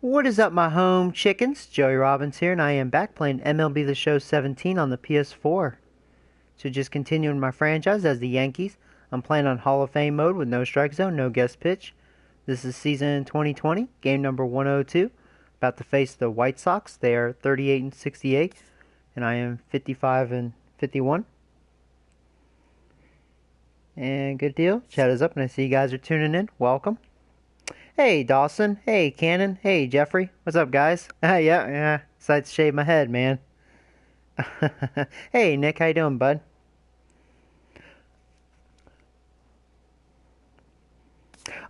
What is up, my home chickens? Joey Robbins here, and I am back playing MLB The Show 17 on the PS4. So just continuing my franchise as the Yankees. I'm playing on Hall of Fame mode with no strike zone, no guest pitch. This is season 2020, game number 102. About to face the White Sox. They are 38 and 68, and I am 55 and 51. And good deal. Chat is up, and I see you guys are tuning in. Welcome. Hey, Dawson. Hey, Cannon. Hey, Jeffrey. What's up, guys? Yeah. Decided to shave my head, man. Hey, Nick. How you doing, bud?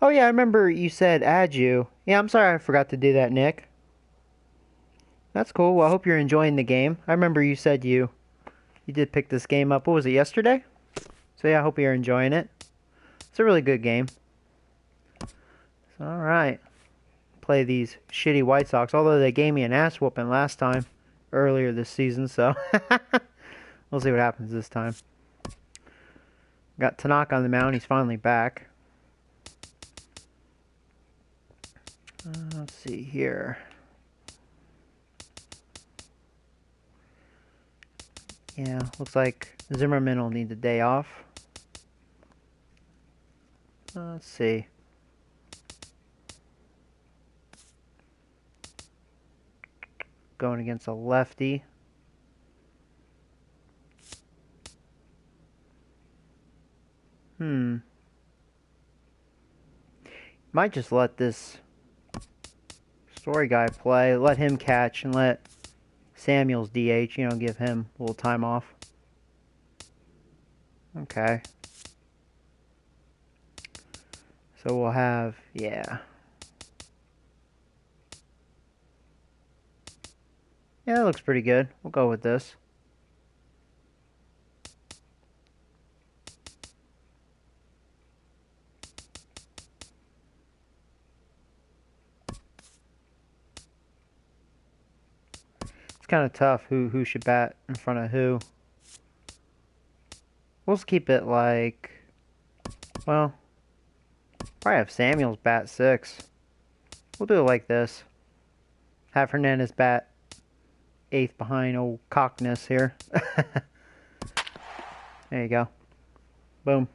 Oh, yeah, I remember you said add you. Yeah, I'm sorry I forgot to do that, Nick. That's cool. Well, I hope you're enjoying the game. I remember you said you did pick this game up. What was it, yesterday? So, yeah, I hope you're enjoying it. It's a really good game. Alright. Play these shitty White Sox. Although they gave me an ass whooping last time. Earlier this season, so. We'll see what happens this time. Got Tanaka on the mound. He's finally back. Let's see here. Yeah, looks like Zimmerman will need the day off. Let's see. Going against a lefty. Might just let this story guy play. Let him catch and let Samuels DH, give him a little time off. Okay. So we'll have, yeah. Yeah, that looks pretty good. We'll go with this. It's kind of tough who should bat in front of who. We'll just keep it like, well, probably have Samuels bat 6. We'll do it like this. Have Hernandez bat 8th behind old Cockness here. There you go. Boom.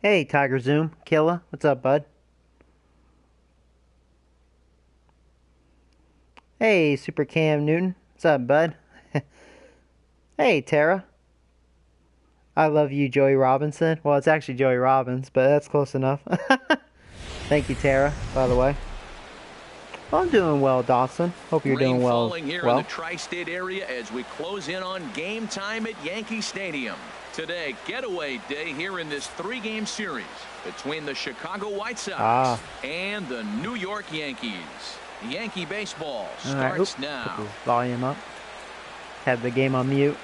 Hey, Tiger Zoom. Killa. What's up, bud? Hey, Super Cam Newton. What's up, bud? Hey, Tara. I love you, Joey Robinson. Well, it's actually Joey Robbins, but that's close enough. Thank you, Tara, by the way. Well, I'm doing well, Dawson. Hope you're doing well. Falling here in the tri-state area as we close in on game time at Yankee Stadium. Today, getaway day here in this 3-game series between the Chicago White Sox and the New York Yankees. Yankee baseball starts now. Put this volume up. Have the game on mute.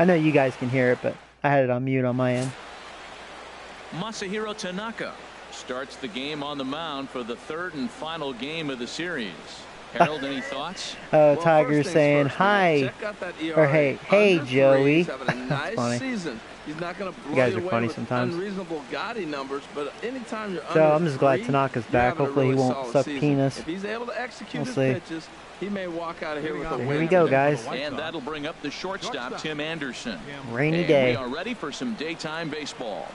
I know you guys can hear it, but I had it on mute on my end. Masahiro Tanaka starts the game on the mound for the 3rd and final game of the series. Harold, any thoughts? Oh, well, Tiger's saying hi. Or hey, Joey. That's funny. Season. He's not going to blow you guys are funny sometimes. Unreasonable Gotti numbers, but anytime you're so I'm just glad Tanaka's back. Hopefully he won't suck penis. If he's able to execute his pitches, he may walk out of here with a win. Here we go, guys. And that'll bring up the shortstop, Tim Anderson. Rainy day. We are ready for some daytime baseball.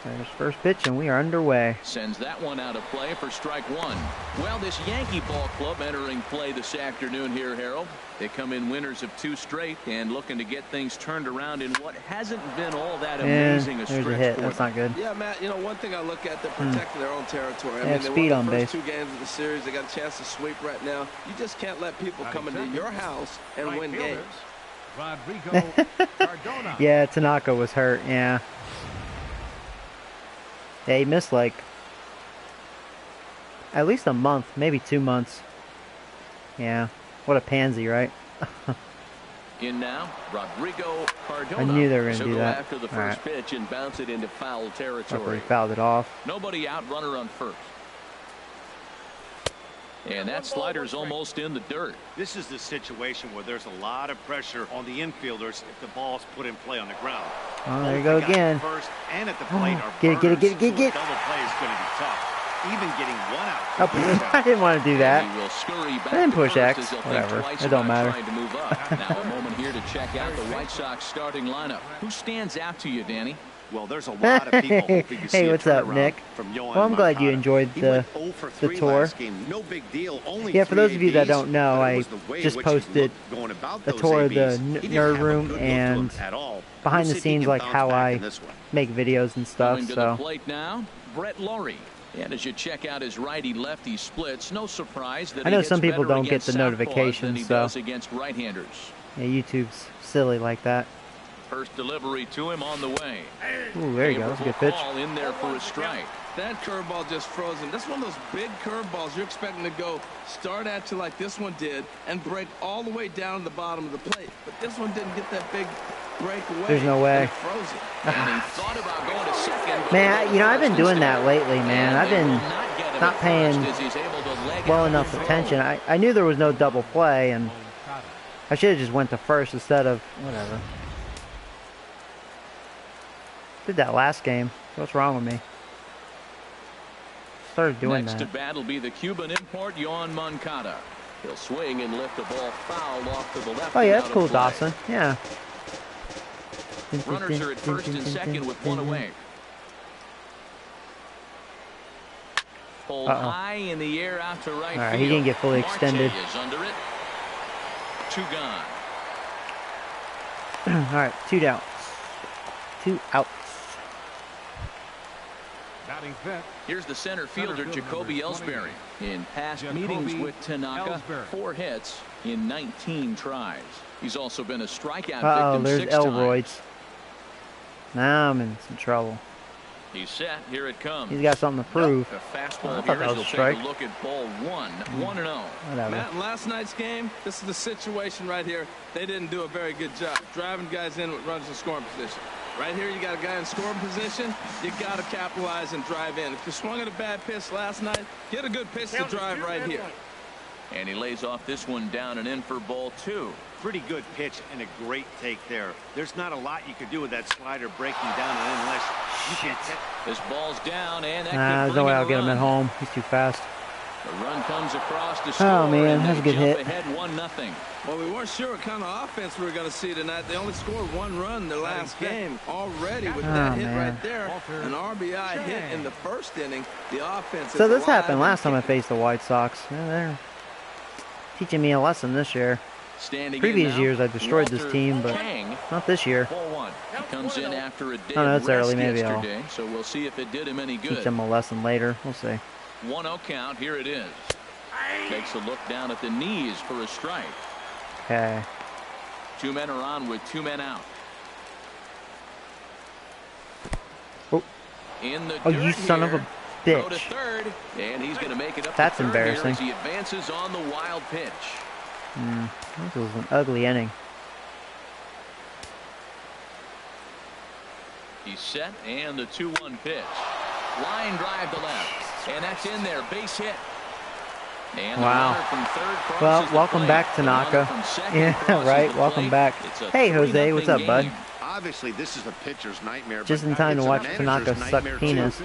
There's first pitch, and we are underway. Sends that one out of play for strike 1. Well, this Yankee ball club entering play this afternoon here, Harold. They come in winners of 2 straight and looking to get things turned around in what hasn't been all that amazing a stretch. There's a hit. That's not good. Yeah, Matt, one thing I look at, they're protecting their own territory. They have speed on base. They won the first 2 games of the series. They got a chance to sweep right now. You just can't let people come into your house and win games. Yeah, Tanaka was hurt, yeah. Yeah, he missed like at least a month, maybe 2 months. Yeah, what a pansy, right? In now, Rodrigo Cardona. I knew they were going to do that. After the first pitch and bounce it into foul territory. He fouled it off. Nobody out, runner on first. And that slider's almost in the dirt. This is the situation where there's a lot of pressure on the infielders if the ball's put in play on the ground. Oh, there you go again. First and at the plate are get it. double play is going to be tough. Even getting one out. Oh, I didn't want to do that. I didn't push X. Whatever. It don't matter. Now a moment here to check out the White Sox starting lineup. Who stands out to you, Danny? Well, there's a lot of people hoping to see hey, what's up, Nick? Well, I'm glad you enjoyed the tour. No big deal. Only yeah, for those of you that don't know, I just posted a tour of the nerd room and behind the scenes, like how I make videos and stuff. Going to the plate now, Brett Laurie. And as you check out his righty-lefty splits, no surprise that I know some people don't get the notifications, so against right-handers. Yeah, YouTube's silly like that. First delivery to him on the way. Ooh, there you go. That's a good pitch. In there for a strike. That curveball just frozen. That's one of those big curveballs you're expecting to go start at you like this one did and break all the way down to the bottom of the plate. But this one didn't get that big break away. There's no way. Frozen. And he thought about going to second. Man, you know, I've been doing that lately, man. I've been not paying well enough attention. I knew there was no double play, and I should have just went to first instead of whatever. Did that last game. What's wrong with me? Started doing Next that. to bat will be the Cuban import, Yohan Moncada. He'll swing and lift the ball foul off to the left. Oh yeah, that's cool, Dawson. Yeah. Runners are at first and second with one away. Pulled high in the air out to right field. He didn't get fully extended. Is under it. 2 gone. All right, 2 down. 2 outs. Here's the center fielder, Jacoby Ellsbury. In past meetings with Tanaka, 4 hits in 19 tries. He's also been a strikeout victim 6 Elroy's. Now I'm in some trouble. He's set. Here it comes. He's got something to prove. A fastball here as he'll strike. take a look at ball 1. 1-0. Matt, in last night's game, this is the situation right here. They didn't do a very good job driving guys in with runners in scoring position. Right here, you got a guy in scoring position. You got to capitalize and drive in. If you swung at a bad pitch last night, get a good pitch to drive right here. And he lays off this one down and in for ball 2. Pretty good pitch and a great take there. There's not a lot you could do with that slider breaking down and unless you can hit. This ball's down and that there's no way I'll get him at home. He's too fast. The run comes across to score. Oh man, that's a good hit. Ahead 1-0. Well, we weren't sure what kind of offense we were going to see tonight. They only scored 1 run in their last game already with that hit right there. An RBI hit in the first inning. The offense. So this happened last time I faced the White Sox. Yeah, they're teaching me a lesson this year. Previous years I destroyed this team, but not this year. He comes in after a day it's early. Maybe I'll so we'll see if it did him any good. Teach him a lesson later. We'll see. 1-0 count. Here it is. Takes a look down at the knees for a strike. Okay. 2 men are on with 2 men out. Oh, in the you son of a bitch. To third, and he's going to make it up. That's embarrassing. As he advances on the wild pitch. This was an ugly inning. He's set, and the 2-1 pitch. Line drive to left, and that's in there. Base hit. And wow. From third well, welcome back, Tanaka. Yeah, right. Welcome back. Hey, Jose. What's up, bud? Obviously, this is a pitcher's nightmare. Just in time to watch Tanaka suck penis.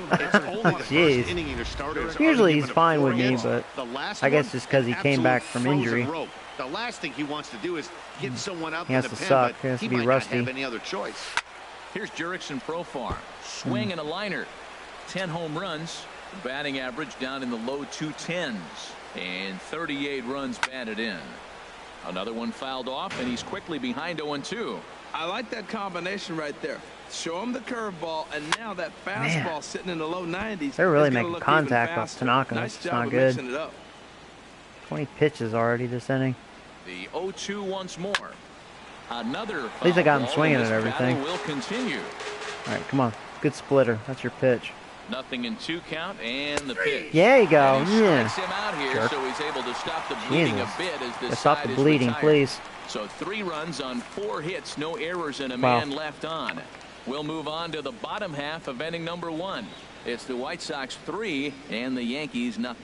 Jeez. Usually he's fine with me, but I guess just because he came back from injury. The last thing he wants to do is get someone out he has to suck. He has to be rusty. Have any other choice. Here's Jurickson Profar. Swing and a liner. 10 home runs. Batting average down in the low 210s. And 38 runs batted in. Another one fouled off, and he's quickly behind 0-2. I like that combination right there. Show him the curveball, and now that fastball sitting in the low 90s. They're really making contact off Tanaka. Nice it's job not good. It up. 20 pitches already this inning. The 0-2 once more. Another. At least I got him swinging at everything. Will continue. All right, come on. Good splitter. That's your pitch. 0-2 count and the pitch. There you go. Yeah. Him out here, so he's able to stop the bleeding a bit as this stop the bleeding, please. So 3 runs on 4 hits, no errors, and a man left on. We'll move on to the bottom half of inning number 1. It's the White Sox 3 and the Yankees 0.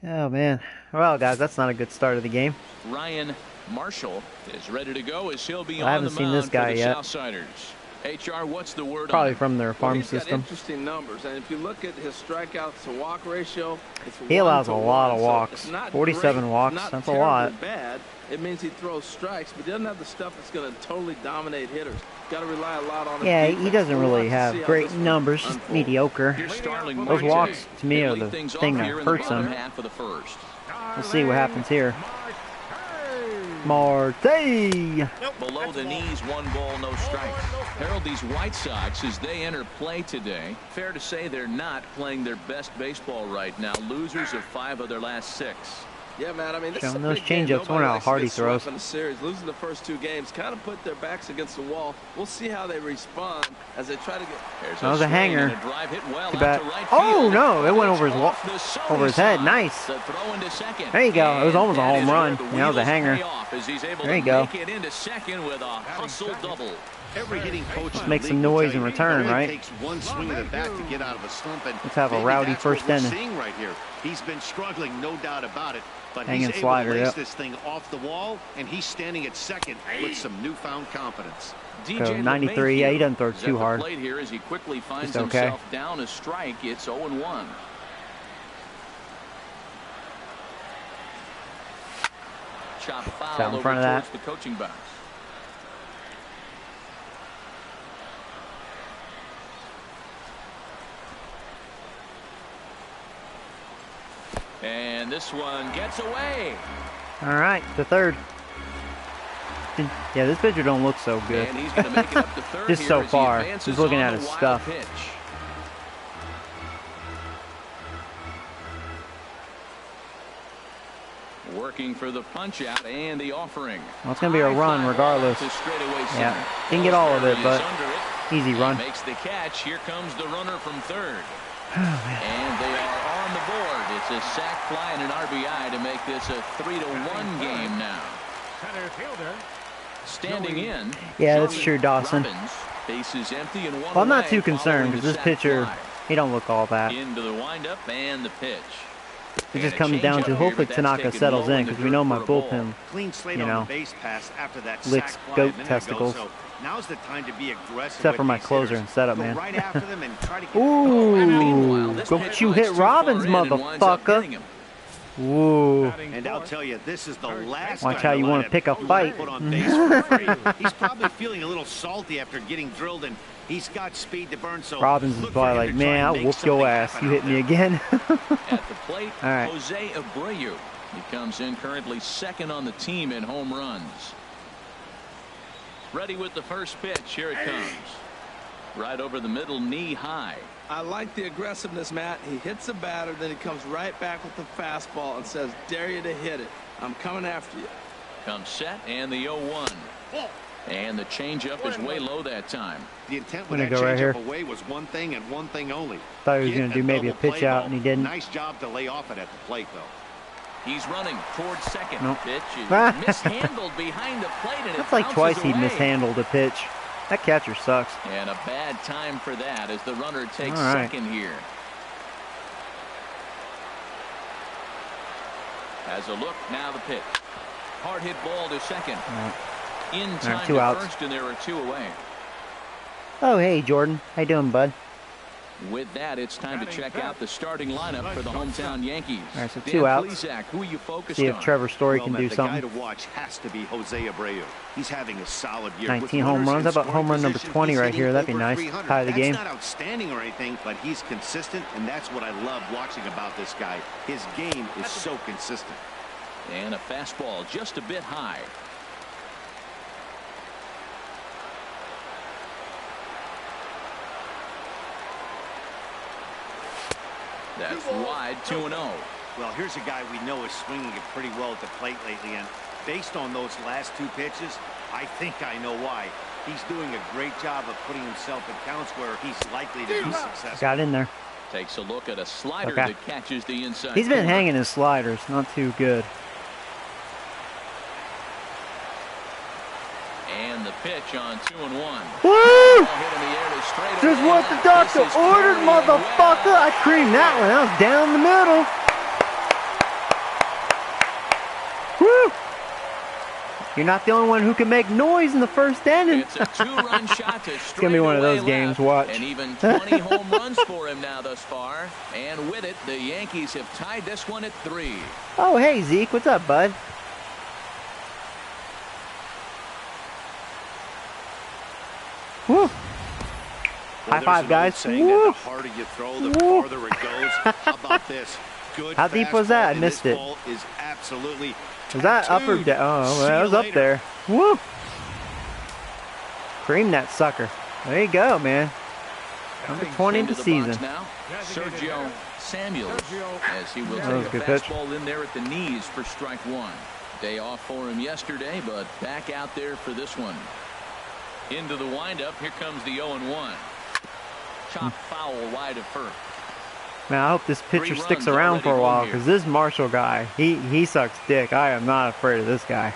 Oh, man. Well, guys, that's not a good start of the game. Ryan Marshall is ready to go as he'll be I on the haven't seen this mound guy for the yet. Southsiders. HR, what's the word Probably on him? from their farm he's got system. interesting numbers, and if you look at his strikeouts to walk ratio, it's He allows a 1 to lot 1, of so walks. it's not 47 great, walks. it's not That's a lot. terribly bad. It means he throws strikes, but he doesn't have the stuff that's going to totally dominate hitters. Got to rely a lot on his Yeah, defense. he doesn't We'll really watch to see have how great this one numbers, just unfolds. mediocre. Here's Starling Those Marte. walks, to me, He'll are lead the things thing off that here in the hurts bottom him. half of the first. We'll see what happens here. Marte! Below the knees, 1 ball, no strikes. Harold, these White Sox, as they enter play today, fair to say they're not playing their best baseball right now. Losers of 5 of their last 6. Yeah, man. I mean, this is a Showing those big game. changeups, Nobody wonder how likes to hard get he throws. swept in the series. Losing the first 2 games kind of put their backs against the wall. We'll see how they respond as they try to get. That was a hanger. And a drive hit well Too out bad. to right Oh field. no! It went over his Off the Sony over his head. side. Nice. The throw into second. There you go. It was almost a And home that is run. where the Yeah, that was a wheels hanger. pay off as he's able There to you go. make it into second with a hustle double. Every hitting coach Let's in make the some league will noise tell in you return, it right? takes one swing of the bat to get out of a slump, and Let's have a maybe rowdy that's what first we're inning. seeing right here. He's been struggling, no doubt about it, but Hanging he's able slider, to lace yep. this thing off the wall, and he's standing at second with some newfound confidence. So 93. Yeah, he doesn't throw is at too the hard. plate here as he quickly finds Just okay. himself down a strike. It's 0-1. Chop foul Out in over front of towards that. the coaching box. And this one gets away. All right, the third. Yeah, this pitcher don't look so good. And he's going to make it up to third Just here so as he far. advances He's looking on at the his wild stuff. pitch. Working for the punch out and the offering. Well, it's going to be a run regardless. To straightaway Yeah, center. didn't get all of it, Ellsbury but is under it. easy run. He makes the catch. Here comes the runner from third. Oh, man. And they are on the board. It's a sac fly and an RBI to make this a 3-1 game now. Standing in. Yeah, that's Joey true, Dawson. Robbins. Base is empty and one Well, I'm not away too concerned following because the this sac pitcher, fly. he don't look all that. Into the windup and the pitch. It just And a comes down changeup to here, hopefully but that's Tanaka taken settles low in in the because we dirt know my for a ball. bullpen, Clean slate you on know, the base pass after that licks sac fly goat a minute testicles. ago, so now's the time to be aggressive. Except with for my these closer hitters. and setup, Go man. right after them and try to get Meanwhile, Ooh, this don't pitch you lies hit too far Robbins, in and winds up getting motherfucker. him. Ooh. And I'll tell you, this is the last Watch guy how in you the wanna lineup pick a who fight. put on base for free. He's probably feeling a little salty after getting drilled, and he's got speed to burn. So Robbins is look for probably him like, to try man, and I'll make whoop your something ass. happen You out hit me there. again. At the plate, All right. Jose Abreu. He comes in currently second on the team in home runs. Ready with the first pitch. Here it comes. Right over the middle, knee high. I like the aggressiveness, Matt. He hits a batter, then he comes right back with the fastball and says, dare you to hit it. I'm coming after you. Comes set and the 0-1. And the changeup is way low that time. The intent I'm with gonna that go right changeup here. away was one thing and one thing only. Thought he was Get gonna do maybe a double pitch play out, ball. and he didn't. Nice job to lay off it at the plate, though. He's running towards second. Nope. Pitch is mishandled behind the plate, and That's it like bounces twice he away. mishandled a pitch. That catcher sucks. And a bad time for that as the runner takes All right. second here. As a look, now the pitch. Hard hit ball to second. In time two to outs. first, and there are 2 away. Oh, hey, Jordan. How you doing, bud? With that, it's time to check out the starting lineup for the hometown Yankees. All right, so Dan 2 outs. Plesac, who are you focused See if on? Trevor Story Well, can Matt, do the guy something. to watch has to be Jose Abreu. He's having a solid year. 19 With home runners runs. in How about home scoring run number position, 20 he's right hitting here? That'd be over nice. 300. Tie of the game. That's not outstanding or anything, but he's consistent, and that's what I love watching about this guy. His game is so consistent. And a fastball just a bit high. That's wide, 2-0. Well, here's a guy we know is swinging it pretty well at the plate lately, and based on those last 2 pitches, I think I know why. He's doing a great job of putting himself in counts where he's likely to be successful. Got in there. Takes a look at a slider Okay. that catches the inside. He's been corner. hanging his sliders. Not too good. And the pitch on 2-1. Woo! Ball hit in the air to straight Just away. what the This doctor is ordered, carrying motherfucker. well. I creamed that one. That was down the middle. You're not the only one who can make noise in the first inning. It's a two-run shot to It's going to be one of those games. Watch. And even 20 home runs for him now thus far. And with it, the Yankees have tied this one at 3. Oh, hey, Zeke. What's up, bud? Woo. High five, guys. Woo. The harder you throw, the farther it goes. How about this? Good. How deep was that? I missed it. Is absolutely. Was that up or down? Oh, well, that was up there. Woo! Cream that sucker. There you go, man. Number 20 in the season. Now, Sergio Samuels, as he will take a fastball in there at the knees for strike 1. Day off for him yesterday, but back out there for this one. Into the windup. Here comes the 0-1. Chop foul wide of first. Man, I hope this pitcher sticks around for a while, because this Marshall guy, he sucks dick. I am not afraid of this guy.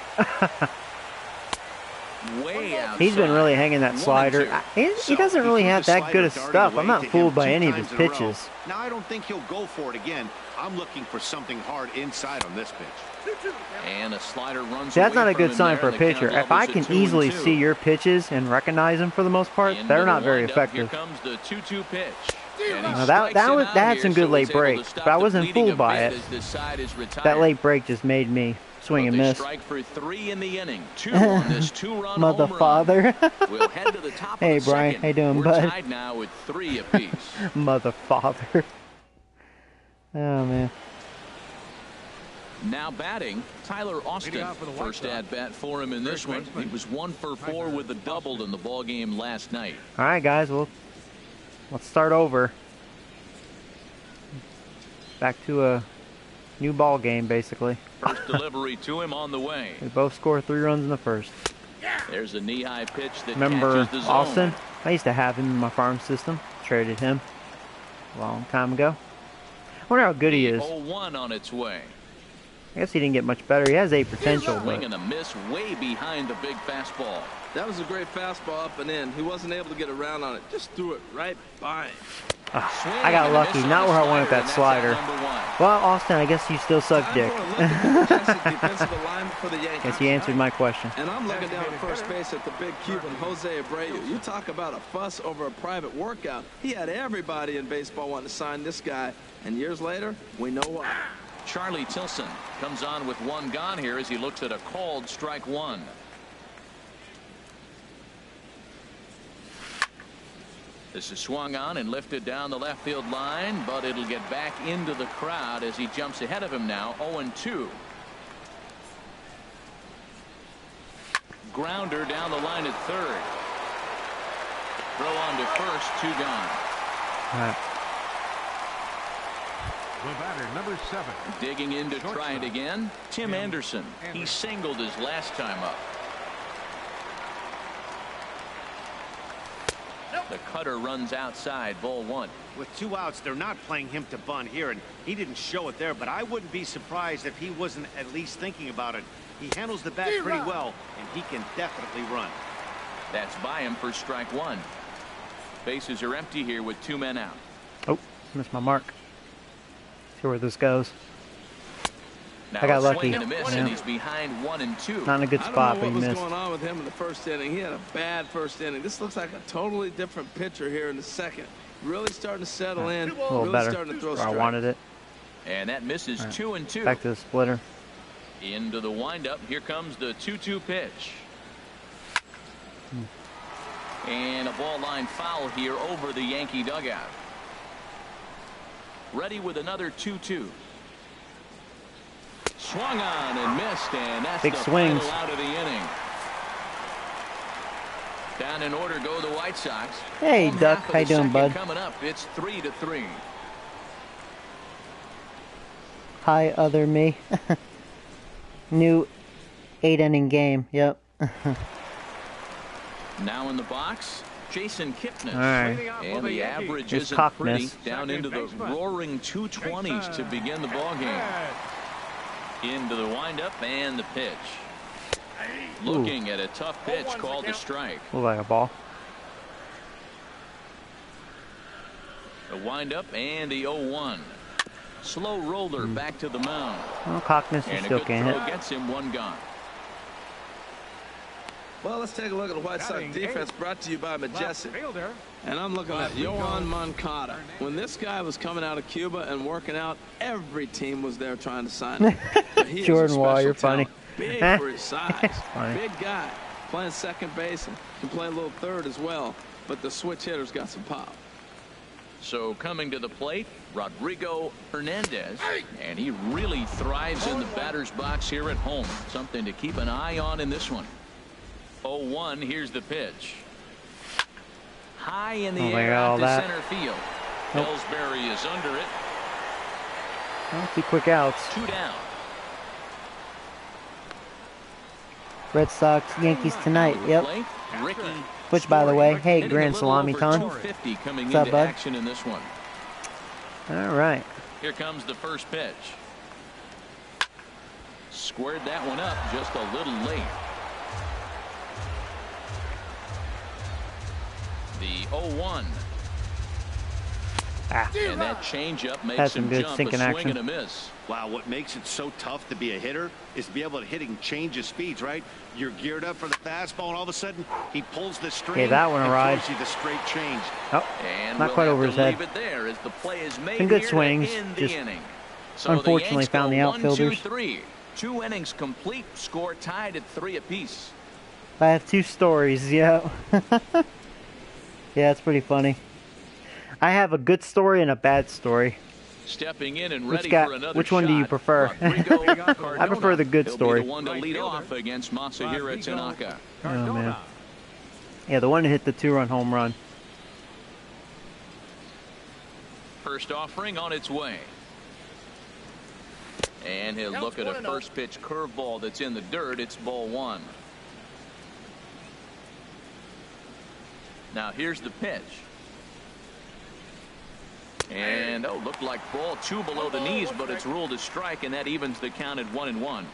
Way outside. He's been really hanging that slider. He doesn't really have that good of stuff. I'm not fooled by any of his pitches. Now, I don't think he'll go for it again. I'm looking for something hard inside on this pitch. And a slider runs. That's not a good sign for a pitcher. If I can easily see your pitches and recognize them for the most part, they're not very effective. Here comes the 2-2 pitch. That had some good late break, but I wasn't fooled by it. That late break just made me swing and miss. Strike for 3 in the inning. 2 on this 2-run Mother father. We'll head to the top hey of the Brian, second. how you doing, We're bud? tied now with 3 apiece. Mother father. Oh man. Now batting, Tyler Austin. First at bat for him in this one. He was 1 for 4 with a double in the ball game last night. All right, guys. Well, let's start over. Back to a new ball game, basically. First delivery to him on the way. We both scored 3 runs in the first. There's a knee-high pitch that Remember catches the zone. Austin? I used to have him in my farm system. Traded him a long time ago. I wonder how good he is. 0-1 on its way. I guess he didn't get much better. He has a potential, Swing but and a miss way behind the big fastball. That was a great fastball up and in. He wasn't able to get around on it. Just threw it right by him. I got lucky. Not where I wanted that slider. Well, Austin, I guess you still suck dick. Guess you answered my question. And I'm looking down at first base at the big Cuban, Jose Abreu. You talk about a fuss over a private workout. He had everybody in baseball wanting to sign this guy. And years later, we know why. Charlie Tilson comes on with 1 gone here as he looks at a called strike 1. This is swung on and lifted down the left field line, but it'll get back into the crowd as he jumps ahead of him now. 0-2. Grounder down the line at third. Throw on to first, 2 gone. All right. The batter, number 7. Digging in to try it again. Tim Anderson. He singled his last time up. The cutter runs outside, ball 1. With 2 outs, they're not playing him to bunt here, and he didn't show it there, but I wouldn't be surprised if he wasn't at least thinking about it. He handles the bat pretty well, and he can definitely run. That's by him for strike 1. Bases are empty here with 2 men out. Oh, missed my mark. See where this goes. Now I got lucky. And a miss, Yeah. and he's behind 1-2. Not in a good spot, I but don't he know what was missed. going on with him in the first inning. He had a bad first inning. This looks like a totally different pitcher here in the second. Really starting to settle in. A little really better. starting to throw Where I strikes. wanted it. And that misses. 2-2. Back to the splitter. Into the windup. Here comes the 2-2 pitch. And a ball line foul here over the Yankee dugout. Ready with another 2-2. Swung on and missed, and that's Big the swings. final out of the inning. Down in order go the White Sox. Hey, Home Duck. half of How you the doing, second bud? Coming up, it's 3-3. Hi, other me. New 8-inning game. Yep. Now in the box, Jason Kipnis. All right. And the average Here's isn't Cockness. pretty. Down into the roaring 220s to begin the ball game. Into the windup and the pitch. Looking at a tough pitch called a strike. Look like a ball. The windup and the 0-1. Slow roller back to the mound. Well, Cockness And a still good can't throw hit. gets him 1 gone. Well, let's take a look at the White Sox defense brought to you by Majestic. And I'm looking at Yohan Moncada. When this guy was coming out of Cuba and working out, every team was there trying to sign him. Jordan Wall, you're funny. Big for his size. Big guy. Playing second base and can play a little third as well. But the switch hitter's got some pop. So coming to the plate, Rodrigo Hernandez, and he really thrives in the batter's box here at home. Something to keep an eye on in this one. 0-1, here's the pitch. High in the air out to center field. Ellsbury is under it. Well, 2 quick outs. 2 down. Red Sox, Yankees tonight. Yep. Which, by the way, hey, Grand Salami Ton. What's up, bud? Action in this one. All right. Here comes the first pitch. Squared that one up just a little late. The 0-1. And that changeup makes him jump, a swing and a miss. Wow, what makes it so tough to be a hitter is to be able to hit and change his speeds, right? You're geared up for the fastball, and all of a sudden he pulls the string. Yeah, that one arrived. Throws you the straight change. Oh, and not quite over his head. Leave it there as the play is made. Some good swings. Just so unfortunately found the outfielders. 1-2-3. 2 innings complete. Score tied at 3 apiece. I have 2 stories. Yeah. Yeah, it's pretty funny. I have a good story and a bad story. Stepping in and ready for another which one do you prefer? I prefer the good story. He'll be the one to lead off against Masahiro Tanaka. Oh, man. Yeah, the one that hit the 2-run home run. First offering on its way. And he'll look at a first pitch curveball that's in the dirt. It's ball 1. Now here's the pitch. And looked like ball 2 below the knees, but it's ruled a strike, and that evens the count at 1-1.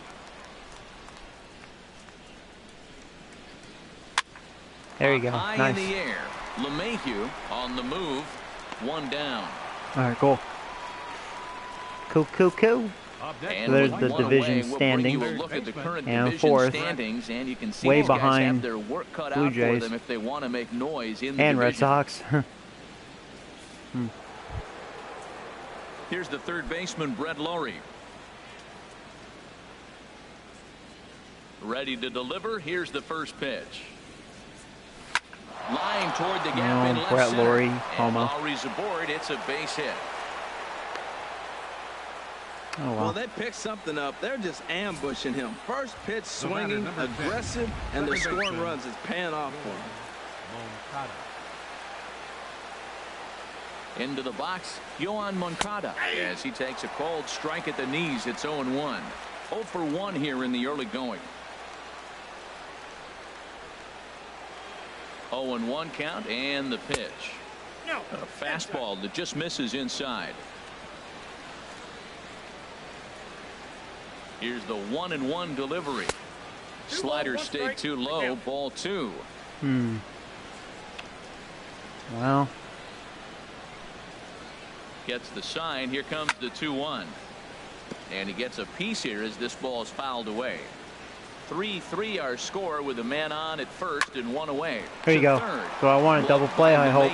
There you go. High Nice. in the air. LeMahieu on the move. 1 down. All right, cool. Cool. And there's the division standings. And fourth, standings, and you can see way these guys behind have their work cut Blue out Jays for them if they want to make noise in the and division. Red Sox. Here's the third baseman, Brett Lowry. Ready to deliver. Here's the first pitch. Lying toward the gap in left Brett center. Lowry, And homo. Lowry's aboard. It's a base hit. Oh, wow. Well, they picked something up. They're just ambushing him. First pitch swinging, aggressive, and they're scoring runs. It's paying off for him. Into the box, Yohan Moncada, as he takes a cold strike at the knees. It's 0-1. 0 for 1 here in the early going. 0-1 count, and the pitch. A fastball that just misses inside. Here's the 1-1 delivery. Slider stayed too low. Ball 2. Well. Gets the sign. Here comes the 2-1. And he gets a piece here as this ball is fouled away. 3-3 our score with a man on at first and 1 away. Here you go. So I want a double play, I hope.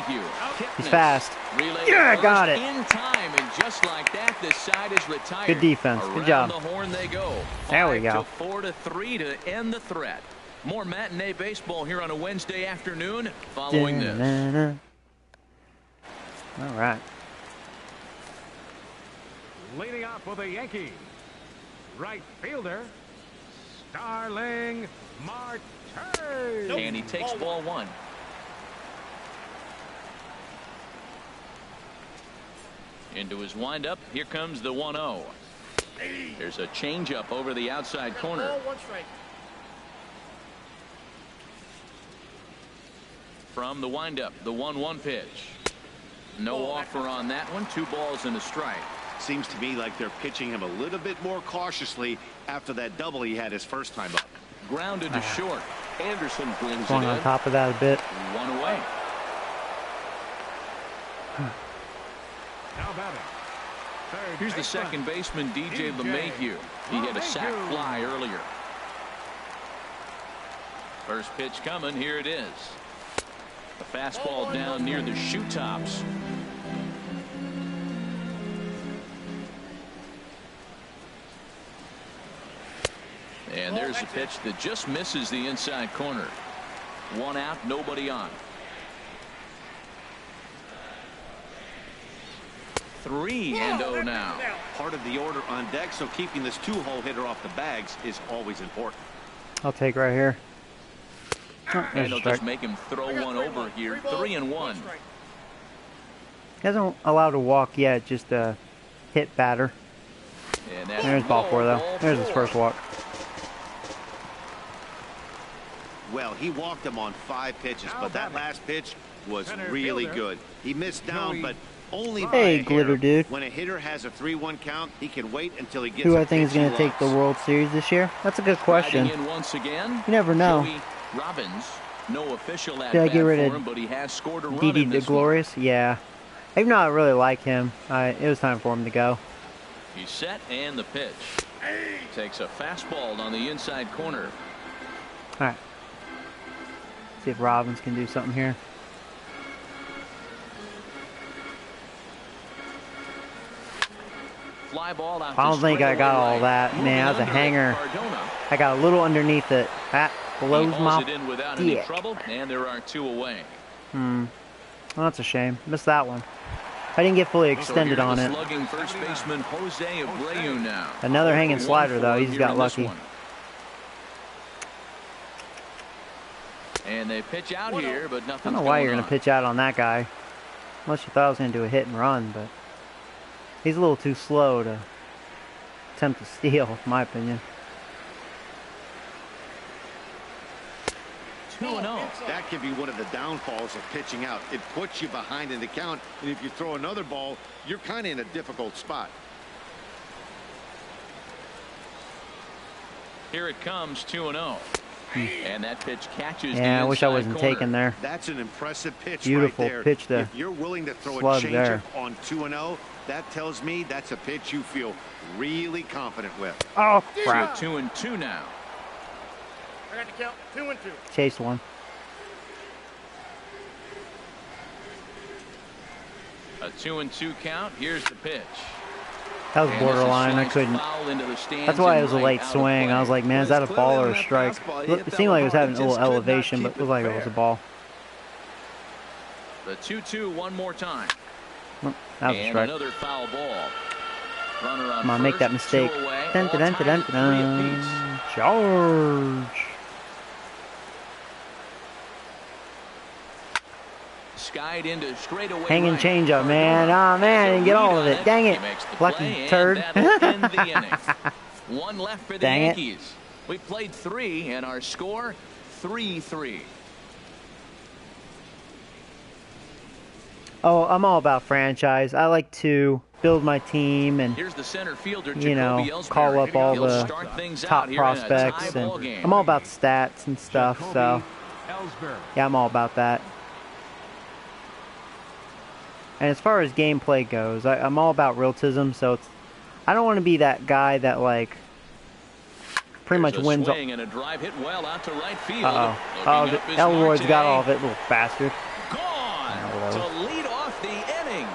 He's fast. Yeah, I got it. In time, and just like that, this side is retired. Good defense. Good job. Around the horn they go. There we go. 4-3 to end the threat. More matinee baseball here on a Wednesday afternoon following this. All right. Leading off for the Yankees, right fielder, Starling Marte. And he takes ball 1. Into his windup. Here comes the 1-0. There's a changeup over the outside corner. From the windup, the 1-1 pitch. No offer on that one. 2 balls and a strike. Seems to me like they're pitching him a little bit more cautiously after that double he had his first time up. Grounded to short. Anderson brings Going it in. on top of that a bit. 1 away. Now batting. Here's the second baseman, DJ LeMahieu. He had a sac fly earlier. First pitch coming. Here it is. The fastball down near the shoe tops. And there's a pitch that just misses the inside corner. 1 out, nobody on. 3-0 now. Part of the order on deck, so keeping this 2-hole hitter off the bags is always important. I'll take right here. Oh, And they'll just make him throw one over here. 3-1. He hasn't allowed to walk yet, just a hit batter. And that's There's ball 4 though. There's his first walk. Well, he walked him on 5 pitches, but that last pitch was really good. He missed down, but only by a hair. Glitter dude. When a hitter has a 3-1 count, he can wait until he gets Who a I think is pitch going he to take the loves. World Series this year? That's a good question. In once again, You never know. Joey Robbins, no official at Did I bat get rid for of him, but he has scored a run Didi in the this one. Glorious? Yeah. Even though I really like him, it was time for him to go. He's set and the pitch. Takes a fastball on the inside corner. All right. See if Robbins can do something here. Fly ball out I don't to think I got straightaway all that. right. Man, that was a Moving under it, hanger. Cardona. I got a little underneath it. That blows He hauls my it in without any dick. trouble, and there are 2 away. Well, that's a shame. Missed that one. I didn't get fully extended So on here's it. the slugging first baseman Jose Abreu now. Another hanging 1 slider, for though. him He's here got in this lucky. one. And they pitch out here, but I nothing's don't know why going you're going on. to pitch out on that guy. Unless you thought I was going to do a hit and run, but he's a little too slow to attempt to steal, in my opinion. 2-0. That could be one of the downfalls of pitching out. It puts you behind in the count, and if you throw another ball, you're kind of in a difficult spot. Here it comes, 2-0. And that pitch catches the Yeah, I wish I inside wasn't corner. taking there. That's an impressive pitch Beautiful right there. pitch to If you're willing to throw a slug changeup there. on 2-0, that tells me that's a pitch you feel really confident with. Oh, So crap. 2-2 now. I got to count 2-2. Chase one. A 2-2 count. Here's the pitch. That was And this is borderline. I sliced couldn't. foul into the stands That's why it and was a right late out of swing. I play. was like, man, is that a ball or a strike? It seemed like it was having a little elevation, but it looked like it was a ball. The 2-2 one more time. That was a And strike. another foul ball. Runner on Come on, make that first, 2 mistake. away, Dun, all dun, dun, dun, tied dun, at 3 apiece. dun. Charge. Skied into straightaway Hanging right. changeup, man. Oh, man, I didn't get all of it. Dang it. He makes the Lucky play, and turd. that'll end the inning. 1 left for the Dang it. Yankees. We played 3, and our score 3-3. Oh, I'm all about franchise. I like to build my team and, Here's the center fielder, you know, Jacoby Ellsbury. call up all He'll the start things top out here in a prospects. tie And ball game. I'm all about stats and stuff, so Ellsbury. yeah, I'm all about that. And as far as gameplay goes, I'm all about realism, so I don't want to be that guy that, like, pretty There's much a wins. swing and a drive hit well out to right field. Uh-oh. Looking Oh, up is Elroyd's got Marte. all of it, little bastard. Gone whatever. to lead off the inning.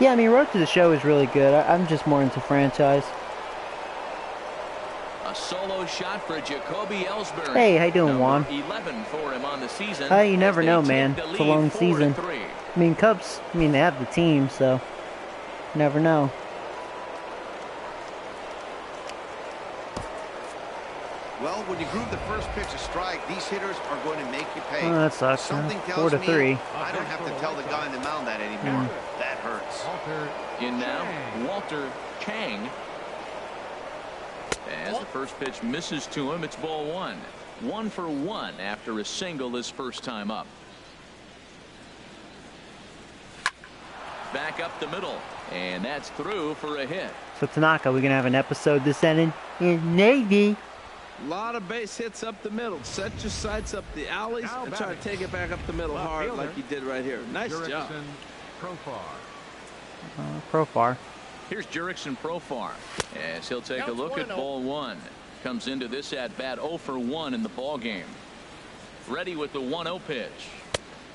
Yeah, I mean, Road to the Show is really good. I'm just more into franchise. A solo shot for Jacoby Ellsbury. Hey, how you doing, Number Juan? 11 for him on the season. You as never they know, take man. the It's a lead long 4-3. season. I mean, Cubs, they have the team, so never know. Well, when you groove the first pitch a strike, these hitters are going to make you pay. Oh, that sucks. Something tells 4-3. me I don't have to tell the guy on the mound that anymore. That hurts. Walter In now, Chang. Walter Chang. As the first pitch misses to him, it's ball 1. 1 for 1 after a single his first time up. Back up the middle, and that's through for a hit. So, Tanaka, we going to have an episode this inning? Maybe. A lot of base hits up the middle. Set your sights up the alleys Now and try to batting. take it back up the middle Left hard fielder. like you did right here. Nice job. Jurickson Profar. Profar. Here's Jurickson Profar as he'll take a look at ball 1. comes into this at bat 0 for 1 in the ball game. Ready with the 1-0 pitch.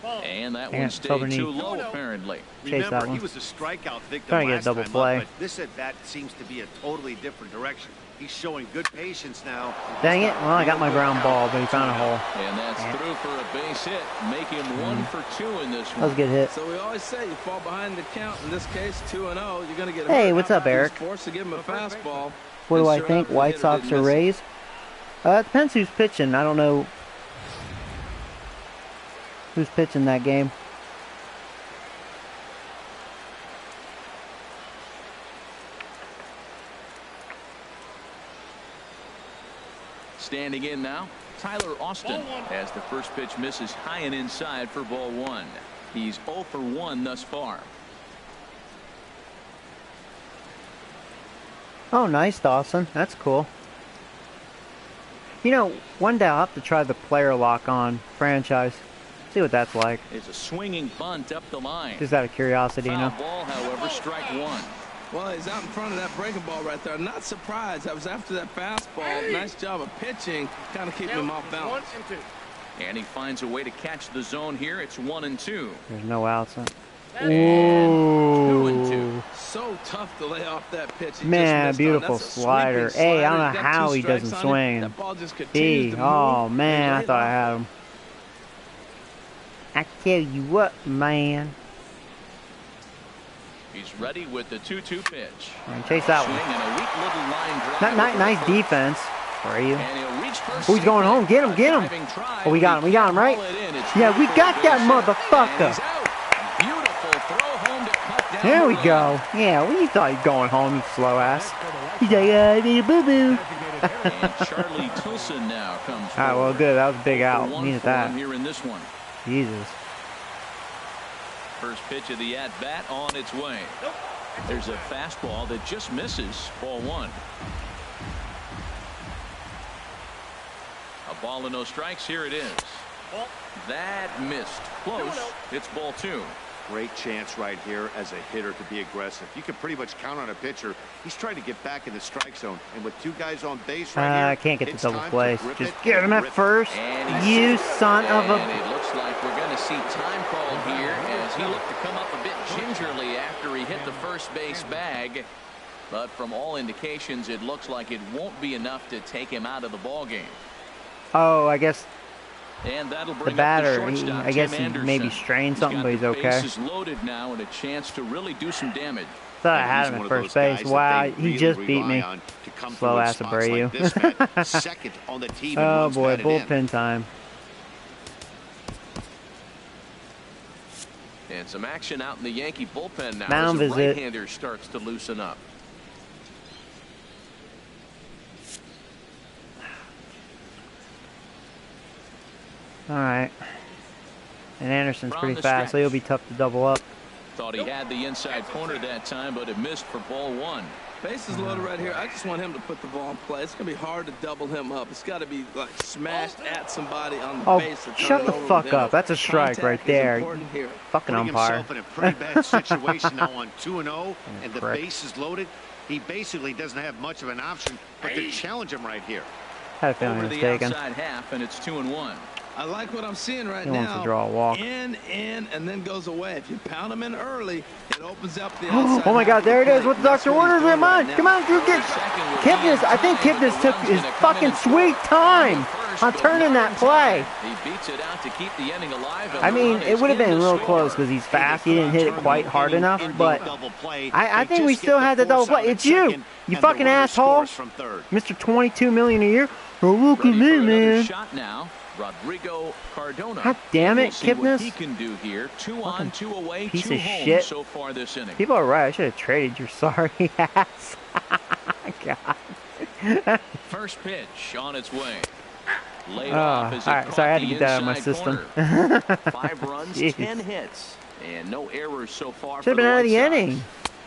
And that one stayed too low, apparently. Remember, he was a strikeout victim Trying to get a last double time play. up, but this at bat seems to be a totally different direction. He's showing good patience now. Dang it. Well, I got my ground ball, but he found a hole. And that's through for a base hit. Make him 1 for 2 in this one. That was a good hit. So we always say you fall behind the count. In this case, 2-0. You're going to get. Hey, what's up, Eric? Forced to give him a fastball. What do I think? White Sox or Rays? It depends who's pitching. I don't know who's pitching that game. Standing in now, Tyler Austin, as the first pitch misses high and inside for ball 1. He's 0 for 1 thus far. Oh, nice, Dawson. That's cool. You know, one day I'll have to try the player lock on franchise. See what that's like. It's a swinging bunt up the line. Just out of curiosity, you know. Foul ball, however, strike 1. Well, he's out in front of that breaking ball right there. Not surprised. I was after that fastball. Nice job of pitching, kind of keeping him off balance. 1 and 2. And he finds a way to catch the zone here. It's 1 and 2. There's no outs. And 2 and 2. So tough to lay off that pitch. Man, beautiful slider. Hey, I don't know how he doesn't swing. That ball just continues to move. Oh, man, I thought I had him. I tell you what, man. He's ready with the 2-2 pitch. And chase that Swing one. and a weak little line drive. Nice defense. Where are you? And he'll reach first. Oh, he's going home. Get him, get him. Oh, we got him, right? Yeah, we got that motherfucker. Beautiful throw home to cut down. There we go. Yeah, well, you thought you going home, you slow ass. He's like, I need a boo-boo. And Charlie Tilson now comes. All right, well, good. That was a big out. Needed that. Here in this one. Jesus. First pitch of the at-bat on its way. There's a fastball that just misses. Ball 1. A ball and no strikes. Here it is. That missed. Close. It's ball 2. Great chance right here as a hitter to be aggressive. You can pretty much count on a pitcher. He's trying to get back in the strike zone. And with 2 guys on base right here, I can't get the double time play. to rip Just it get him and at first. You son of a... And it looks like we're going to see time called here as he looked to come up a bit gingerly after he hit the first base bag. But from all indications, it looks like it won't be enough to take him out of the ball game. Oh, I guess And that'll the bring batter, up the shortstop, I guess Tim he Anderson. maybe strained something, but he's got the okay. bases loaded now and a chance to really do some damage. Thought I had him at first base. Wow, he just beat me. Slow ass Abreu. Oh boy, bullpen time. And some action out in the Yankee bullpen now Mound as the visit. right-hander starts to loosen up. All right. And Anderson's From pretty the fast, so stretch. he'll be tough to double up. Thought he had the inside corner that time, but it missed for ball 1. Bases loaded right here. I just want him to put the ball in play. It's going to be hard to double him up. It's got to be like smashed at somebody on the base. Oh, shut the fuck up. That's a strike right there. Fucking umpire. Himself in a pretty bad situation now on 2-0, and the base is loaded. He basically doesn't have much of an option but to challenge him right here. Had a feeling Over he was the taken. outside half, and it's 2-1. I like what I'm seeing right He now. wants to draw a walk. In, and then goes away. If you pound him in early, it opens up the outside. Oh my God, there it is. What the doctor orders. Come on, come on, Drew, get Kipnis. I think Kipnis took his fucking sweet time on turning that play. He beats it out to keep the inning alive. I mean, it would have been real close because he's fast. He didn't hit it quite hard enough, but I think we still had the double play. It's you fucking asshole, Mr. 22 million a year. Oh, look at me, man. Shot now. Rodrigo Cardona. God damn it, We'll see what Kipnis. he can do here. 2 on, 2 away, piece 2 of home shit. so far this inning. People are right. I should have traded your sorry ass. God. First pitch on its way. Laid Oh, off as it all right, caught sorry, I had to the get that out of my inside system. corner. 5 runs, Jeez. 10 hits, and no errors so far. Should have been out of the inning.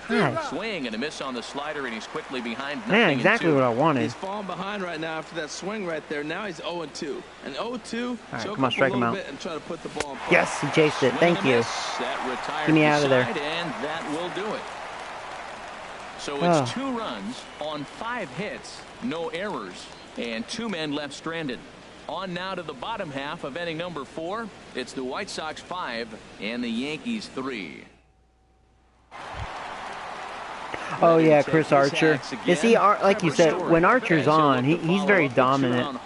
God. Swing and a miss on the slider, and he's quickly behind. Man, exactly what I wanted. He's falling behind right now after that swing right there. Now he's 0-2. And 0-2, right, choke come on, up strike a him little out. bit and try to put the ball in play. Yes, he chased it. Swing Thank and a you. miss. That retired Get me the out of there. side, and that will do it. So it's 2 runs on 5 hits, no errors. And 2 men left stranded. On now to the bottom half of inning number 4. It's the White Sox 5 and the Yankees 3. Oh yeah, Chris Archer. You see, like you said, when Archer's on, he's very dominant.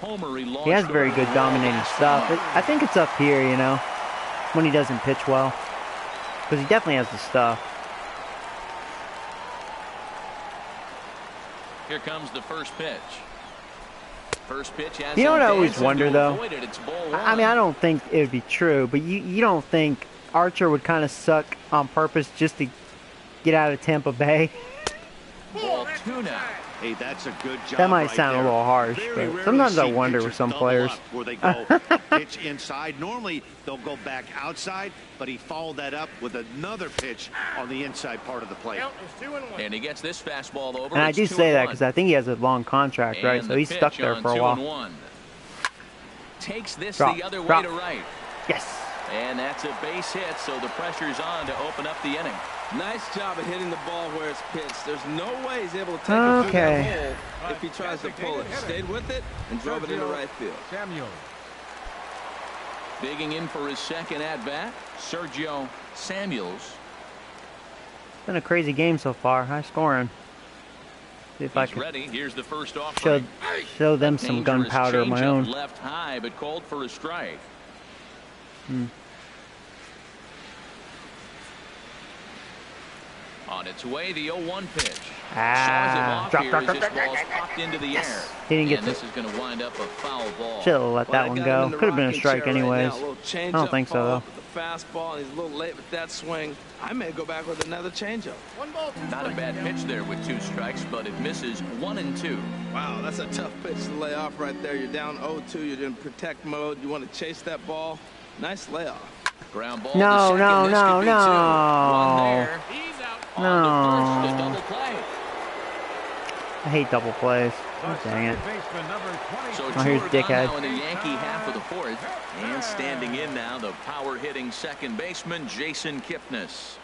He has very good dominating stuff. I think it's up here, you know, when he doesn't pitch well, because he definitely has the stuff. Here comes the first pitch. First pitch has, you know what I always wonder though? I mean, I don't think it would be true, but you don't think Archer would kind of suck on purpose just to get out of Tampa Bay? Ball 2 now. Hey, that's a good job. That might right sound there. a little harsh, Very but sometimes I see wonder with pitchers some double players. up where they go pitch inside. Normally, they'll go back outside, but he followed that up with another pitch on the inside part of the plate. Count is 2-1. And he gets this fastball over. And I do It's say that 2-1. because I think he has a long contract, right? And So he's the stuck pitch there on for a while. 2-1. Takes this Drop, the other drop. way to right. Yes. And that's a base hit, so the pressure's on to open up the inning. Nice job of hitting the ball where it's pitched. There's no way he's able to take it through that hole if he tries to pull it. Stayed with it and drove it into right field. Samuel. Digging in for his second at-bat, Sergio Samuels. It's been a crazy game so far. High scoring. See if I He's can ready. Here's the first offering. show them some Dangerous gunpowder of my changeup own. left high, but called for a strike. On its way, the 0-1 pitch. Ah, Saws him drop, off drop, here as drop, this drop, ball's drop, popped into the air. He didn't get and to- this is going to wind up a foul ball. Should have let that one go. Could have been a strike anyways. I don't think so, though. The fastball, and he's a little late with that swing. I may go back with another changeup. 1 ball, 2 Not a bad pitch there with 2 strikes, but it misses 1 and 2. Wow, that's a tough pitch to lay off right there. You're down 0-2. You're in protect mode. You want to chase that ball. Nice layoff. Ground ball. No, to second. no, This no, could be 2. One no. there. He's out. On to first, a No. double play. I hate double plays. Oh, dang it. Baseman number 20. So Oh, here's two are gone Dickhead. now in the Yankee half of the 4th. And standing in now, the power-hitting second baseman, Jason Kipnis.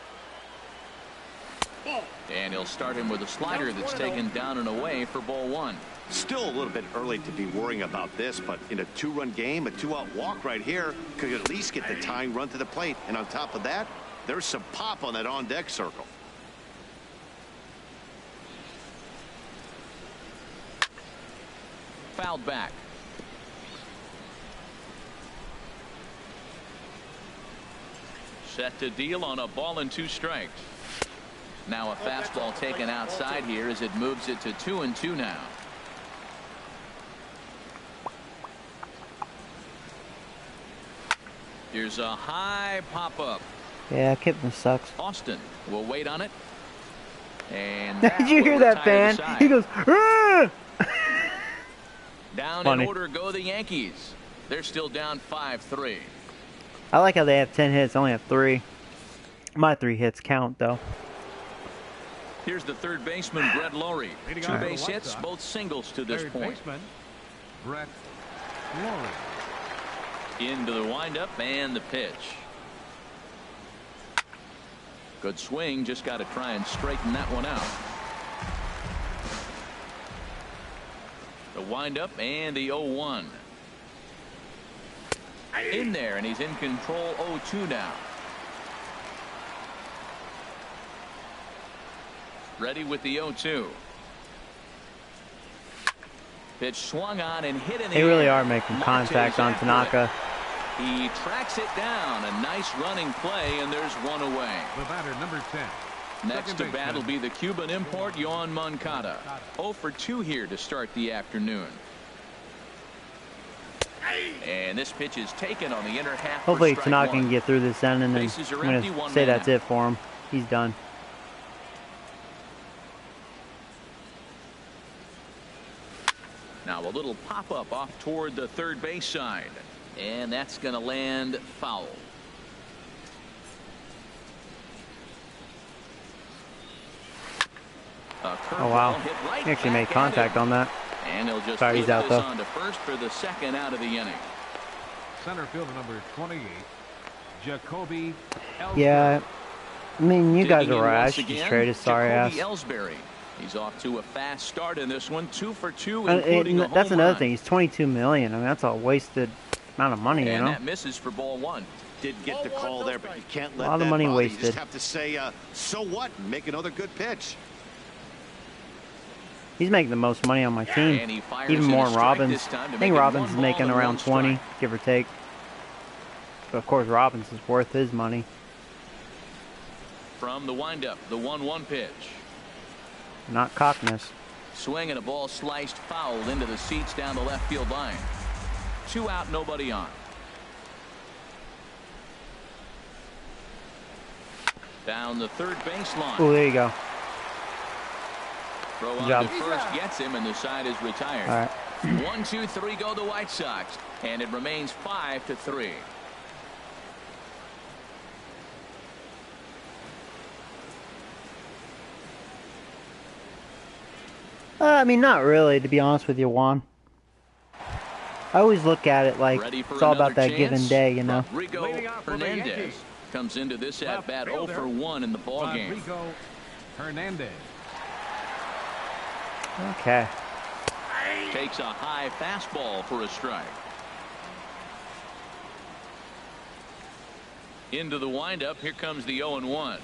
And he'll start him with a slider that's taken down and away for ball 1. Still a little bit early to be worrying about this, but in a 2-run game, a 2-out walk right here could at least get the tying run to the plate. And on top of that, there's some pop on that on-deck circle. Fouled back. Set to deal on a ball and 2 strikes. Now a fastball taken outside here as it moves it to 2-2 now. Here's a high pop-up. Yeah, Kipnis sucks. Austin will wait on it. And Did you hear that fan? He goes, "Ah!" down Funny. in order go the Yankees. They're still down 5-3. I like how they have 10 hits, only have 3. My 3 hits count, though. Here's the third baseman, Brett Lawrie. Leading 2 off for the base White hits, Sox. both singles to this Third point. baseman, Brett Lawrie. Into the windup and the pitch. Good swing, just got to try and straighten that one out. The windup and the 0-1. In there, and he's in control. 0-2 now. Ready with the 0-2. Pitch swung on and hit in the They really air. are making Martes contact on after Tanaka. it. He tracks it down. A nice running play, and there's one away. The batter, number 10. Next to Second bat will baseman. be the Cuban import, Yoan Moncada. 0 for 2 here to start the afternoon. And this pitch is taken on the inner half. for Hopefully strike Tanaka can 1. get through this end, and then Bases are I'm empty, going one to say man that's out. it for him. He's done. Now a little pop-up off toward the third base side. And that's going to land foul. Oh, wow. He actually made contact on that. And he'll just Sorry, he's flip out, this though. on to first for the second out of the inning. Center fielder, number 28. Jacoby Ellsbury. Yeah, I mean, you guys Digging are in right. I once should just again, trade his sorry ass. Jacoby Ellsbury. He's off to a fast start in this one, 2 for 2, including a home that's another run. thing. He's $22 million. I mean, that's a wasted amount of money, you know. And that misses for ball 1. Did get the call there, but you can't let a lot that of money bother. wasted. You just have to say, so what? Make another good pitch. He's making the most money on my team, And he fires even in more a than strike Robbins. this time to I think make it Robbins is 1 making ball and around 1 20, strike. give or take. But of course, Robbins is worth his money. From the windup, the 1-1 pitch. Not cockness. Swing and a ball sliced foul into the seats down the left field line. 2 out, nobody on. Down the third baseline. Oh, there you go. Throw Good on job. to first gets him, and the side is retired. All right. 1, 2, 3 go the White Sox, and it remains 5-3. I mean, not really, to be honest with you, Juan. I always look at it like it's all about that given day, you know. Rodrigo Hernandez comes into this at bat 0 for 1 in the ball game. Rodrigo Hernandez. Okay. Takes a high fastball for a strike. Into the windup. Here comes the 0-1.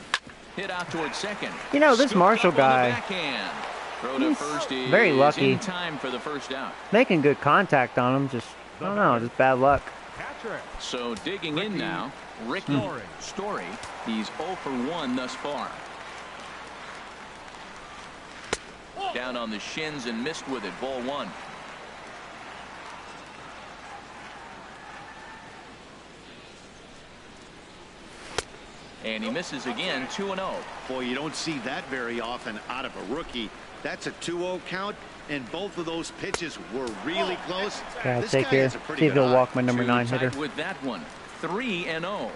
Hit out towards second. You know, this Scooped Marshall up on the guy, backhand. Throw to first is very lucky. in time for the first out. making good contact on him, just, I don't know, just bad luck. Catcher. So digging in now, Ricky Story. He's 0 for 1 thus far. Down on the shins and missed with it. Ball 1. And he misses again. 2-0. Boy, you don't see that very often out of a rookie. That's a 2-0 count, and both of those pitches were really close. Okay, I'll This take guy here. has a See pretty if good he'll eye. walk my number 9 Tight hitter. with that one. 3-0.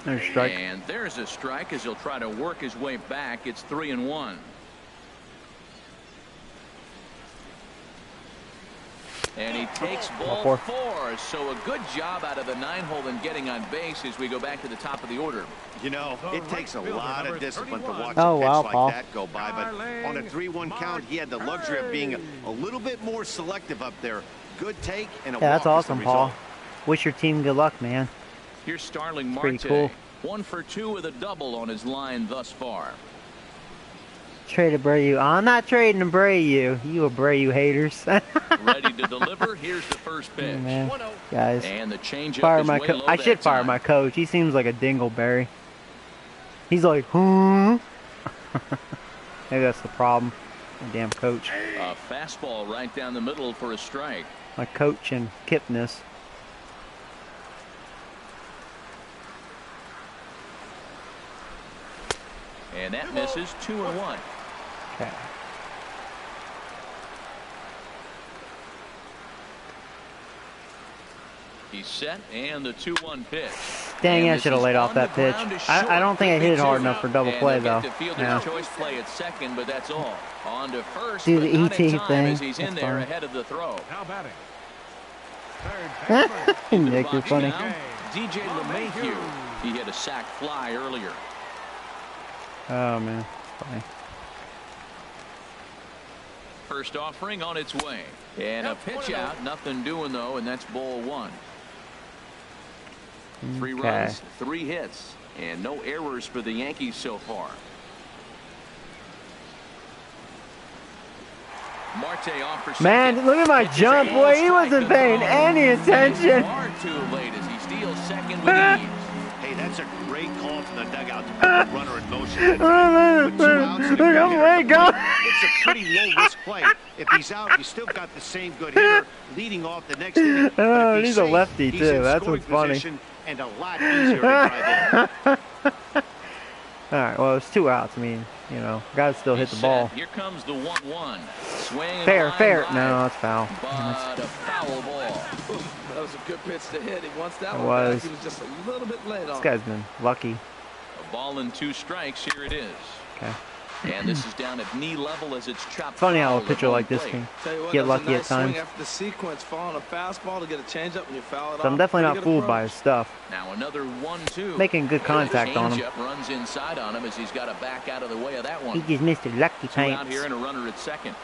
There's a strike. And there's a strike as he'll try to work his way back. It's 3-1. And he takes ball 4. So a good job out of the 9-hole in getting on base as we go back to the top of the order. You know, it takes a lot of discipline to watch Oh, a pitch wow, like Paul. that go by, but on a 3-1 count, he had the luxury of being a little bit more selective up there. Good take and a Yeah, that's walk is the awesome, Paul. result. Wish your team good luck, man. Here's Starling Pretty Marte. cool. 1 for 2 with a double on his line thus far. Trade Abreu. I'm not trading Abreu. You Abreu haters. Ready to deliver. Here's the first pitch. Man, guys, And the changeup fire is my way coach. low I should that fire time. my coach. He seems like a dingleberry. He's like, hmm. Maybe that's the problem. My damn coach. A fastball right down the middle for a strike. My coach and Kipness. And that misses. 2-1. Okay. He's set, and the 2-1 pitch. Dang, And I this should have is laid on off that the pitch. ground to I short. don't think I hit it hard 3-2. enough for double And play, they'll though. get the fielder's Yeah. choice play at second, but that's all. On to first, Do but the not in ET time thing. as he's in That's there fine. ahead of the throw. Now batting. Third baseman. Nick, you're Box funny. now, DJ LeMahieu. He hit a sac fly earlier. Oh, man. Funny. First offering on its way. And a pitch out. Nothing doing, though, and that's ball 1. 3 Okay. runs, 3 hits, and no errors for the Yankees so far. Marte off for Man, second. look at my Pitches jump, a boy. He strike wasn't to the paying bone. any attention. Far too late as he steals second with ease. Hey, that's a great call from the dugout to put the runner in motion. With 2 outs and a Look good how hitter late at the go. plate, it's a pretty low-risk play. If he's out, you still got the same good hitter leading off the next inning. But Oh, if he's a safe, lefty, he's too. in That's scoring what's funny. position and a lot easier to drive in. All right, well, it's 2 outs. I mean, you know, got to still hit the He's ball. set. Here comes the 1-1. Swing and Fair, line fair. drive, No, it's foul. but a foul ball. That was a good pitch to hit. He wants that It one was. back. He was just a little bit late on This it. guy's been lucky. A ball and 2 strikes. Here it is. Okay. And this is down at knee level as it's chopped. Funny how a foul pitcher at like home this plate. can Tell you what, get that was lucky a at nice swing times. after the sequence, following a fastball to get a changeup and you foul it So I'm off. definitely not Pretty good fooled by approach. his stuff. Now another 1-2. Making good contact on him. Changeup runs inside on him as he's got to back out of the way of that one. He just missed a lucky Two out pants. here and a runner at second.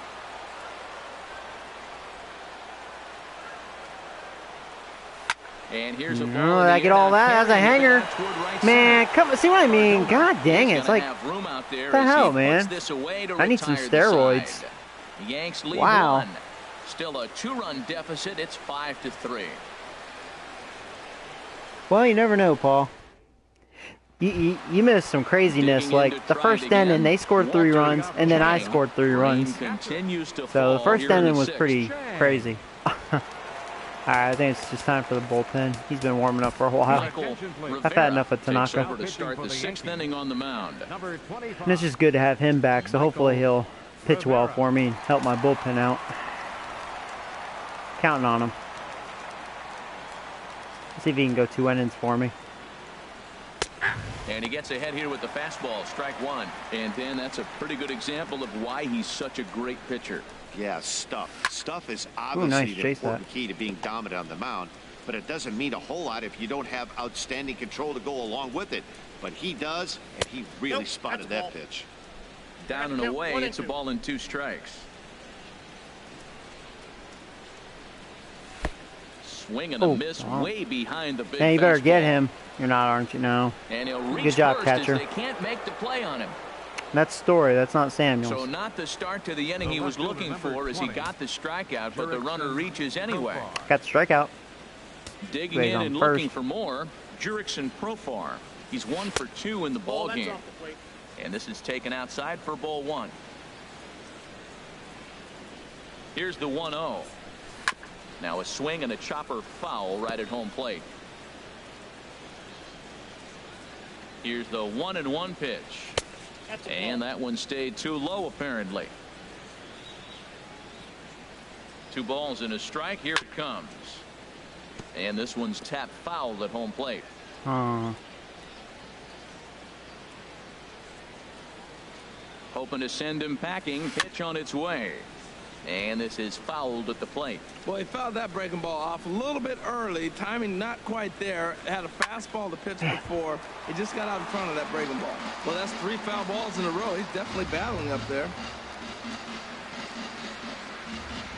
And here's a ball. Oh, I get all that as a hanger. Man, come on, see what I mean? God dang it. It's like, what the hell, man? I need some steroids. Yanks lead Wow. one. Still a 2-run deficit. It's 5-3. Well, you never know, Paul. You missed some craziness. Like, the first inning, they scored 3 runs, and then I scored 3 runs. So the first inning was pretty crazy. Alright, I think it's just time for the bullpen. He's been warming up for a while. I've had enough of Tanaka. To start the 6th inning on the mound. And it's just good to have him back, so hopefully he'll pitch well for me and help my bullpen out. Counting on him. See if he can go 2 innings for me. And he gets ahead here with the fastball, strike 1. And Dan, that's a pretty good example of why he's such a great pitcher. Yeah, stuff. Stuff is Ooh, nice obviously the chase important that. key to being dominant on the mound, but it doesn't mean a whole lot if you don't have outstanding control to go along with it. But he does, and he really Nope, spotted that's a that ball. pitch. Down and away, it's a ball and 2 strikes. Swing and a miss way behind the big Hey, you better get fastball. him. You're not, aren't you? No. And he'll reach Good job, first as catcher. they can't make the play on him. That's Story. That's not So Samuels. not the start to the inning he was looking for as he got the strikeout, but the runner reaches anyway. Got the strikeout. Digging Wait, in on and first. looking for more, Jurickson Profar. He's 1 for 2 in the ball That's game. off the plate. And this is taken outside for ball 1. Here's the 1-0. Now a swing and a chopper foul right at home plate. Here's the 1-1 pitch. That's a And ball. that one stayed too low apparently. 2 balls and a strike. Here it comes. And this one's tapped foul at home plate. Hoping to send him packing. Pitch on its way. And this is fouled at the plate. Well, he fouled that breaking ball off a little bit early. Timing not quite there. Had a fastball to pitch before. He just got out in front of that breaking ball. Well, that's 3 foul balls in a row. He's definitely battling up there.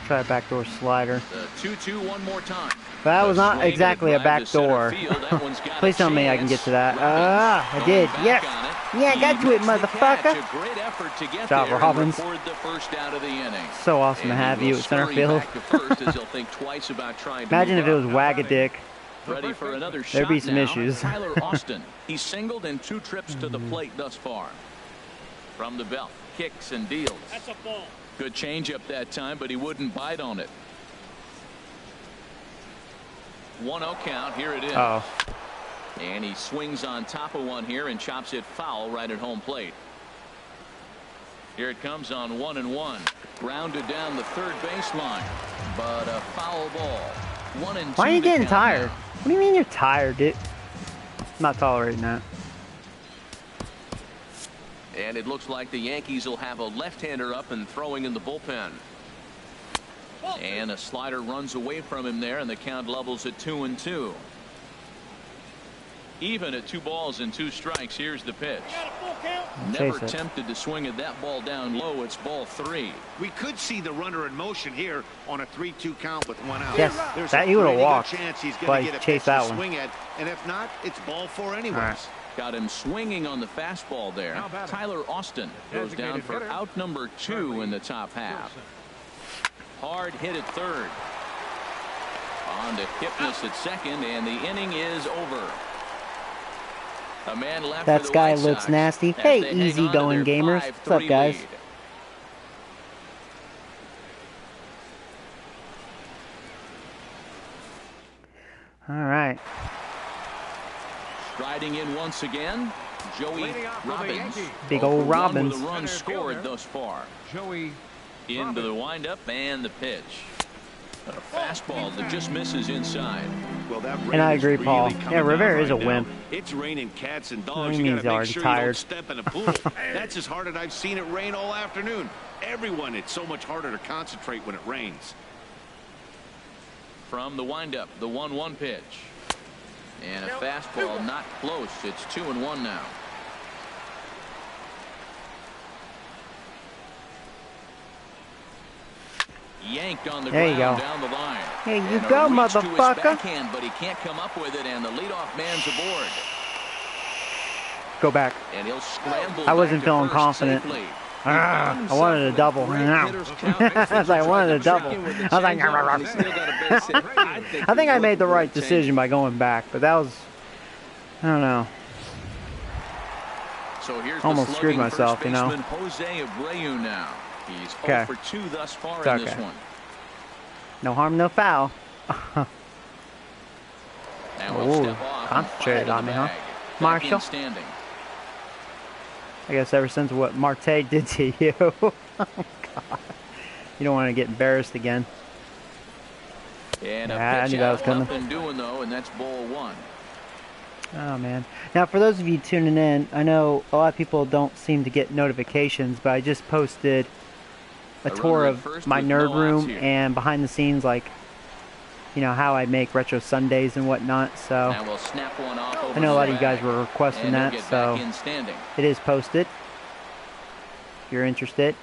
Try a backdoor slider. The 2-2 one more time. That was The not swing and exactly a drive to center backdoor. field. That one's got a Please tell me I can get chance. to that. Robbins I did. going Yes. back on it. Yeah, I got He to it, makes the catch. motherfucker. A great effort to get Job, there and Robbins. record the first out of the inning. So awesome to And he have will you at center scurry field. back to first as he'll think twice about trying to Imagine move if it up. was Wag-a-dick. Ready for another shot. There'd be some now. issues. Tyler Austin. He's singled in 2 trips to the plate thus far. From the belt, kicks and deals. That's a ball. Good changeup that time, but he wouldn't bite on it. 1-0 count. Here it is. Uh-oh. And he swings on top of one here and chops it foul right at home plate. Here it comes on 1-1. Grounded down the third baseline, but a foul ball. 1-2. Why are you the getting count tired? now. What do you mean you're tired, dude? I'm not tolerating that. And it looks like the Yankees will have a left-hander up and throwing in the bullpen. And a slider runs away from him there, and the count levels at 2-2. Even at 2 balls and 2 strikes. Here's the pitch. Got a full count. Never Chase it. tempted to swing at that ball down low. It's ball 3. We could see the runner in motion here on a 3-2 count with 1 out. Yes, There's that a he would've pretty good walked, chance he's but going he to get a chased pitch that to one. swing at, and if not, it's ball 4 anyways. right. Got him swinging on the fastball there. Now batting. Tyler Austin goes down Designated for hitter. out number 2 in the top half. Hard hit at third. On to Kipnis at second, and the inning is over. A man left That for the guy White looks Sox nasty. as Hey, they hang easy on to going their gamers. What's up, 5-3 guys? lead. All right. Striding in once again, Joey Leading off for the Robbins. Yankees. Big 0 old for 1 Robbins. with a run Center scored fielder. thus far. Joey Into the windup and the pitch. A fastball that just misses inside. Well, that And I rain is agree, Paul. really coming Yeah, Rivera down is a right wimp. now. It's raining cats and He dogs. You means got to he's already make sure tired. you don't step in a pool. That's as hard as I've seen it rain all afternoon. Everyone, it's so much harder to concentrate when it rains. From the windup, the 1-1 pitch. And a fastball not close. It's 2-1 now. Yanked on the There you ground go. down the line. Here you And a go, reach to his motherfucker. backhand, but he can't come up with it, and the leadoff man's aboard. Go back. And he'll scramble. I wasn't back to feeling first confident. safely. I wanted a double. No. I was like, I wanted a double. I was like, I think I made the right decision by going back, but that was, I don't know. So here's Almost the screwed slugging myself, first you know. baseman, Jose Abreu now. He's 0 Okay. for 2 thus far It's in this okay. one. No harm, no foul. Now we'll Ooh, step off and concentrated fire on the me, huh? bag. Back Marshall? in standing. I guess ever since what Marte did to you. Oh, God. You don't want to get embarrassed again. And Yeah, I a pitch knew that was out, coming. nothing doing though, and that's ball 1. Oh, man. Now, for those of you tuning in, I know a lot of people don't seem to get notifications, but I just posted a tour runner at of first my with nerd no outs room here. and behind the scenes, like, you know, how I make retro Sundays and whatnot. So Now we'll snap one off over I know a the lot of you guys bag. were requesting And he'll that, get so back in standing. it is posted. If you're interested.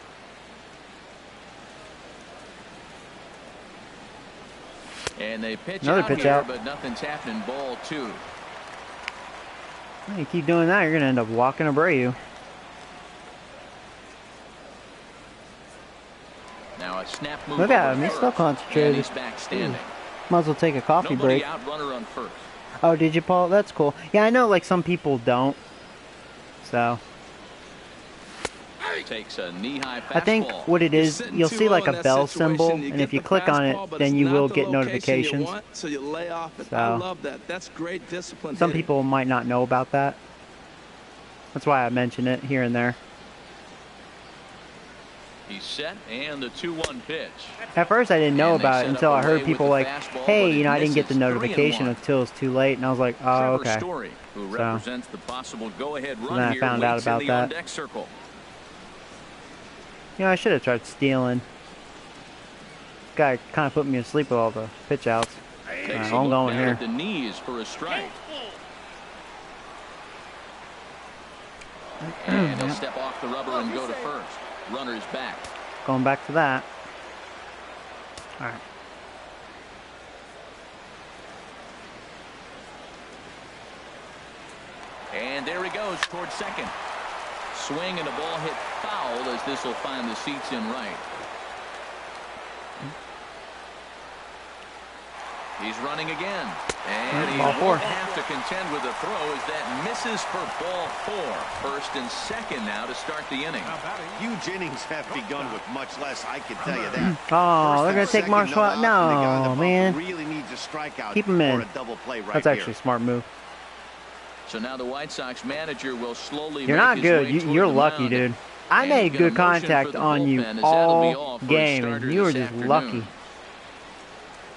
And they pitch Another out pitch here, out. but nothing's happening. Ball 2. You keep doing that, you're going to end up walking Abreu. Now a snap move. Look at over him, he's first, still concentrated. And he's back standing. Might as well take a coffee Nobody break. out, runner on first. Oh, did you, Paul? That's cool. Yeah, I know, like, some people don't. So, Takes a knee-high fastball. I think what it is, you'll see, like, a bell symbol, and if you click on it, then you will get notifications. So you lay off it. So, I love that. That's great discipline. some hitting. people might not know about that. That's why I mention it here and there. He's set, and the 2-1 pitch. At first, I didn't know And they about it set until up I away heard with people the like, fastball, hey, but you know, I didn't get the misses. 3-1. notification until it's too late. And I was like, oh, Trevor okay. Story, who So, represents the possible go-ahead run then I here, found out waits about in the that. on-deck circle. You know, I should have tried stealing. This guy kind of put me to sleep with all the pitch outs. Takes Alright, a I'm look going down here. at the knees for a strike. And he'll step off the rubber and go to first. Runner's back. Going back to that. All right. And there he goes towards second. Swing and a ball hit foul as this will find the seats in right. He's running again. And he Ball won't 4. have to contend with a throw as that misses for ball 4. First and second now to start the inning. Huge innings have begun with much less, I can tell you that. Oh, they're First going and to take second, Marshall out. outs, and the guy on the No, bump man. really needs a strikeout Keep him in. or a double play right That's actually a smart move. So now the White Sox manager will slowly You're make not his good. way You, toward you're the lucky, mound. dude. I And made he's gonna good motion for contact the on you bullpen, as that'll be all all for his game, starter and you were this just afternoon. lucky.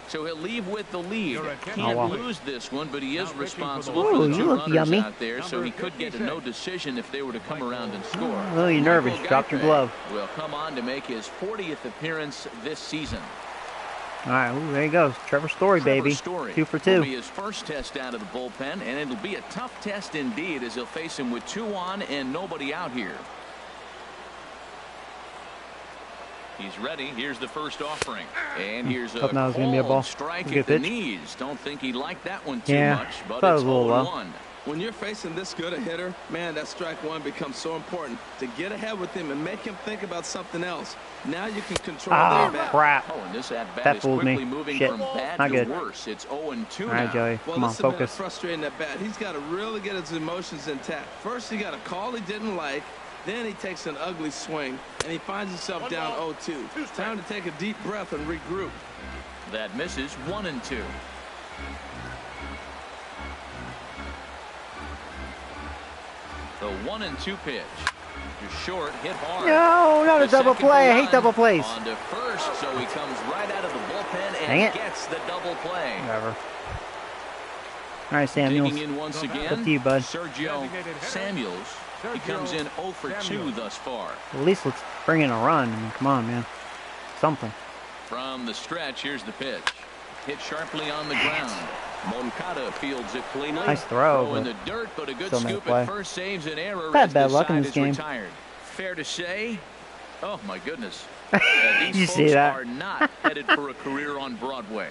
So he'll leave with the lead. Your attention, Can't wow. lose this one, but he is Now pitching for the responsible Ooh, for the you two look runners yummy. out there, so he could get a no decision if they were to come around and score. A little nervous. Michael Dropped your Geife glove. will come on to make his 40th appearance this season. All right, ooh, there he goes. Trevor Story, Trevor baby. Story 2 for will 2. be his first test out of the bullpen, and it'll be a tough test indeed as he'll face him with 2 on and nobody out here. He's ready. Here's the first offering. And here's a Thought that was gonna be a ball. called strike Good at the pitch. knees. Don't think he liked that one too Yeah, much, but thought it it's was a little low. 0-1. When you're facing this good a hitter, man, that strike one becomes so important to get ahead with him and make him think about something else. Now you can control Oh, their bat. crap. Oh, and this at bat That is fooled me. quickly moving Shit. from bad Not to good. worse. It's 0-2 All right, now. Joey. Well, Come on, listen, man, focus. frustrating at bat. He's got to really get his emotions intact. First, he got a call he didn't like. Then he takes an ugly swing, and he finds himself down 0-2. It's time to take a deep breath and regroup. That misses 1-2. The 1-2 pitch. Just short, hit hard. No, not a The double second play. I run hate double plays. On to first, so he comes right out of the bullpen Dang and it. gets the double play. Whatever. All right, Samuels. Digging in once again, Up to you, bud. Sergio Samuels. He comes in 0 for 2 thus far. At least let's bring in a run. I mean, come on, man. Something. From the stretch, here's the pitch. Hit sharply on the ground. Moncada fields it cleanly. Nice throw in the dirt, but a good still no scoop play. at first saves an error. Bad As luck the in side this is game. retired. Fair to say. Oh my goodness. Did you These see folks that? are not headed for a career on Broadway.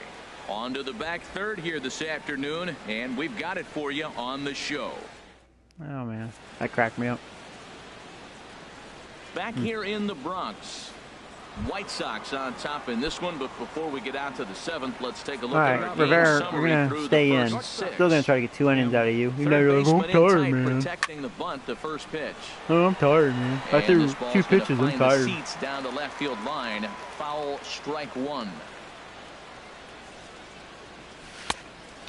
On to the back third here this afternoon, and we've got it for you on the show. Oh man, that cracked me up. Back here in the Bronx, White Sox on top in this one, but before we get out to the 7th, let's take a look All at our right, game Rivera, summary we're gonna through stay the in. first 6. Still gonna try to get 2 innings out of you. You know Third you're like, I'm baseman in tired, tight, man. protecting the bunt, the first pitch. Oh, I'm tired, man. I And threw this ball's 2 gonna pitches. I'm find the tired. seats down the left field line. Foul, strike 1.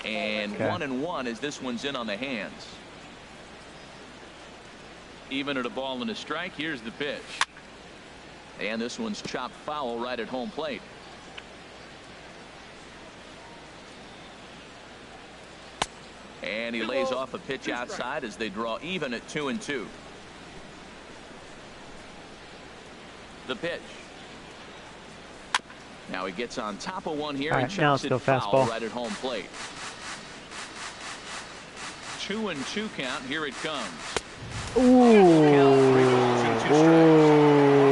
And Okay. 1-1 as this one's in on the hands. Even at a ball and a strike. Here's the pitch. And this one's chopped foul right at home plate. And he lays off a pitch outside as they draw even at 2-2. The pitch. Now he gets on top of one here. All and right, now chops let's go it foul fastball. right at home plate. 2-2 count. Here it comes. Ooh,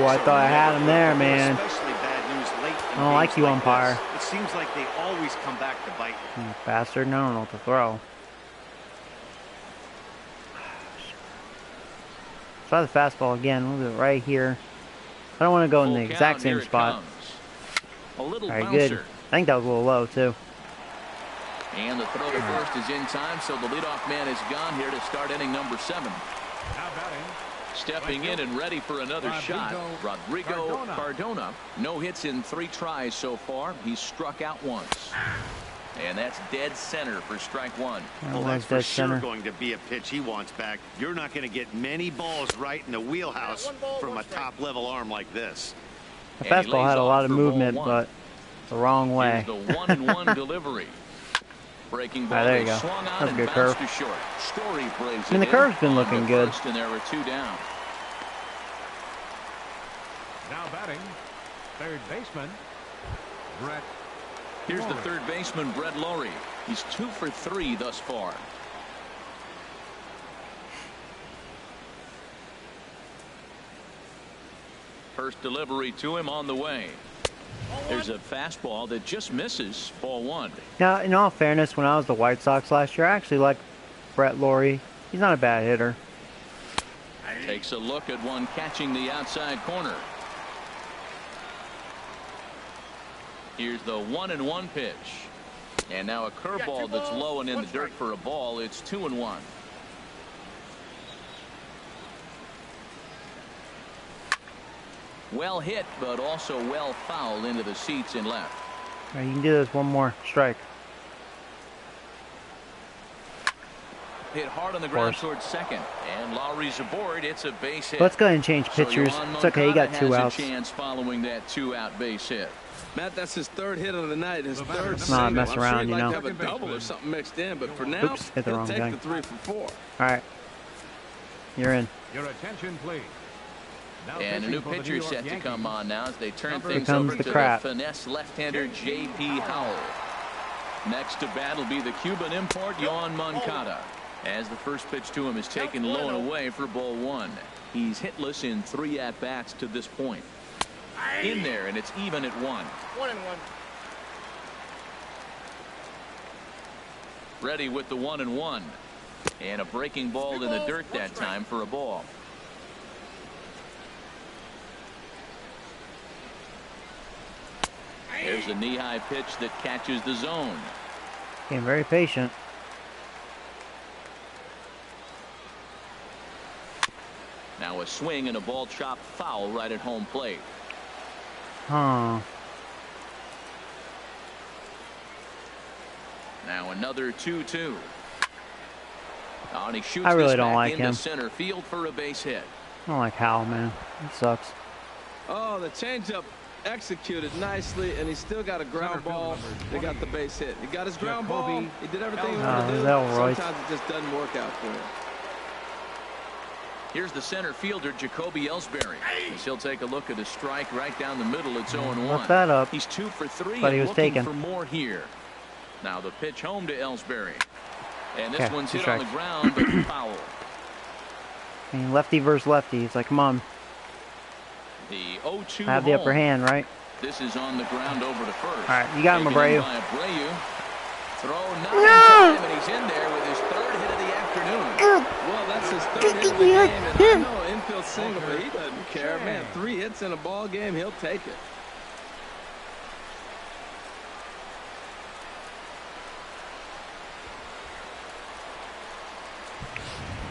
I thought I had him there, man. Especially bad news late in I don't like games you, umpire. this. It seems like they always come back to bite. You bastard, no, I don't know what to throw. Try the fastball again. We'll do it right here. I don't want to go in the Full exact count, same here it spot. comes. A little All right, bouncer. good. I think that was a little low, too. And the throw to first is in time, so the leadoff man is gone here to start inning number 7. Now batting. Stepping in and ready for another shot, Rodrigo Cardona. No hits in 3 tries so far. He's struck out once. And that's dead center for strike 1. Well, That was that's for dead sure center. going to be a pitch he wants back. You're not going to get many balls right in the wheelhouse from a top-level arm like this. The And he fastball lays had a off lot of for ball movement, 1. but the wrong way. Here's the 1-1 delivery. Breaking ball. there you They go. swung on That's a and good bounced curve. to short. Story plays I mean, the it curve's been in. looking On to good. first, and there were 2 down. Now batting. Third baseman. Brett. Here's the Lawrie. third baseman, Brett Lawrie. He's 2 for 3 thus far. First delivery to him on the way. There's a fastball that just misses. Ball 1. Now, in all fairness, when I was the White Sox last year, I actually liked Brett Lawrie. He's not a bad hitter. Takes a look at one catching the outside corner. Here's the 1-1 pitch. And now a curveball that's low and in the dirt for a ball. It's 2-1. Well hit, but also well fouled into the seats in left. All right, you can do this one more strike. Hit hard on the ground towards second, and Lowry's aboard. It's a base hit. Let's go ahead and change So pitchers. Yohan It's okay, he got Moncada 2 has outs. a chance following that 2-out base hit. Matt, that's his 3rd hit of the night, his 3rd Not single. mess I'm sure around, he'd you like know. to have a double or something mixed in, but for now, Oops, hit the he'll wrong take guy. the 3 for 4. All right, you're in. Your attention, please. Now And a pitching new for the pitcher New is York set to Yankees. come on now as they turn Number things comes over the to crap. the finesse left-hander J.P. Howell. Next to bat will be the Cuban import Yohan Moncada. As the first pitch to him is taken low and away for ball 1. He's hitless in 3 at-bats to this point. In there, and it's even at 1. 1-1. Ready with the 1-1. And a breaking ball in the dirt that time for a ball. There's a knee-high pitch that catches the zone. Being very patient. Now a swing and a ball chopped foul right at home plate. Huh. Now another 2-2. Oh, and he shoots I really this don't back like into him. center field for a base hit. I don't like Howell, man. He sucks. Oh, the changeup executed nicely, and he still got a ground ball. They got the base hit. He got his ground ball. He did everything he wanted to do. Sometimes it just doesn't work out for him. Here's the center fielder, Jacoby Ellsbury. As he'll take a look at a strike right down the middle. It's 0-1. What's that up? He's 2 for 3 but he and was looking taken. for more here. Now the pitch home to Ellsbury. And this one's hit on the ground, but foul. I mean, lefty versus lefty. It's like, come on. The 0-2 I have the upper hand, right? This is on the ground over to first. All right, you got him, Abreu. Throw not in time, and he's in there with his 3rd hit of the afternoon. Well, that's his 3rd hit of the game, and I know infield single, but he doesn't care. Man, 3 hits in a ball game, he'll take it.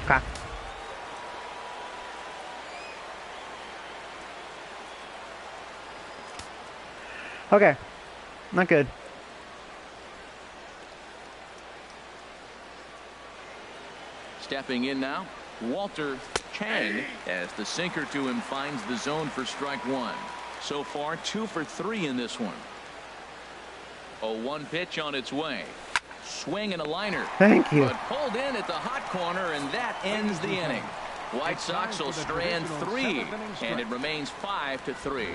Okay. Okay. Not good. Stepping in now, Walter Chang, as the sinker to him finds the zone for strike 1. So far, 2 for 3 in this one. 0-1 pitch on its way. Swing and a liner. Thank you. But pulled in at the hot corner, and that ends the inning. White Sox will strand 3, and it remains 5-3.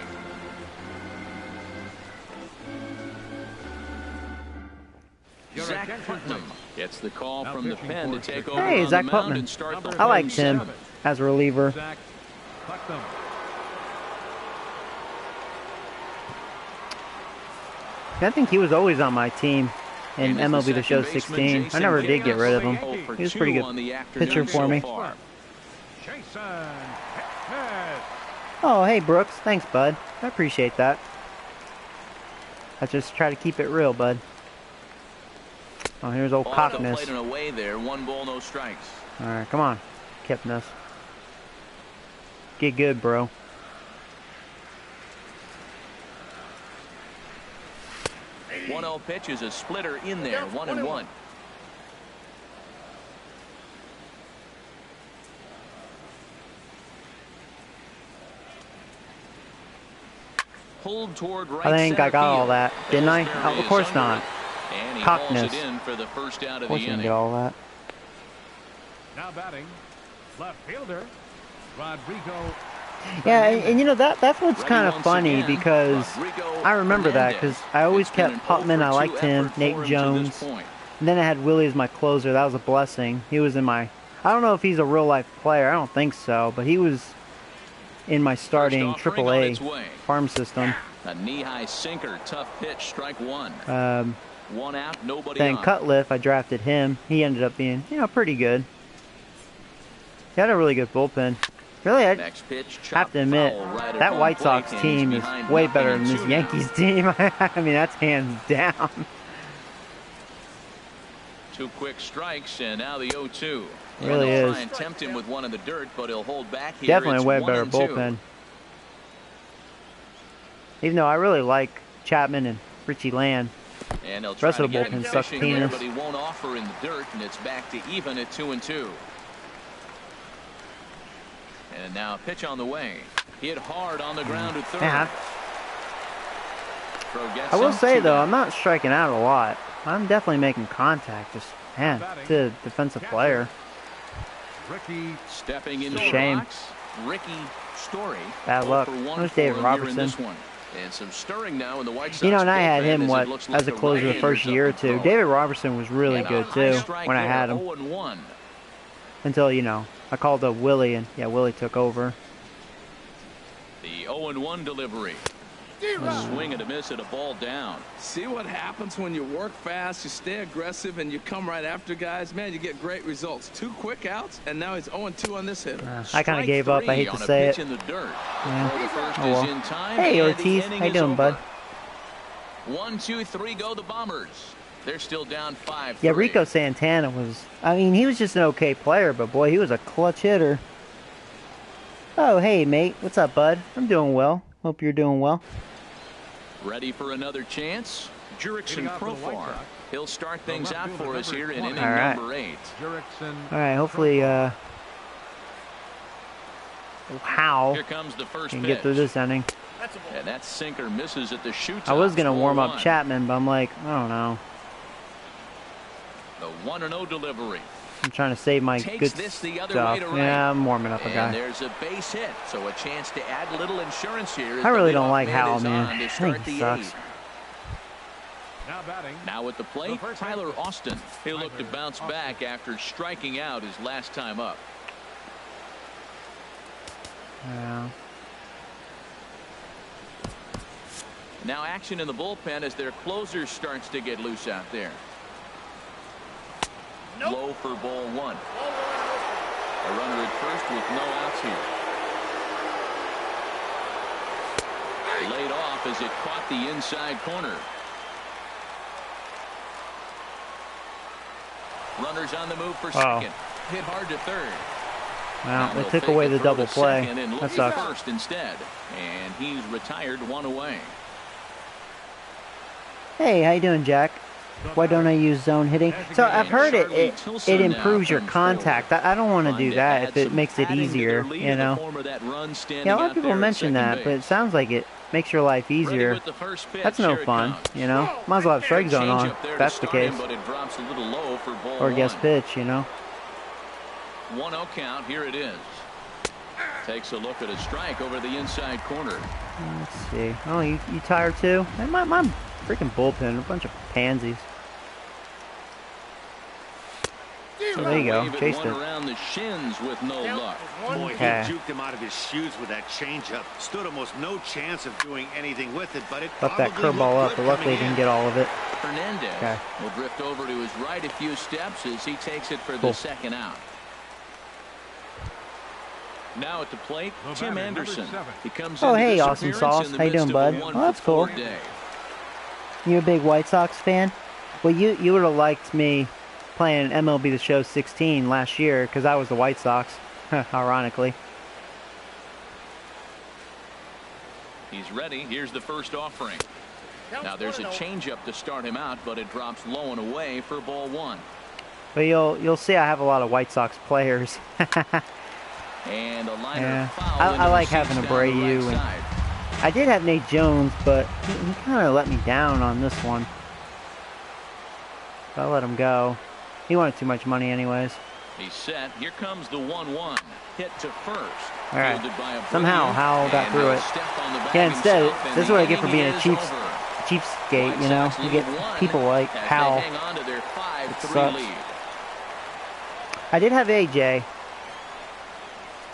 Zach Putnam gets the call from the pen to take over Hey, on Zach the mound Putnam. and start the I liked him 7th. as a reliever. I think he was always on my team in MLB The Show 16. I never did get rid of him. He was pretty good pitcher for me. Oh, hey, Brooks. Thanks, bud. I appreciate that. I just try to keep it real, bud. Oh, here's old Cockness. Away there. 1 ball, no strikes. All right, come on, Kipness. Get good, bro. One 0 pitch is a splitter in there. 1-1. Pulled toward right. I think I got all that, didn't I? Ellsbury Oh, of course is not. And he Cockness. hauls it in for the first out Of of course the you didn't inning. get all that. Now batting, left fielder, Rodrigo. Yeah, and you know, that's what's kind of once funny again, because Rodrigo I remember that Hernandez. because I always It's been kept an Putman. I 0-for-2 liked him. effort Nate for him to Jones. this point. And then I had Willie as my closer. That was a blessing. He was in my... I don't know if he's a real-life player. I don't think so. But he was in my starting First offering on its AAA way. farm system. A knee-high sinker, tough pitch, strike 1. 1 out, nobody Then on. Cutliff, I drafted him. He ended up being, you know, pretty good. He had a really good bullpen. Really, I Next pitch, have to admit, foul right at that home White plate, Sox and team he's is behind way 0-2 better than this now. Yankees team. I mean, that's hands down. 2 quick strikes, and now the 0-2. Really They'll is. try and tempt him with one in the dirt, but he'll hold back here. Definitely It's a way 1-2. better bullpen. Even though I really like Chapman and Richie Land. And they'll The try rest to of the get bullpen him sucks fishing there, penis. but he won't offer in the dirt, and it's back to even at 2-2. And now a pitch on the way. Hit hard on the ground at third. Yeah. Throw gets I will him, say, 2 though, down. I'm not striking out a lot. I'm definitely making contact. Just, man, to a defensive player. Ricky Stepping into Shame. the box, Ricky Story. Bad 0 luck. for 1 There's for David him here in Robertson. this one. And some stirring now in the White Sox. You know, and I had bullpen him, as it what, looks like as a closer the right-handers first up year or to two. throw. David Robertson was really And a good, high too, strike when I there, had him. 0-1. Until, you know, I called up Willie, and, yeah, Willie took over. The 0-1 delivery. Swing and a miss at a ball down. See what happens when you work fast, you stay aggressive, and you come right after guys. Man, you get great results. 2 quick outs, and now he's 0-2 on this hitter. I kind of Strike gave up. I 3 hate to on a say pitch it. in the dirt. Yeah. Throw to first Oh, well. is in time, Hey, and the Ortiz. inning How you is doing, over. bud? 1, 2, 3 go the Bombers. They're still down 5-3. Yeah, Rico Santana was... I mean, he was just an okay player, but, boy, he was a clutch hitter. Oh, hey, mate. What's up, bud? I'm doing well. Hope you're doing well. Ready for another chance? Jurickson Leading off for the White Profar. Sox. He'll start The things left out fielder, for us number here in 20. inning All right. number 8. Jurickson. All right, hopefully, Howe Here comes the first can pitch. get through this inning. And that sinker misses at the shoot. I was gonna warm up Chapman, but I'm like, I don't know. The 1-0 delivery. I'm trying to save my good stuff. Yeah, I'm warming up a guy. And there's a base hit, so a chance to add a little insurance here. I really don't like Howell, man. I think he sucks. Now at the plate, Tyler Austin. He'll look to bounce back after striking out his last time up. Yeah. Now action in the bullpen as their closer starts to get loose out there. Low for ball one. A runner at first with no outs here. Laid off as it caught the inside corner. Runners on the move for second. Hit hard to third. Well, they took away the double play. That sucks. First instead, and he's retired one away. Hey, how you doing, Jack? Why don't I use zone hitting? So I've heard it improves your contact. I don't want to do that if it makes it easier, you know. Yeah, a lot of people mention that, but it sounds like it makes your life easier. That's no fun, you know. Might as well have strike zone on, if that's the case. Or guest pitch, you know. 1-0 count. Here it is. Takes a look at a strike over the inside corner. Let's see. Oh, you tired too? Man, my freaking bullpen, a bunch of pansies. So there you go. Chased it. Around the shins with no luck. Boy, he juked him out of his shoes with that changeup. Stood almost no chance of doing anything with it, but it left that curveball up, but luckily he didn't get all of it. Hernandez will drift over to his right a few steps as he takes it for the second out. Now at the plate, Tim Anderson. He comes oh, hey, Awesome Sauce. How you doing, bud? Oh, that's cool. You a big White Sox fan? Well, you would have liked me playing MLB The Show 16 last year because I was the White Sox, ironically. He's ready. Here's the first offering. Now there's a changeup to start him out, but it drops low and away for ball one. But you'll see I have a lot of White Sox players. And a liner I like having a Abreu, and I did have Nate Jones, but he kind of let me down on this one. So I let him go. He wanted too much money anyways. He's set. Here comes the 1-1. Hit to first. All right. Somehow Howell got through it. Yeah, instead, this is what I get for being a cheapskate, you know? You get people like Howell. It sucks. I did have AJ.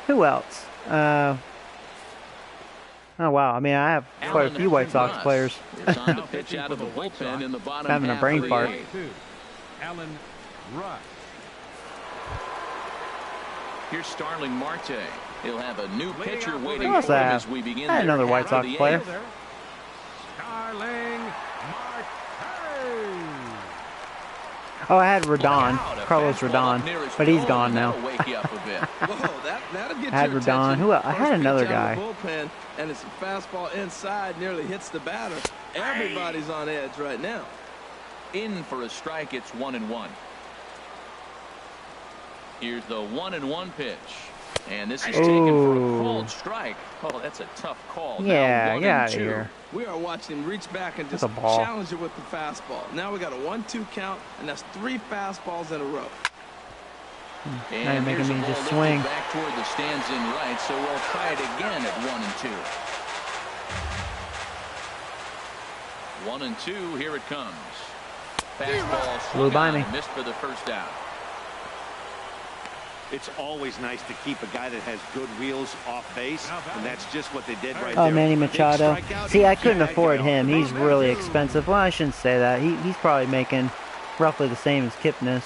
Who else? Oh, wow. I mean, I have quite a few White Sox players. Having a brain fart. Here's Starling Marte. He'll have a new pitcher waiting for him as we begin. I had another White Sox player. Starling Marte. Oh, I had Rodon, Carlos Rodon, but he's gone now. I had Rodon. Who else? I had another guy. And it's a fastball inside, nearly hits the batter. Everybody's on edge right now. In for a strike. It's 1-1. Here's the 1-1 pitch. And this is taken for a called strike. Oh, that's a tough call. Yeah, get out of here. We are watching him reach back and just challenge it with the fastball. Now we got a 1-2 count, and that's 3 fastballs in a row. Now you're making me just swing. Back toward the stands in right, so we'll try it again at 1-2. 1-2, here it comes. Fastball flew by me. Missed for the first out. It's always nice to keep a guy that has good wheels off base, and that's just what they did right there. Oh, Manny Machado. See, I couldn't afford him. He's really expensive. Well, I shouldn't say that. He's probably making roughly the same as Kipnis.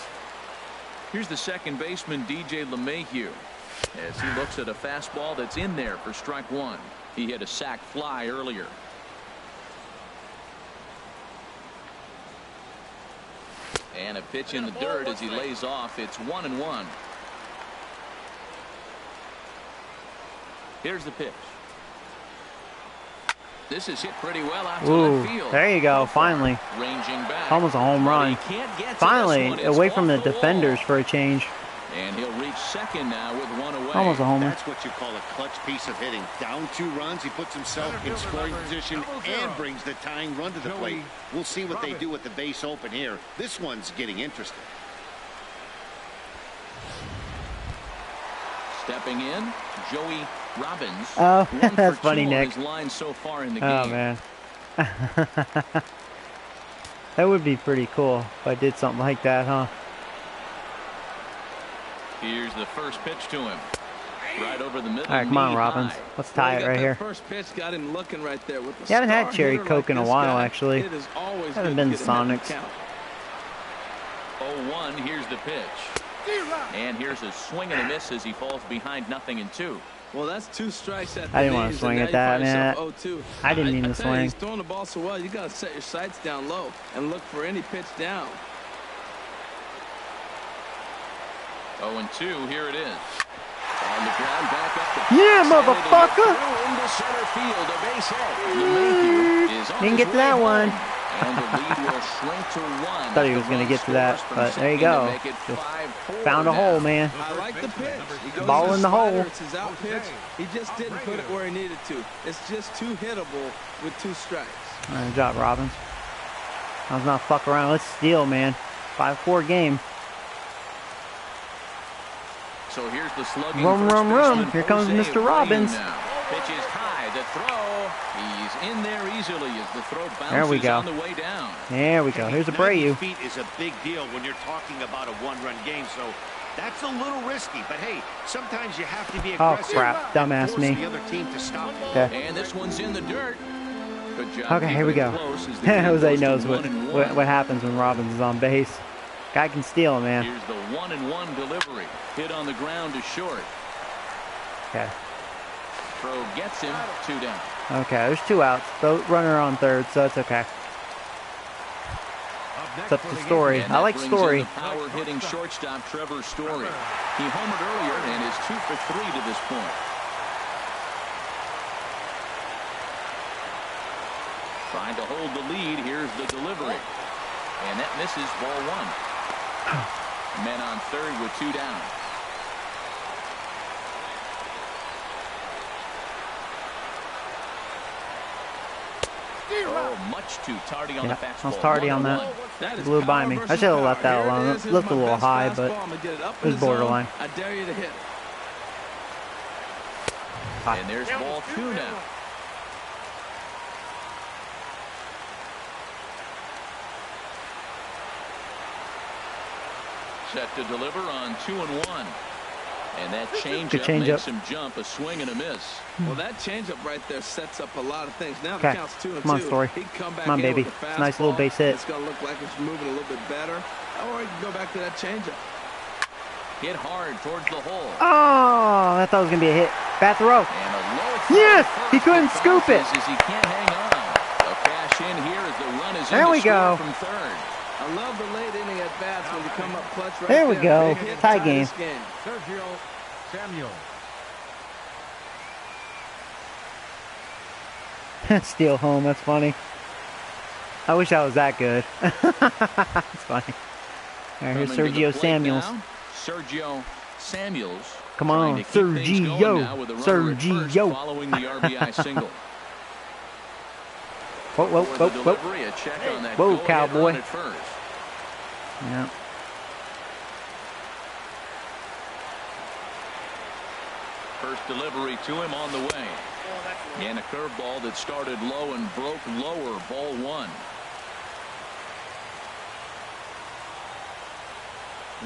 Here's the second baseman, DJ LeMahieu, as he looks at a fastball that's in there for strike one. He hit a sac fly earlier. And a pitch in the dirt as he lays off. It's 1-1. Here's the pitch. This is hit pretty well out to left field. There you go. Finally. Ranging back. Almost a home run. Finally, away from the defenders for a change. And he'll reach second now with one away. Almost a homer. That's what you call a clutch piece of hitting. Down 2 runs, he puts himself in scoring position and brings the tying run to the plate. We'll see what they do with the base open here. This one's getting interesting. Stepping in, Joey Robbins. Oh, 1 that's for funny, 2 Nick. on his line so far in the Oh, game. man. That would be pretty cool if I did something like that, huh? Here's the first pitch to him. Right over the middle. All right, come on, Robbins. Let's tie it right here. First pitch got him looking right there with the You haven't had star Cherry hitter Coke like in a this while, guy. actually. It is always Haven't good been to get him in the Sonics. count. 0-1, here's the pitch. And here's a swing and a miss as he falls behind 0-2. Well, that's 2 strikes at the I didn't want to knees, swing and at now that, you man. find yourself 0-2. I didn't mean to I tell you, swing. he's throwing the ball so well, you got to set your sights down low and look for any pitch down. 0-2, here it is. On the ground, back up the Yeah, box, and it'll motherfucker! get through into center field, a base hit. LeMahieu is on Didn't his get to way that home, one. And the lead will shrink to 1. Thought he was gonna get to that, but there you go. Just found a hole, man. I like the pitch. He goes Ball to in the slider, hole. It's his out pitch. He just didn't put it where he needed to. It's just too hittable with 2 strikes. Good job, Robbins. Let's not fuck around. Let's steal, man. 5-4 game. So here's the slugging Rum, first rum, rum. baseman, Here comes Jose Mr. Robbins. Abreu now. Pitch is high. The throw. He's in there easily as the throw bounces There we go. on the way down. There we go. Here's 90 Abreu. feet is a big deal when you're talking about a 1-run game, so that's a little risky. But hey, sometimes you have to be Oh, aggressive. crap. and Dumbass force me. the other team to stop. Okay. And this one's in the dirt. Good job. Okay, here we keeping go. it close as the game Jose goes to knows 1-1. what happens when Robbins is on base. Guy can steal, man. Here's the 1-1 delivery. Hit on the ground to short. Okay. Throw gets him. 2 down. Okay, there's 2 outs. The runner on third, so it's okay. It's up to Story. And I that like brings in Story. the power-hitting shortstop Trevor Story. He homered earlier and is 2 for 3 to this point. Trying to hold the lead. Here's the delivery. And that misses, ball 1. Men on third with 2 down. Oh, much too tardy on the Yeah, fastball. I was tardy on that. 1-1. Blew by me. I should have left that alone. It looked a little high, but it was borderline. I dare you to hit. And there's ball 2 now. Set to deliver on 2-1. And that changeup makes him jump, a swing and a miss. Well, that changeup right there sets up a lot of things. Now Okay. the count's 2-2. Come on, Story. He can come back Come on, in baby. with a It's a nice little fastball. base hit. It's going to look like it's moving a little bit better. Or he can go back to that changeup. Hit hard towards the hole. Oh, I thought it was going to be a hit. Bat the row. And a low throw Yes! to first He couldn't that scoop it. bounces As he can't hang on. A cash in here as the run is There in we to go. score from third. I love the late inning at bats when you come up clutch right There we go. Big hit, Tie tie game. this game. Sergio Samuel. Steal home. That's funny. I wish I was that good. That's funny. All right, here's Coming to the Sergio plate Samuels. now, Sergio Samuels. Come trying on, to keep things going Sergio. now with a runner at first Sergio. following the RBI single. Whoa, whoa, For whoa, the whoa. delivery, a check on that Whoa, go-ahead cowboy. run at first. Yeah. First delivery to him on the way. And a curveball that started low and broke lower, ball 1.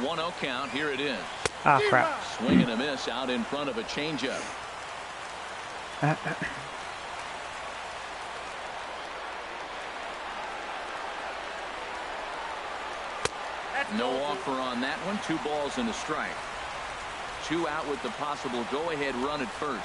1-0 count, here it is. Ah, crap. Swing and a miss out in front of a changeup. No offer on that one. 2 balls and a strike. 2 out with the possible go-ahead run at first.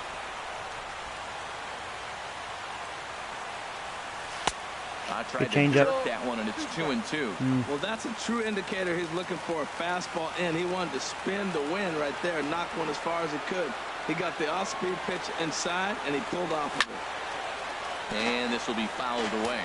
I tried to change up. jerk that one, and it's 2-2. Well, that's a true indicator he's looking for a fastball in. He wanted to spin the wind right there and knock one as far as he could. He got the off-speed pitch inside, and he pulled off of it. And this will be fouled away.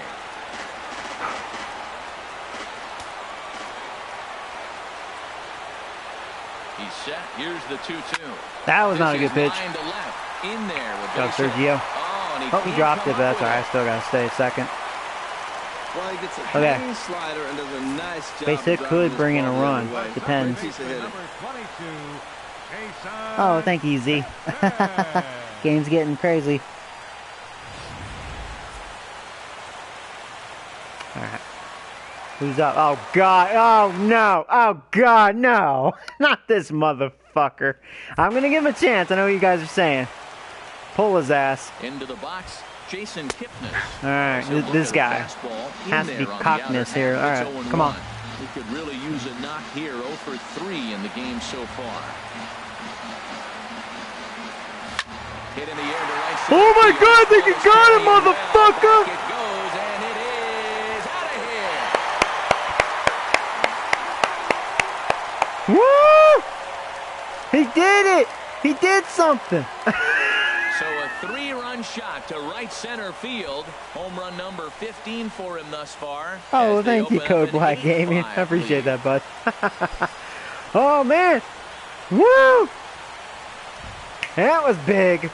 He's set. Here's the 2-2. That was not a good pitch. Line to left. In there with Go, base hit. Sergio. Oh, He dropped it, but that's all right. I still got to stay a second. Well, he gets a Okay. hanging slider and does a nice job. Base hit of could driving bring this in a ball the run. other way. Depends. Great piece of hitting. Number 22, Jason. Oh, thank you, Z. Game's getting crazy. All right. Who's up? Oh, God. Oh, no. Oh, God, no. Not this motherfucker. I'm going to give him a chance. I know what you guys are saying. Pull his ass. Into the box, Jason Kipnis. All right, this guy has to be cockness here. All right, come on. He could really use a knock here. 0 for 3 in the game so far. Hit in the air to right center. Oh, my God, they got him, motherfucker. Back it goes, and it is out of here. Woo! He did it. He did something. So a 3-run shot to right center field. Home run number 15 for him thus far. Oh, as they thank you, open up Code an Black 8-5 Gaming. I appreciate lead. that, bud. Oh, man. Woo! That was big.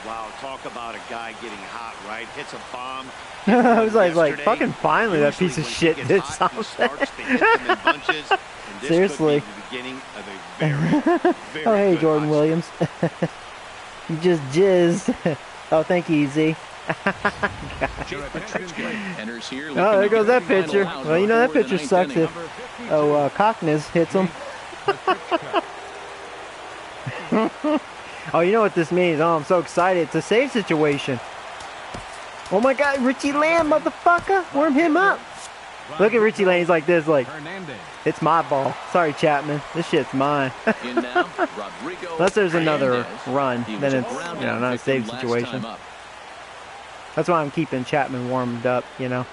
Wow, talk about a guy getting hot, right? Hits a bomb. I was like, Yesterday, fucking finally that piece of usually shit when he did gets hot, he something. starts to hit them in bunches, and this Seriously. could be the beginning of a very, very Oh, hey, good Jordan hot Williams. You just jizzed. Oh, thank you, Z. Enters here. Oh, there goes that pitcher. Well, you know that pitcher sucks if Cockness hits him. Oh, you know what this means? Oh, I'm so excited. It's a save situation. Oh my God, Richie Land, motherfucker. Warm him up. Look at Richie Land. He's like this, like, it's my ball. Sorry, Chapman. This shit's mine. In now, Rodrigo Unless there's another Hernandez. run, He then was it's, a ground you know, out not a victim save last situation. time up. That's why I'm keeping Chapman warmed up, you know.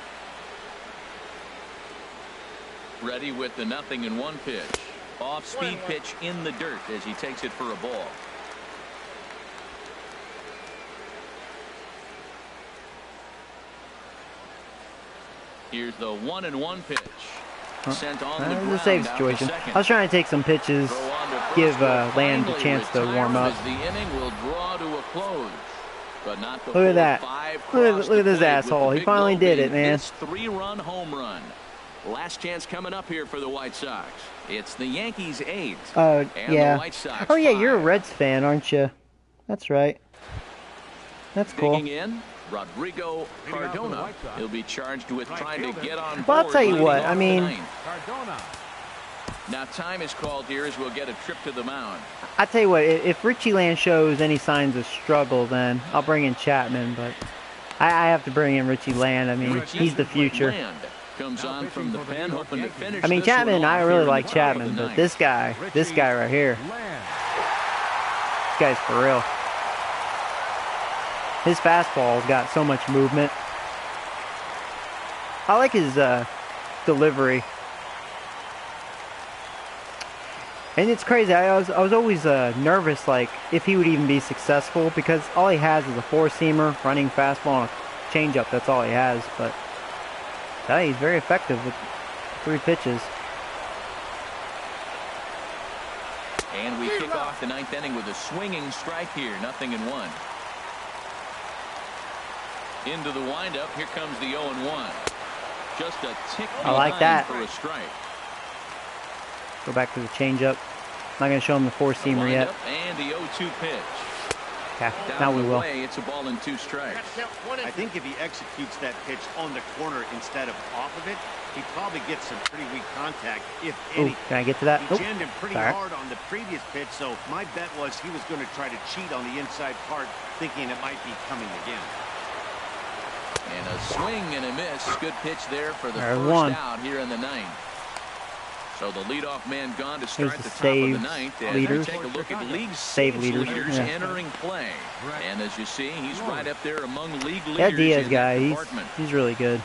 Ready with the 0-1 pitch. Off-speed pitch in the dirt as he takes it for a ball. Here's the 1-1 pitch. Sent on the That ground was a save out to situation. second. I was trying to take some pitches, Throw on to first give will Land a finally chance to retire warm up. as the inning will draw to a close. But not Look at that. Look at this asshole. He finally did it, man. 3-run home run. Last chance coming up here for the White Sox. It's the Yankees 8. Oh, and yeah. The White Sox Oh, yeah, you're a 5. Reds fan, aren't you? That's right. That's cool. Digging in, Rodrigo Cardona. He'll be charged with trying to get on board. Well, I'll tell you leading what, off I the mean, ninth. Cardona. Now time is called here as we'll get a trip to the mound. I tell you what, if Richie Land shows any signs of struggle, then I'll bring in Chapman, but I have to bring in Richie Land. I mean, he's the future. Land comes on from the pen, hoping to finish. I mean, this one Chapman, off I here really in the like top of Chapman, the but ninth. this guy right here, Land. this guy's for real. His fastball's got so much movement. I like his delivery. And it's crazy. I was always nervous, like, if he would even be successful, because all he has is a four-seamer, running fastball, and a changeup. That's all he has. But he's very effective with 3 pitches. And we kick off the 9th inning with a swinging strike here. 0-1. Into the windup. Here comes the 0-1. Just a tick I like behind that. for a strike. Go back to the changeup. Not going to show him the four-seamer yet. Windup and the 0-2 pitch. Okay, Down now we the will. way, it's a ball and 2 strikes. I think if he executes that pitch on the corner instead of off of it, he probably gets some pretty weak contact, if Ooh, any. can I get to that? He Nope. jammed him pretty Sorry. hard on the previous pitch, so my bet was he was going to try to cheat on the inside part, thinking it might be coming again. And a swing and a miss. Good pitch there for the There's first one. out here in the 9th. So the leadoff man gone to Here's start the the top of the saves 9th. As leaders. we take a look at league Save saves leaders, leaders yeah. entering play. And as you see, he's right up there among league leaders That Diaz in guy, that he's department. really good.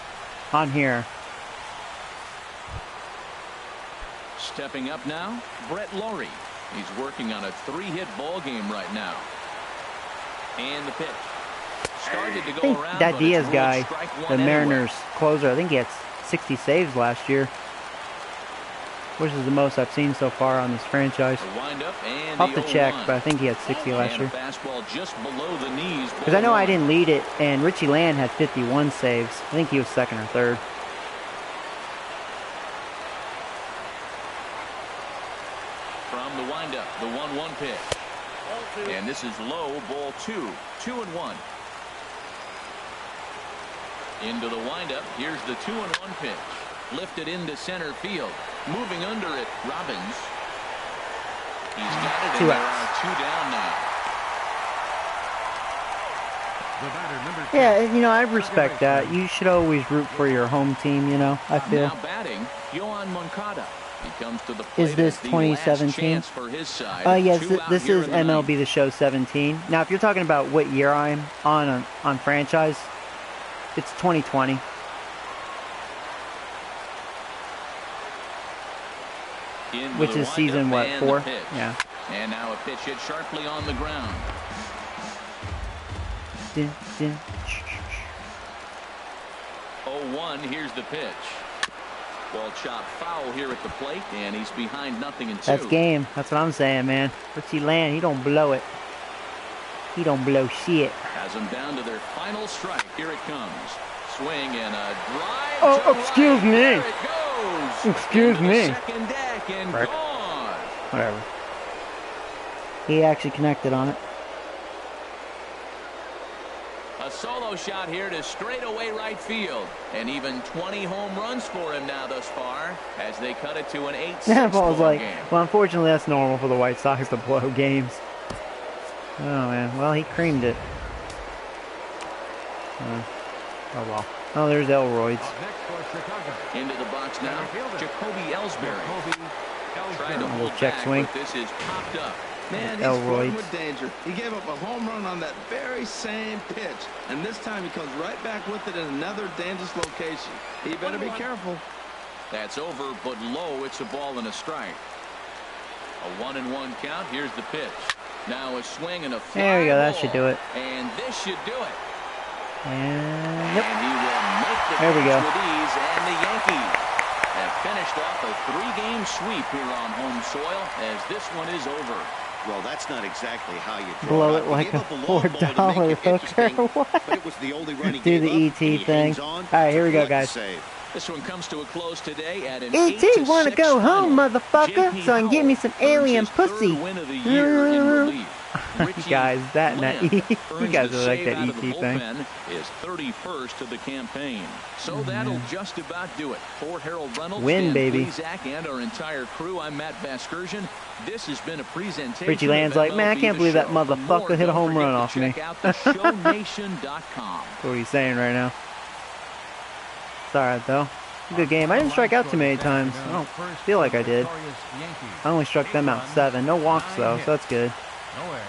On here. Stepping up now, Brett Laurie. He's working on a 3-hit ball game right now. And the pitch. Started to I go think around, that but Diaz it's ruled guy, strike one the anyway. Mariners closer, I think he had 60 saves last year. which is the most I've seen so far on this franchise. I'll have to check, but I think he had 60 last year. Because I know I didn't lead it, and Richie Land had 51 saves. I think he was second or third. From the windup, the 1-1 pitch. And this is low, ball 2. 2-1. Into the windup. Here's the 2-1 pitch. Lifted into center field. Moving under it, Robbins. He's got it, and there are 2 down now. Yeah, you know, I respect that. You should always root for your home team, you know, I feel. Now batting, Yohan Moncada. He comes to the plate. Is this 2017? Yes, this is MLB The Show 17. Now, if you're talking about what year I'm on franchise, it's 2020. Which is season, what, 4? Yeah. And now a pitch hit sharply on the ground. 0-1, here's the pitch. Ball chopped foul here at the plate, and he's behind 0-2. That's game. That's what I'm saying, man. Richie Land, he don't blow it. He don't blow shit. Has them down to their final strike. Here it comes. Swing and a drive. Oh, excuse me. There it goes. Excuse me. Second deck and gone. Whatever. He actually connected on it. A solo shot here to straightaway right field. And even 20 home runs for him now thus far as they cut it to an 8-6 ball was like, game. well, unfortunately, that's normal for the White Sox to blow games. Oh, man. Well, he creamed it. Oh, well. Oh, there's Elroy's. Into the box now, Jacoby Ellsbury. Trying to hold check back, swing. but this is popped up. Man, he's flirting with danger. He gave up a home run on that very same pitch. And this time he comes right back with it in another dangerous location. He better be careful. That's over, but low. It's a ball and a strike. A 1-1 count. Here's the pitch. Now a swing and a fly There we go. That ball. should do it. And this should do it. And, yep. And he will make the There we catch go. with ease. And the Yankees have finished off a 3-game sweep here on home soil as this one is over. Well, that's not exactly how you blow it like a $4 hooker. What? But it was the only run he Do the gave up, and ET he thing. hangs on. All right, here we go, What a guys. save. This one comes to a close today at an ET, wanna 8-6 go home, final. motherfucker, JP so I can get me some Howell earns alien his third pussy. win of the year in relief. Richie Guys, that and that Lynn you earns guys the are like save that out of ET the thing. bullpen, is 31st of the campaign. So that'll just about do it. For Harold Reynolds, Win, Dan baby. Plesac, and our entire crew, I'm Matt Vasgersian. This has been a presentation. Richie Land's of like, man, I MLB can't The believe that Show. For motherfucker more, hit a don't home run forget to off me. check out theshownation.com. That's what he's saying right now. It's alright, though. Good game. I didn't strike out too many times. I don't feel like I did. I only struck them out 7. No walks, though, so that's good.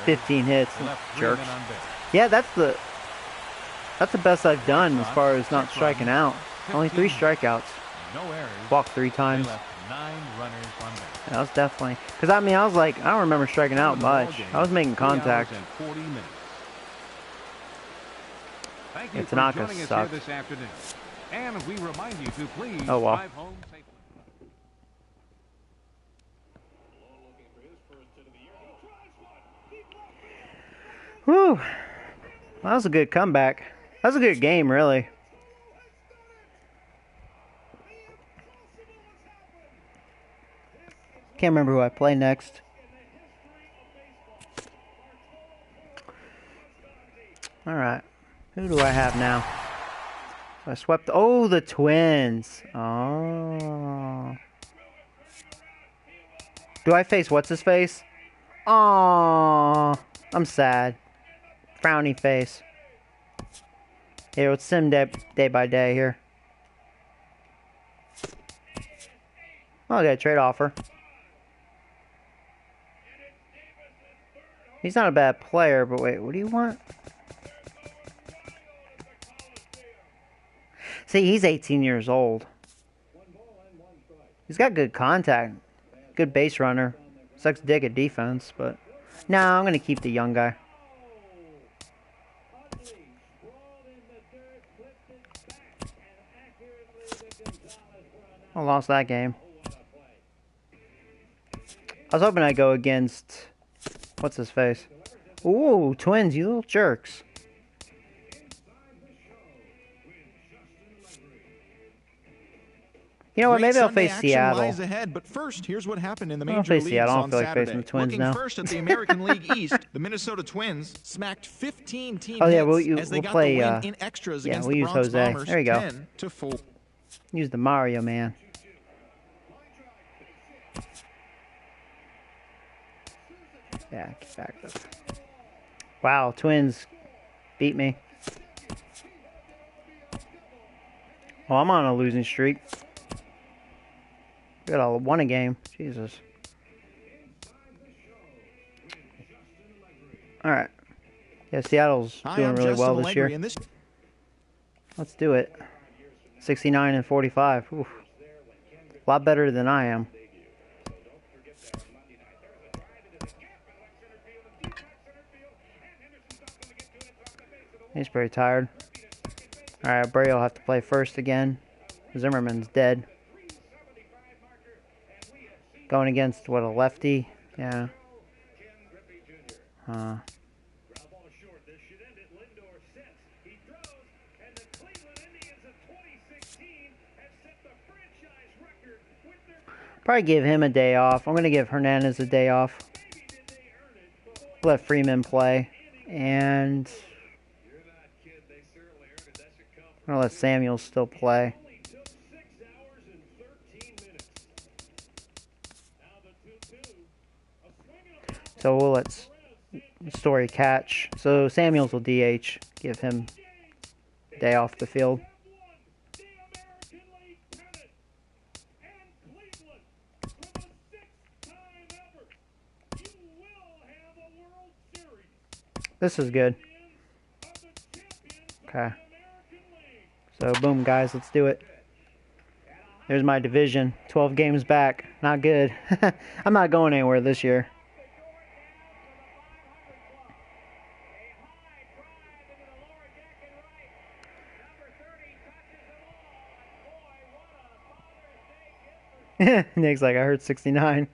15 hits. Jerks. Yeah, that's the best I've done as far as not striking out. Only 3 strikeouts. Walked 3 times. That was definitely... Because, I mean, I was like, I don't remember striking out much. I was making contact. Yeah, Tanaka sucked. And we remind you to please Oh, well. drive home safely. Whew. That was a good comeback. That was a good game, really. Can't remember who I play next. Alright. Who do I have now? I swept... Oh, the Twins. Oh. Do I face what's-his-face? Oh, I'm sad. Frowny face. Here, let's sim day by day here. Oh, I got a trade offer. He's not a bad player, but wait, what do you want? See, he's 18 years old. He's got good contact. Good base runner. Sucks dick at defense, but... No, I'm going to keep the young guy. I lost that game. I was hoping I'd go against... What's his face? Ooh, Twins, you little jerks. You know what? Maybe I'll face Seattle. Lies ahead, but first, here's what happened in the I'll major face leagues Seattle. I don't on feel like Saturday. facing the Twins Looking now. first at the American League East, the Minnesota Twins smacked 15 team Oh yeah, hits as they got play. the win in extras against we'll the use Bronx Jose. Bombers, There you go. 10-4. Use the Mario man. Yeah, get back up. Wow, Twins beat me. Oh, I'm on a losing streak. We got won a game. Jesus. All right. Yeah, Seattle's doing really well this year. Let's do it. 69 and 45. Oof. A lot better than I am. He's pretty tired. Alright, Bray will have to play first again. Zimmerman's dead. Going against, what, a lefty? Yeah. Probably give him a day off. I'm going to give Hernandez a day off. Let Freeman play. And I'm going to let Samuel still play. So we'll let Story catch. So Samuels will DH. Give him a day off the field. This is good. Okay. So, boom, guys. Let's do it. There's my division. 12 games back. Not good. I'm not going anywhere this year. Nick's like, I heard 69.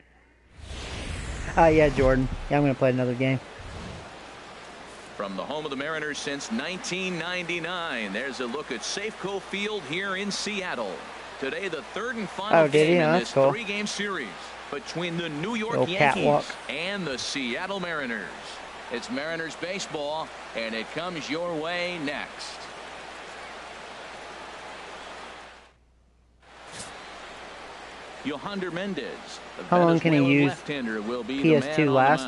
Yeah, Jordan. Yeah, I'm going to play another game. From the home of the Mariners since 1999, there's a look at Safeco Field here in Seattle. Today, the third and final game in this three-game series between the New York Yankees and the Seattle Mariners. It's Mariners baseball, and it comes your way next. Yohander Mendez. How long can he use PS2 last?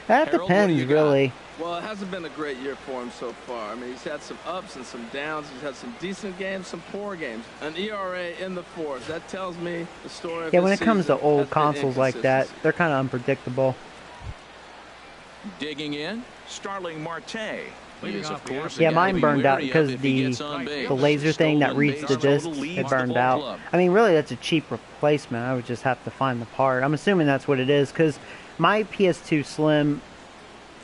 That depends, really. Well, it hasn't been a great year for him so far. I mean, he's had some ups and some downs. He's had some decent games, some poor games. An ERA in the fours. That tells me the story of Yeah, when it comes to old consoles like that, they're kind of unpredictable. Digging in, Starling Marte. Yeah, mine burned out because the laser thing that reads the discs, it burned out. I mean, really, that's a cheap replacement. I would just have to find the part. I'm assuming that's what it is because my PS2 Slim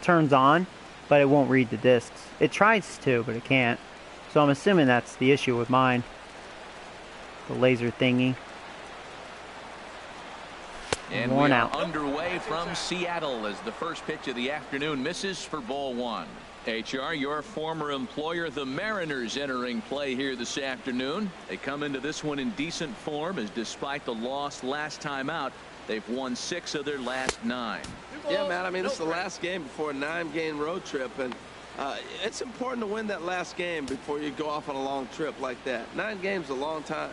turns on, but it won't read the discs. It tries to, but it can't. So I'm assuming that's the issue with mine. The laser thingy. And we are underway from Seattle as the first pitch of the afternoon misses for ball one. HR, your former employer, the Mariners, entering play here this afternoon. They come into this one in decent form as despite the loss last time out, they've won 6 of their last 9. Yeah, man, I mean, this is the last game before a 9-game road trip, and it's important to win that last game before you go off on a long trip like that. 9 games is a long time.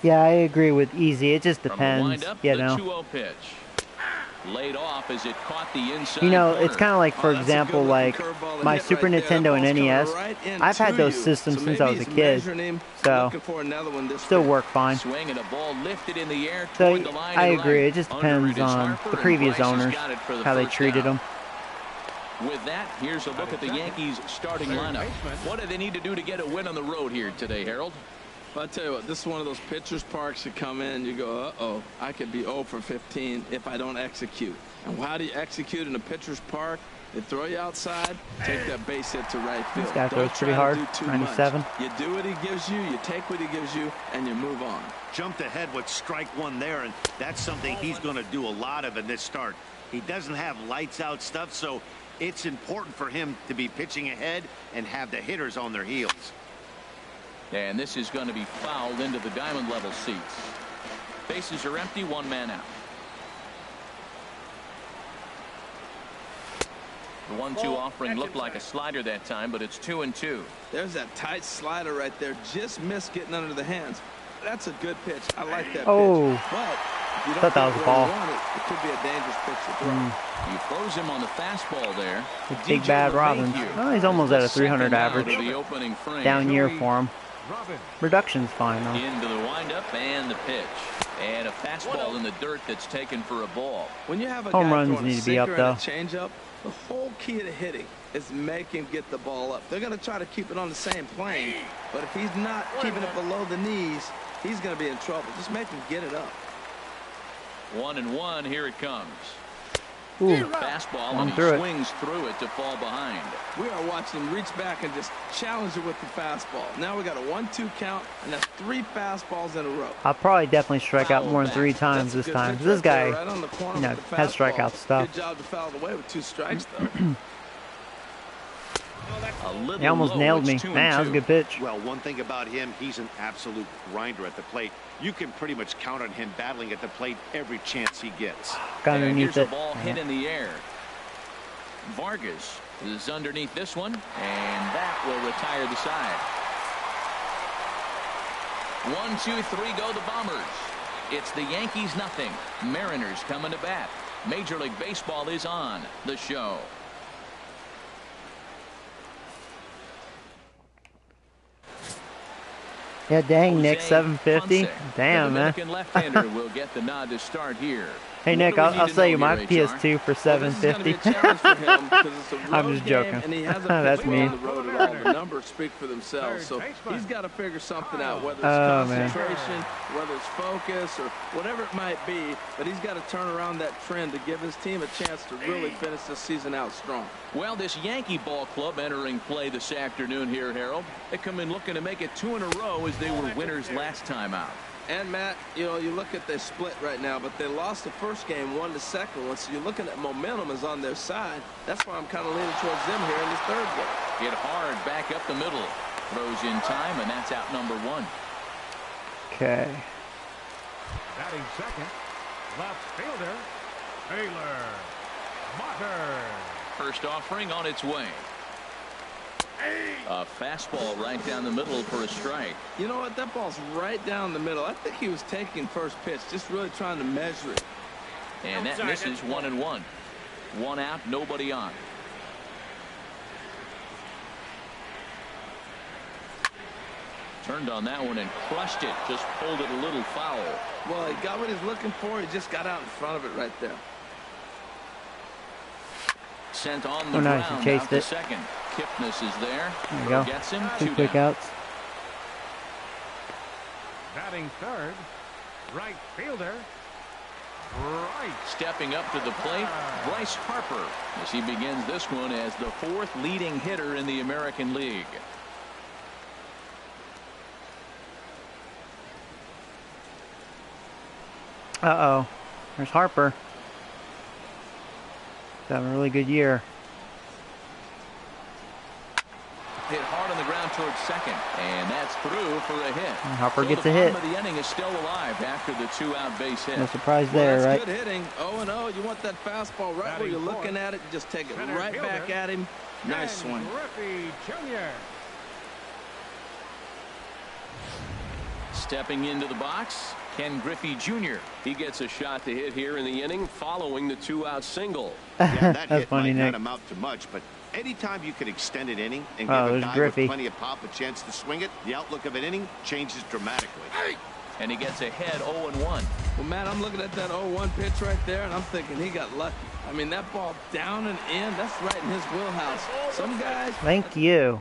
Yeah, I agree with Easy. It just depends, windup, you know. The 2-0 pitch. Laid off as it caught the inside You know, corner. it's kind of like, for example, like my Super Nintendo and NES. I've had those systems since I was a kid, so still work fine. Swing and a ball lifted in the air So toward the line I and agree. right. It just depends on the previous owners, how they treated them. With that, here's a look at the Yankees starting lineup. What do they need to do to get a win on the road here today, Harold? Well, I'll tell you what, this is one of those pitchers' parks you come in and you go, uh-oh, I could be 0 for 15 if I don't execute. And how do you execute in a pitcher's park? They throw you outside, take that base hit to right field. This guy throws pretty hard. 97. You do what he gives you, you take what he gives you, and you move on. Jumped ahead with strike one there, and that's something he's going to do a lot of in this start. He doesn't have lights out stuff, so it's important for him to be pitching ahead and have the hitters on their heels. And this is going to be fouled into the diamond level seats. Bases are empty, one man out. The 1-2 offering looked like a slider that time, but it's 2-2. There's that tight slider right there. Just missed getting under the hands. That's a good pitch. I like that pitch. But if you don't thought that was a ball. It could be a dangerous pitch to throw. He throws him on the fastball there. Big bad Robbins. Oh, he's almost at a 300 average. Down year for him. Reduction's fine though. Into the windup and the pitch. And a fastball in the dirt that's taken for a ball. When you have a home guy runs throwing need a to be up sinker and though. a changeup, the whole key to hitting is make him get the ball up. They're going to try to keep it on the same plane, but if he's not keeping it below the knees, he's going to be in trouble. Just make him get it up. 1-1. Here it comes. Ooh, Fastball, and he swings through it to fall behind. We are watching him reach back and just challenge it with the fastball. Now we got a 1-2 count, and that's 3 fastballs in a row. I'll probably definitely strike out more than 3 times this time. This guy, you know, has strikeout stuff. Good job to foul it away with 2 strikes, though. He almost nailed me. Man, that was a good pitch. Well, one thing about him, he's an absolute grinder at the plate. You can pretty much count on him battling at the plate every chance he gets. Got underneath it. A ball hit in the air. Vargas is underneath this one, and that will retire the side. 1-2-3 go the Bombers. It's the Yankees nothing. Mariners coming to bat. Major League Baseball is on the show. Yeah, dang, Nick, 750. Damn, man. Left-hander will get the nod to start here. Hey, Nick, I'll sell you my PS2 for 750. I'm just joking. And he hasn't That's mean. on the road at all. The numbers speak for themselves. So he's got to figure something out, whether it's concentration, whether it's focus, or whatever it might be. But he's got to turn around that trend to give his team a chance to really finish this season out strong. Well, this Yankee ball club entering play this afternoon here, Harold. They come in looking to make it 2 in a row as they were winners last time out. And Matt, you know, you look at they split right now, but they lost the first game, won the second one. So you're looking at momentum is on their side. That's why I'm kind of leaning towards them here in this third game. Hit hard back up the middle. Throws in time, and that's out number 1. Okay. Batting second, left fielder, Taylor Motter. First offering on its way. A fastball right down the middle for a strike. You know what? That ball's right down the middle. I think he was taking first pitch, just really trying to measure it. And that misses 1-1. 1 out, nobody on. Turned on that one and crushed it. Just pulled it a little foul. Well, he got what he's looking for. He just got out in front of it right there. Sent on the ground. He chased it. Second. Kipnis is there. There you go. Gets him. 2 quick outs. Batting third, right fielder, Bryce. Stepping up to the plate, Bryce Harper, as he begins this one as the 4th leading hitter in the American League. Uh-oh. There's Harper. He's having a really good year. Hit hard on the ground towards second, and that's through for a hit. And Harper so gets the a hit. Bottom of the inning is still alive after the 2-out base hit. No surprise there, that's right? Good hitting. 0-0. You want that fastball right where you're looking at it. Just take it right back at him. Nice swing. Griffey Jr. Stepping into the box, Ken Griffey Jr. He gets a shot to hit here in the inning following the 2-out single. Yeah, that That's hit funny, might Nick. not amount to much, but anytime you can extend an inning and Oh, give a there's guy Griffey. with plenty of pop a chance to swing it, the outlook of an inning changes dramatically. And he gets ahead 0-1. Well, Matt, I'm looking at that 0-1 pitch right there, and I'm thinking he got lucky. I mean, that ball down and in, that's right in his wheelhouse. Some guys... Thank you.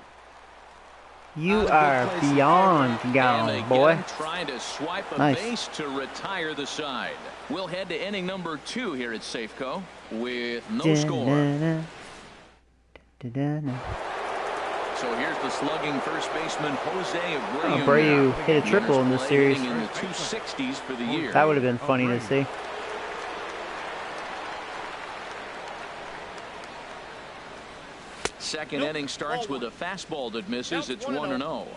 You are beyond And gone, they boy. get him trying to swipe a Nice. base to retire the side. We'll head to inning number 2 here at Safeco with no score. Da-na-na. So here's the slugging first baseman Jose Abreu. Abreu hit a triple in this series. In the 260s for the year. That would have been funny to see. Second inning starts with a fastball that misses. It's 1-0.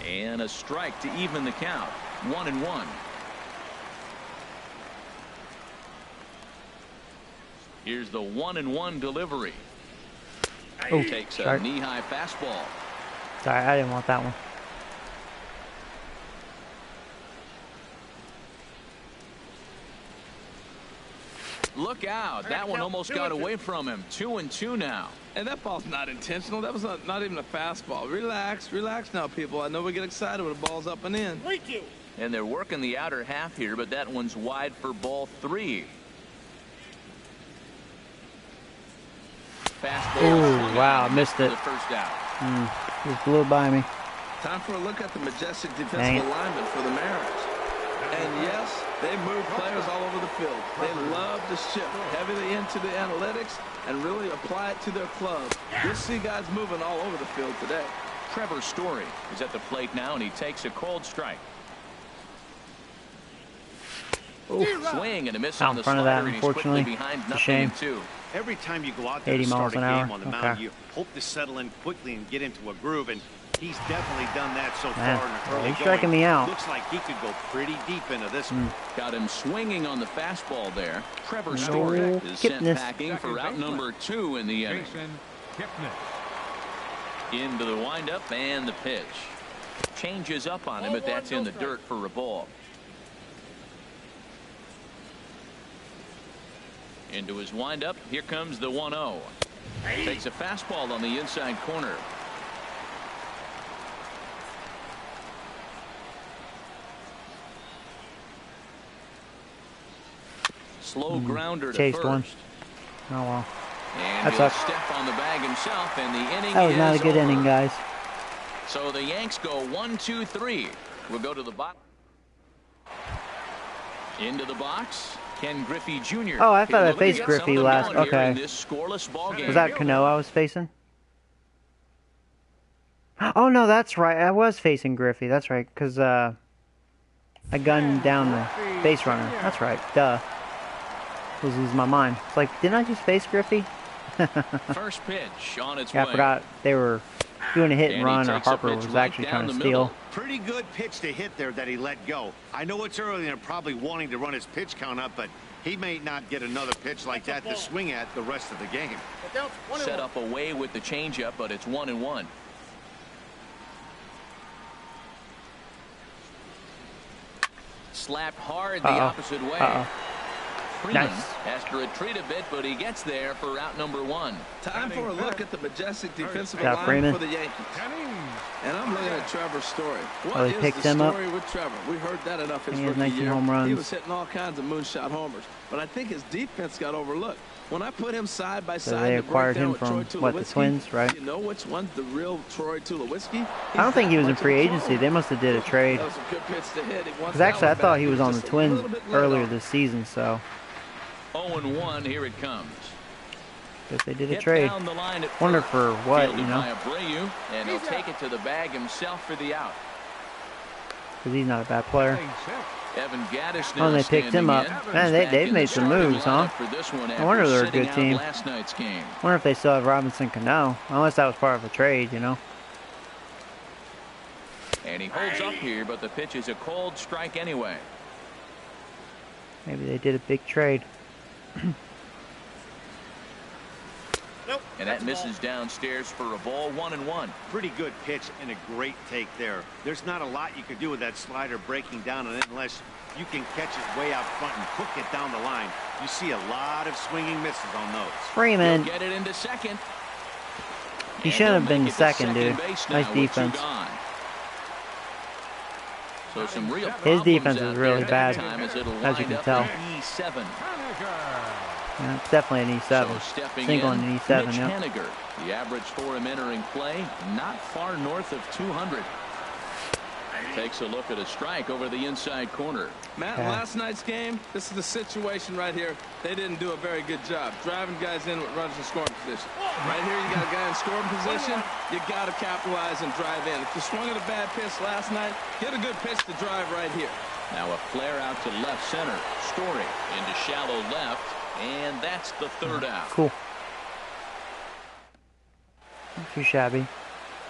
And a strike to even the count. 1-1. Here's the 1-1 delivery. Takes a knee-high fastball. Sorry, I didn't want that one. Look out. That one almost got away from him. 2-2 now. And that ball's not intentional. That was not even a fastball. Relax now, people. I know we get excited when the ball's up and in. And they're working the outer half here, but that one's wide for ball 3. Fastball. Ooh, wow, missed it. The first out. Just blew by me. Time for a look at the majestic defensive alignment for the Mariners. And yes, they move players all over the field. They love to shift heavily into the analytics and really apply it to their club. You'll see guys moving all over the field today. Trevor Story is at the plate now, and he takes a cold strike. Swing and a miss on the front of slider, that, and he's quickly unfortunately. behind It's a shame. 0-2. Every time you go out there 80 to start miles a an game hour. on the mound, you hope to settle in quickly and get into a groove, and he's definitely done that so far in the early he's striking going. me out. Looks like he could go pretty deep into this one. Got him swinging on the fastball there. Trevor Story is sent Kipnis. packing for out number 2 in the inning. Into the windup and the pitch. Changes up on him, but that's in the dirt for a ball. Into his windup. Here comes the 1-0. Takes a fastball on the inside corner. Slow grounder to Chased first. one. Oh well. And That he'll sucks. step on the bag himself, and the inning That was not a is good over. inning, guys. So the Yanks go 1-2-3. We'll go to the box. Into the box. Ken Griffey Jr. Oh, I thought I Looking to faced get Griffey something last. going here in Okay. this scoreless ball game. Was that Cano I was facing? Oh no, that's right. I was facing Griffey. That's right, because I gunned down the base runner. That's right. Duh. I was losing my mind. It's like, didn't I just face Griffey? First pitch on its Yeah, way. I forgot they were doing a hit and And he run, or takes a Harper pitch was right actually down trying to the steal. middle. Pretty good pitch to hit there that he let go. I know it's early and they're probably wanting to run his pitch count up, but he may not get another pitch like that to swing at the rest of the game. Set up away with the changeup, but it's 1-1. Slapped hard the opposite way. Freeman has to retreat a bit, but he gets there for out number 1. Time for a look at the majestic defensive Yeah, alignment Freeman. for the Yankees. And I'm looking at Trevor's story. What Oh, they is picked the him up? story with Trevor? We heard that enough his He has rookie 19 year. home runs. He was hitting all kinds of moonshot homers. But I think his defense got overlooked. When I put him side by So side they to acquired break down him with from, Troy what, the Tulowitzki, Twins, right? You know which one's the real Troy Tulowitzki? I don't think he was in free He's that much agency. of a They must have did a trade. That was a good pitch to hit. Because actually, I thought he was on the Twins earlier this season, so 0-1, here it comes. guess they did a Hit trade. down the line at Wonder first. for what, Fielded you know? by Abreu, and he'll take it to the bag himself for the out. Because he's not a bad player. Evan Gaddis Oh, now they picked him standing up. in. Man, He's they've back in made the some starting moves, huh? lineup for this one I wonder after they're a sitting good out team. last night's game. Wonder if they still have Robinson Cano. Unless that was part of a trade, you know? And he holds up here, but the pitch is a cold strike anyway. Maybe they did a big trade. And that misses downstairs for a ball. 1-1. Pretty good pitch and a great take there. There's not a lot you could do with that slider breaking down on it unless you can catch it way out front and hook it down the line. You see a lot of swinging misses on those. Freeman. He'll get it into second. He And shouldn't have he'll been make it to second, dude. base now Nice with two defense. gone. So some real His problems defense out is really there bad, that time as it'll as you wind can up tell. at E7. Yeah, it's definitely an E7. So stepping Single in, and E7, Mitch yeah. Haniger. The average for him entering play, not far north of 200. Takes a look at a strike over the inside corner. Matt, in last night's game, this is the situation right here. They didn't do a very good job driving guys in with runners in scoring position. Right here, you got a guy in scoring position. You got to capitalize and drive in. If you swung at a bad pitch last night, get a good pitch to drive right here. Now a flare out to left center. Story into shallow left, and that's the third out. Cool. Not too shabby.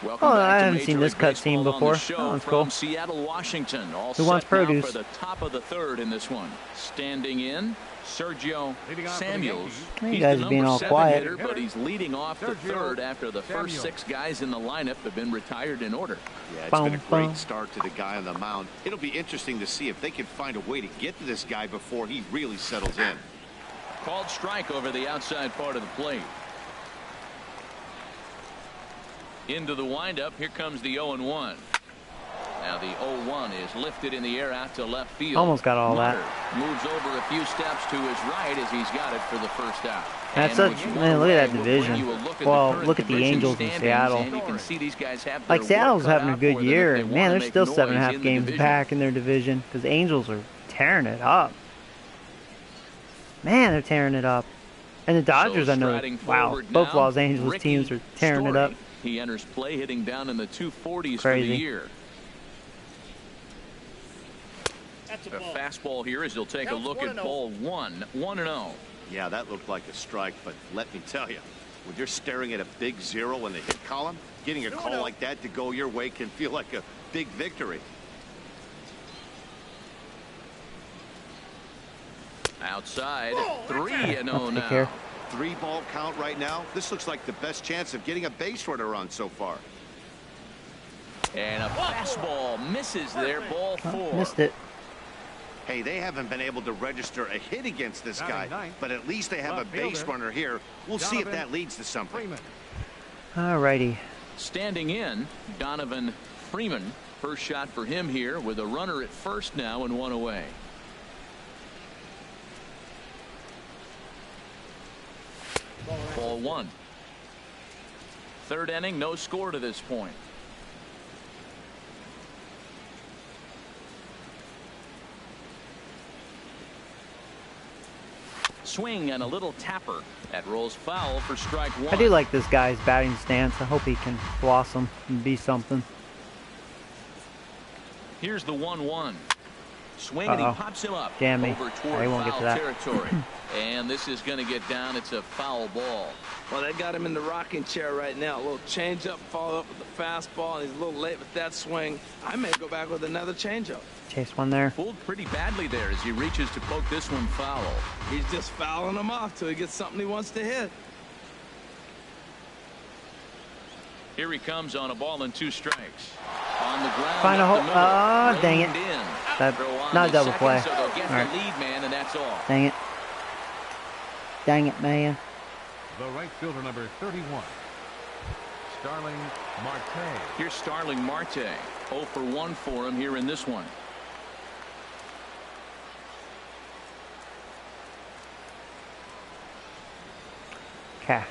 Welcome Oh, back I to haven't Major seen this League cutscene Baseball on the before. show Oh, that's from cool. Seattle, Washington. All Who wants set now produce? for the top of the third in this one. Standing in, Sergio Samuels. You He's guys the are being number all 7 quiet. hitter, but he's leading off the third after the first 6 guys in the lineup have been retired in order. Yeah, it's been a great start to the guy on the mound. It'll be interesting to see if they can find a way to get to this guy before he really settles in. Called strike over the outside part of the plate. Into the windup. Here comes the 0-1. Now the 0-1 is lifted in the air out to left field. Almost got all that. Moves over a few steps to his right as he's got it for the first out. That's And such, when you man, walk look at away, that we'll bring division. you a look at Well, current look at the division Angels in standings, Seattle. and you can see these guys have Like their Seattle's work cut having a out good for them if year, they and wanna man, they're make still noise 7.5 in the games division. back in their division because the Angels are tearing it up. Man, they're tearing it up. And the Dodgers, I know, striding wow, forward both now, Los Angeles Ricky teams are tearing it Story. up. He enters play hitting down in the 240s for Crazy. the year. That's A a ball. fastball here as he'll take a look at ball 1. 1-0. Yeah, that looked like a strike, but let me tell you, when you're staring at a big 0 in the hit column, getting a call like that to go your way can feel like a big victory. Outside, 3-0 Take now. care. 3-ball count right now. This looks like the best chance of getting a base runner on so far. And a fastball misses there, ball 4. Missed it. Hey, they haven't been able to register a hit against this guy, but at least they have a base runner here. We'll see if that leads to something. Alrighty. Standing in, Donovan Freeman. First shot for him here with a runner at first now and 1 away. Ball 1. Third inning, no score to this point. Swing and a little tapper. That rolls foul for strike 1. I do like this guy's batting stance. I hope he can blossom and be something. Here's the 1-1. Swing and he pops him up Damn me. over I toward won't get foul to that. territory. And this is going to get down. It's a foul ball. Well, they got him in the rocking chair right now. A little changeup, follow up with the fastball, and he's a little late with that swing. I may go back with another changeup. Chase one there. Pulled pretty badly there as he reaches to poke this one foul. He's just fouling him off till he gets something he wants to hit. Here he comes on a ball and 2 strikes. On the ground. Find a up the hole. middle, Ah, dang it. reined in. That, Throw on not a to double second, play. So they'll get All right. the lead man, and that's all. Dang it. Dang it, man. The right fielder, number 31, Starling Marte. Here's Starling Marte. 0 for 1 for him here in this one. Okay.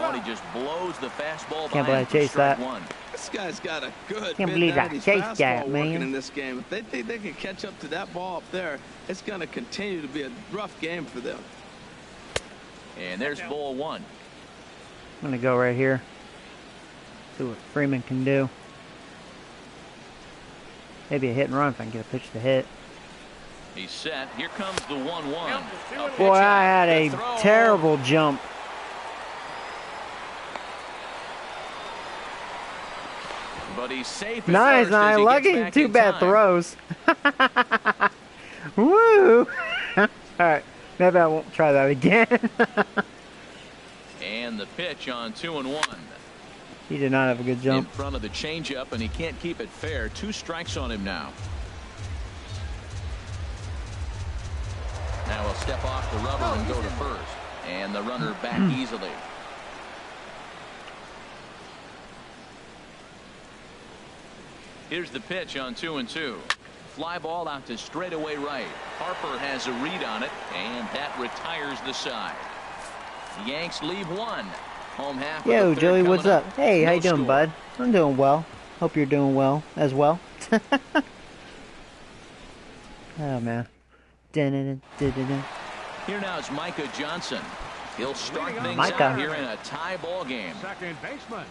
Oh, he just blows the fastball Can't by believe him I for chased strike that. 1. This guy's got a good Can't believe I mid-90s chased fastball that, working man. in this game. If they think they can catch up to that ball up there, it's going to continue to be a rough game for them. And there's ball 1. I'm going to go right here. See what Freeman can do. Maybe a hit and run if I can get a pitch to hit. He's set. Here comes the 1-1. Boy, I had a terrible jump. But he's safe. at Nice, first as nice. he Lucky. gets back 2 in bad time. throws. Woo! Alright, maybe I won't try that again. And the pitch on 2-1. He did not have a good In jump. front of the changeup, and he can't keep it fair. 2 strikes on him now. Now he'll step off the rubber and go to first. And the runner back easily. Here's the pitch on 2-2. Fly ball out to straightaway right. Harper has a read on it, and that retires the side. The Yanks leave 1. Home half. Yo, Joey, what's up? Hey, how you doing, score. bud? I'm doing well. Hope you're doing well as well. Oh, man. Here now is Micah Johnson. He'll start things out here in a tie ball game. Second baseman,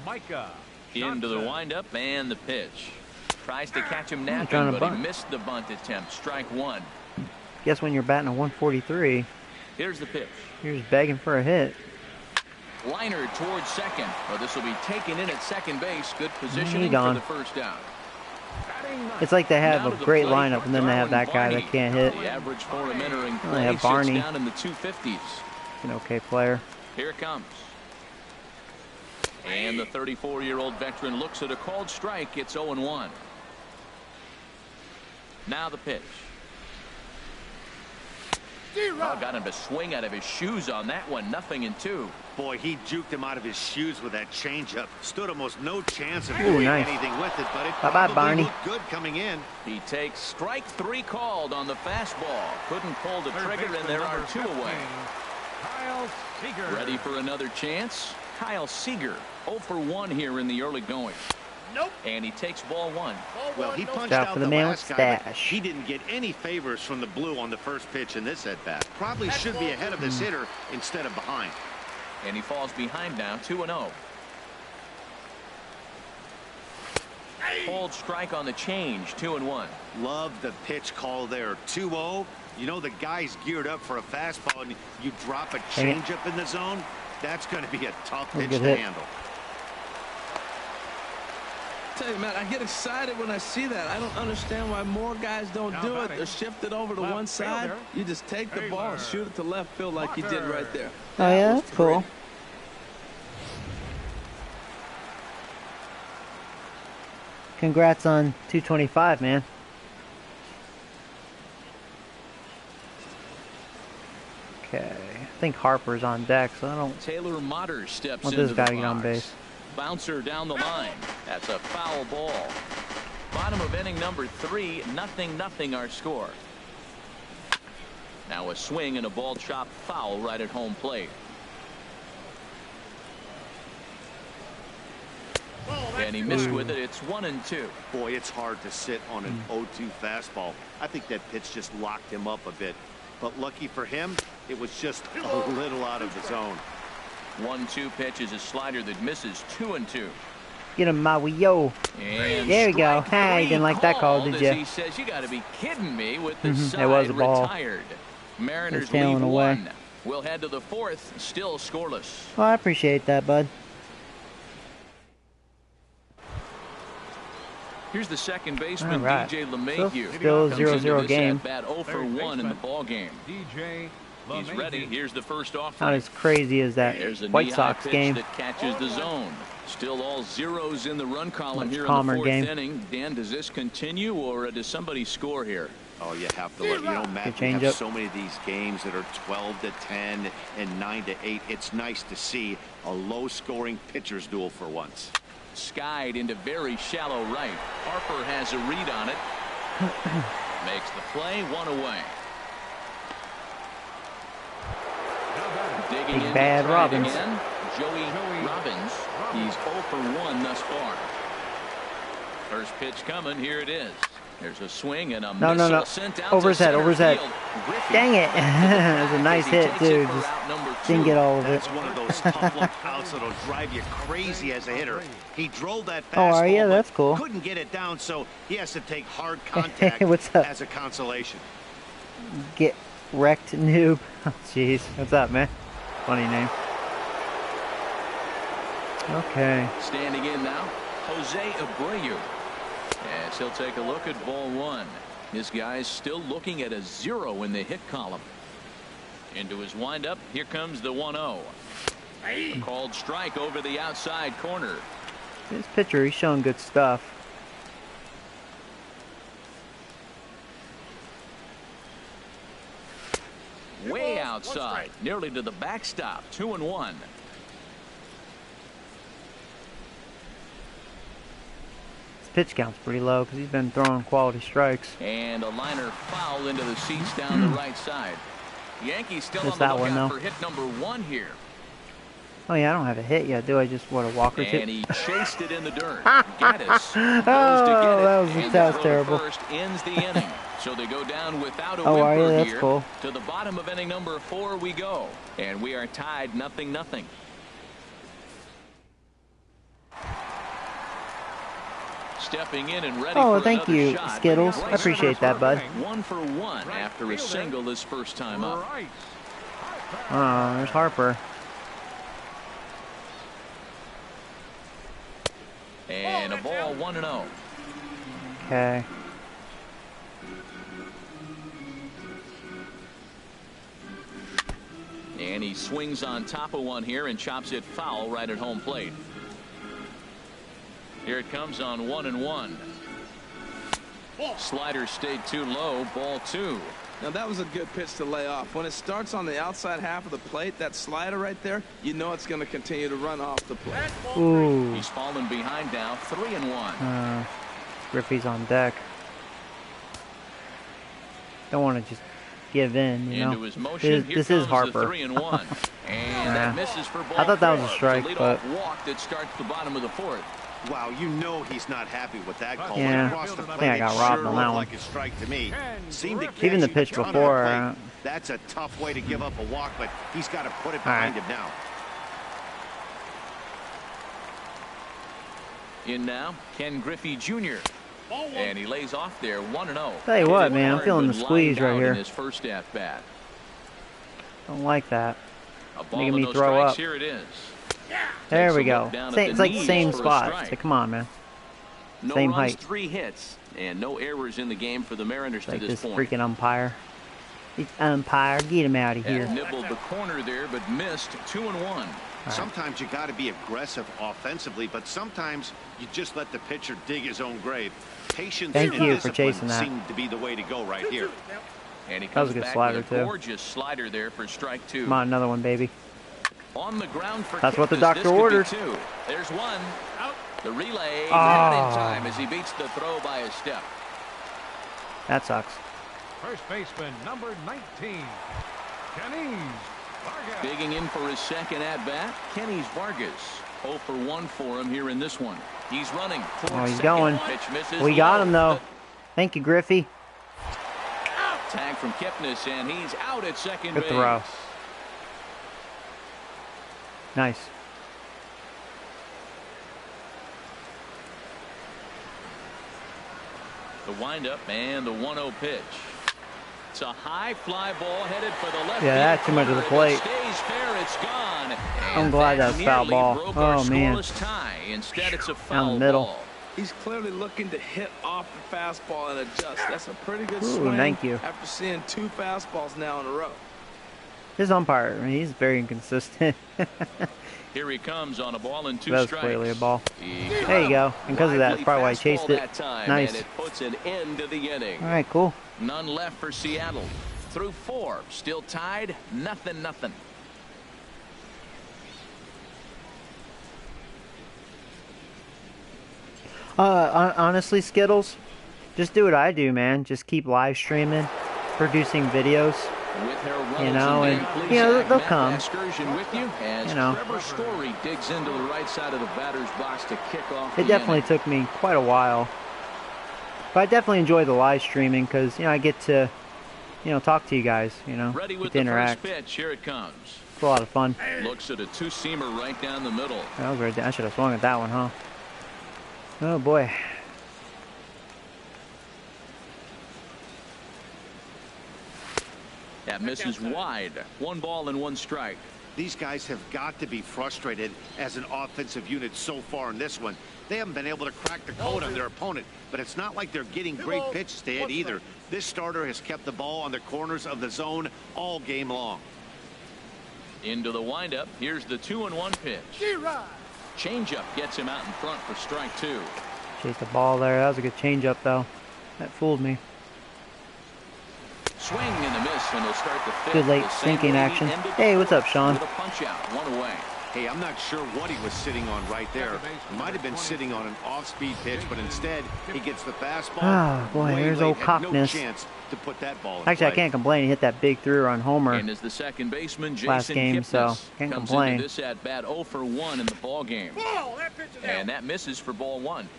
Micah Into Johnson. the windup and the pitch. Tries to catch him napping, but he missed the bunt attempt. Strike one. Guess when you're batting a 143, Here's the pitch. you're just begging for a hit. Liner towards second. Well, this will be taken in at second base. Good positioning for gone. the first down. It's like they have Now a to the great plate, lineup, and then they have that guy that Barney. can't hit. The average for him entering They play have sits Barney. down in the 250s. An okay player. Here it comes. And the 34-year-old veteran looks at a called strike. It's 0-1. Now the pitch. Oh, got him to swing out of his shoes on that one. 0-2. Boy, he juked him out of his shoes with that changeup. Stood almost no chance of Ooh, doing nice. anything with it, but it Bye-bye, probably Barney. looked good coming in. He takes strike 3 called on the fastball. Couldn't pull the trigger, and there are 2 away. Kyle Seager. Ready for another chance? Kyle Seager, 0 for 1 here in the early going. Nope. And he takes ball 1. Well, he punched Out out for the the man last with guy, but stash. he didn't get any favors from the blue on the first pitch in this at-bat. Probably should be ahead of this hitter instead of behind. And he falls behind now, 2-0. Hold strike on the change, 2-1. Love the pitch call there. 2-0. You know the guy's geared up for a fastball, and you drop a Dang it. changeup in the zone. That's going to be a tough That was a pitch good to hit. handle. Tell you, man, I get excited when I see that. I don't understand why more guys don't Now do it. batting. They're shifted over to Left one side. fielder. You just take the ball and Taylor. shoot it to left field like you did right there. Oh, yeah, was that's cool. pretty. Congrats on 225, man. Okay. I think Harper's on deck, so I don't Taylor Motter steps want into this the guy to get on box. base. Bouncer down the line. That's a foul ball. Bottom of inning number 3, 0-0 our score. Now a swing and a ball chopped foul right at home plate. And he missed with it. It's 1-2. Boy, it's hard to sit on an 0-2 fastball. I think that pitch just locked him up a bit. But lucky for him, it was just a little out of the zone. 1-2 pitch is a slider that misses. 2-2. Get him, Maui, yo. And There we go. strike Hey, you 3 didn't like that call, called did as ya? He says, you got to be kidding me with the It side was a ball. retired. Mariners It's tailing leave away. 1. We'll head to the 4th, still scoreless. Well, I appreciate that, bud. Here's the second baseman, All right. DJ LeMahieu. Still Comes 0-0 into this game. at-bat 0 for 1 in the ball game. DJ He's ready. Here's the first Not offering. as crazy as that There's a White knee-high Sox pitch game. that catches the zone. Still all zeros in the run column Much here in calmer the 4th game. inning. Dan, does this continue, or does somebody score here? Oh, you have to let, you know, Matt, we change have up. so many of these games that are 12-10 and 9-8. It's nice to see a low-scoring pitcher's duel for once. Skied into very shallow right. Harper has a read on it. Makes the play, 1 away. Digging Big in bad to try it Robbins. again. Joey Robbins. He's 0 for 1 thus far. First pitch coming. Here it is. There's a swing and a missile sent out Over to his head, center over his head. field. Griffey Dang it. up to the It was a bag nice as he hit, takes too. it for Just out number didn't 2. get all of it. That's one of those tough luck outs that'll drive you crazy as a hitter. He drove that Oh, are fastball, ya? but That's cool. couldn't get it down, so he has to take hard contact What's up? as a consolation. Get wrecked, noob. Oh, jeez. What's up, man? Funny name. Okay. Standing in now, Jose Abreu. As he'll take a look at ball 1. This guy's still looking at a 0 in the hit column. Into his windup. Here comes the 1-0. A called strike over the outside corner. This pitcher, he's showing good stuff. Way outside. Nearly to the backstop. 2-1. His pitch count's pretty low because he's been throwing quality strikes. And a liner foul into the seats down the right side. Yankees still Missed on the that one, lookout though. for hit number 1 here. Oh yeah, I don't have a hit yet, do I? Just what, a walk or two? And he chased it in the dirt. Gaddis goes to get it. That was terrible. First ends the inning. So they go down without a Oh, are you? whimper That's here. cool. To the bottom of inning number 4 we go. And we are tied 0-0. Stepping in and ready for thank another you, shot. Skittles. I appreciate that, bud. 1 for 1 after a single his first time up. Oh, there's Harper. And a ball 1-0. Okay. And he swings on top of one here and chops it foul right at home plate. Here it comes on 1-1. Slider stayed too low. Ball 2. Now that was a good pitch to lay off. When it starts on the outside half of the plate, that slider right there, you know it's going to continue to run off the plate. Ooh. He's fallen behind now. 3-1. Griffey's on deck. Don't want to just give in, you know. Into his motion. This is Harper. 3-1. And that misses for ball I thought that was a 4. strike, The but leadoff walk that starts the bottom of the 4th. Wow, you know he's not happy with that call. Yeah. Across the I think plate, I got it robbed sure on that looked one. like a strike to me. Seemed to Even the catch pitch each other before, at the plate. That's a tough way to give up a walk, but he's got to put it behind him now. In now, Ken Griffey Jr. And he lays off there 1-0. Tell you what, man, I'm feeling the Hard, but squeeze lined right out here. in his first at bat. Don't like that. A ball Making and me no throw strikes. up. Here it is. There Takes we a go. look down at It's the like knees same for a spot. strike. Say, come on, man. No Same runs, height. 3 hits, and no errors in the game for the Mariners Like to this this point. freaking umpire. This umpire, get him out of here. And nibbled the corner there, but missed. 2-1. Sometimes you got to be aggressive offensively, but sometimes you just let the pitcher dig his own grave. Patience Thank and you for discipline chasing that. seem to be the way to go right here. And he That was comes a good back slider, with a too. gorgeous slider there for strike 2. Come on, another one, baby. On the ground for That's what the Kipnis. doctor This could be ordered. 2. There's 1. The relay not in time as he beats the throw by a step. That sucks. First baseman, number 19, Kenny Vargas. Digging in for his second at-bat, Kenny's Vargas. 0 for 1 for him here in this one. He's running. Oh, he's second. going. Pitch misses We got low. him, though. Thank you, Griffey. Tag from Kipnis, and he's out at second Good base. throw. Nice. The windup and the 1-0 pitch. It's a high fly ball headed for the left. Yeah, that's too much of the corner. plate. If it stays fair, it's gone. I'm And glad that was foul nearly ball. broke our Oh, man. scoreless tie. Instead, it's a Down foul the middle. ball. He's clearly looking to hit off the fastball and adjust. That's a pretty good Ooh, swing thank you. after seeing 2 fastballs now in a row. His umpire, I mean, he's very inconsistent. Here he comes on a ball and 2 That was strikes. clearly a ball. He There you go. And because of that, lively that's probably why he chased fastball it. that time, Nice. And it puts an end to the inning. All right, cool. None left for Seattle. Through 4, still tied, 0-0. Honestly, Skittles, just do what I do, man. Just keep live streaming, producing videos. With Harold You Reynolds know, and and, Dan you know, Plesac, they'll Matt come. Excursion with you as You know. Trevor Story digs into the right side of the batter's box to kick off It the definitely inning. took me quite a while. But I definitely enjoy the live streaming because, you know, I get to, you know, talk to you guys, you know, Ready get with to the interact. first pitch. Here it comes. It's a lot of fun. Looks at a 2-seamer right down the middle. That was right there. I should have swung at that one, huh? Oh, boy. That misses wide. 1 ball and 1 strike. These guys have got to be frustrated as an offensive unit so far in this one. They haven't been able to crack the code on their opponent, but it's not like they're getting great pitches to hit either. This starter has kept the ball on the corners of the zone all game long. Into the windup. Here's the 2-1 pitch. Changeup gets him out in front for strike 2. Chased the ball there. That was a good changeup, though. That fooled me. Swing and a miss, and he'll start the 5th. Good late The same sinking way he action. ended the Hey, what's up, 4th Sean? With a punch out, 1 away. Hey, I'm not sure what he was sitting on right there. He might have been sitting on an off-speed pitch, but instead he gets the fastball. Oh boy, there's old Had no Cockness. chance to put that ball in Actually, I play. can't complain. He hit that big 3-run homer And as the second baseman, Jason last game, Kipnis so can't comes complain. into this at bat 0 for 1 in the ball game. Ball, that pitch is out. And that misses for ball 1.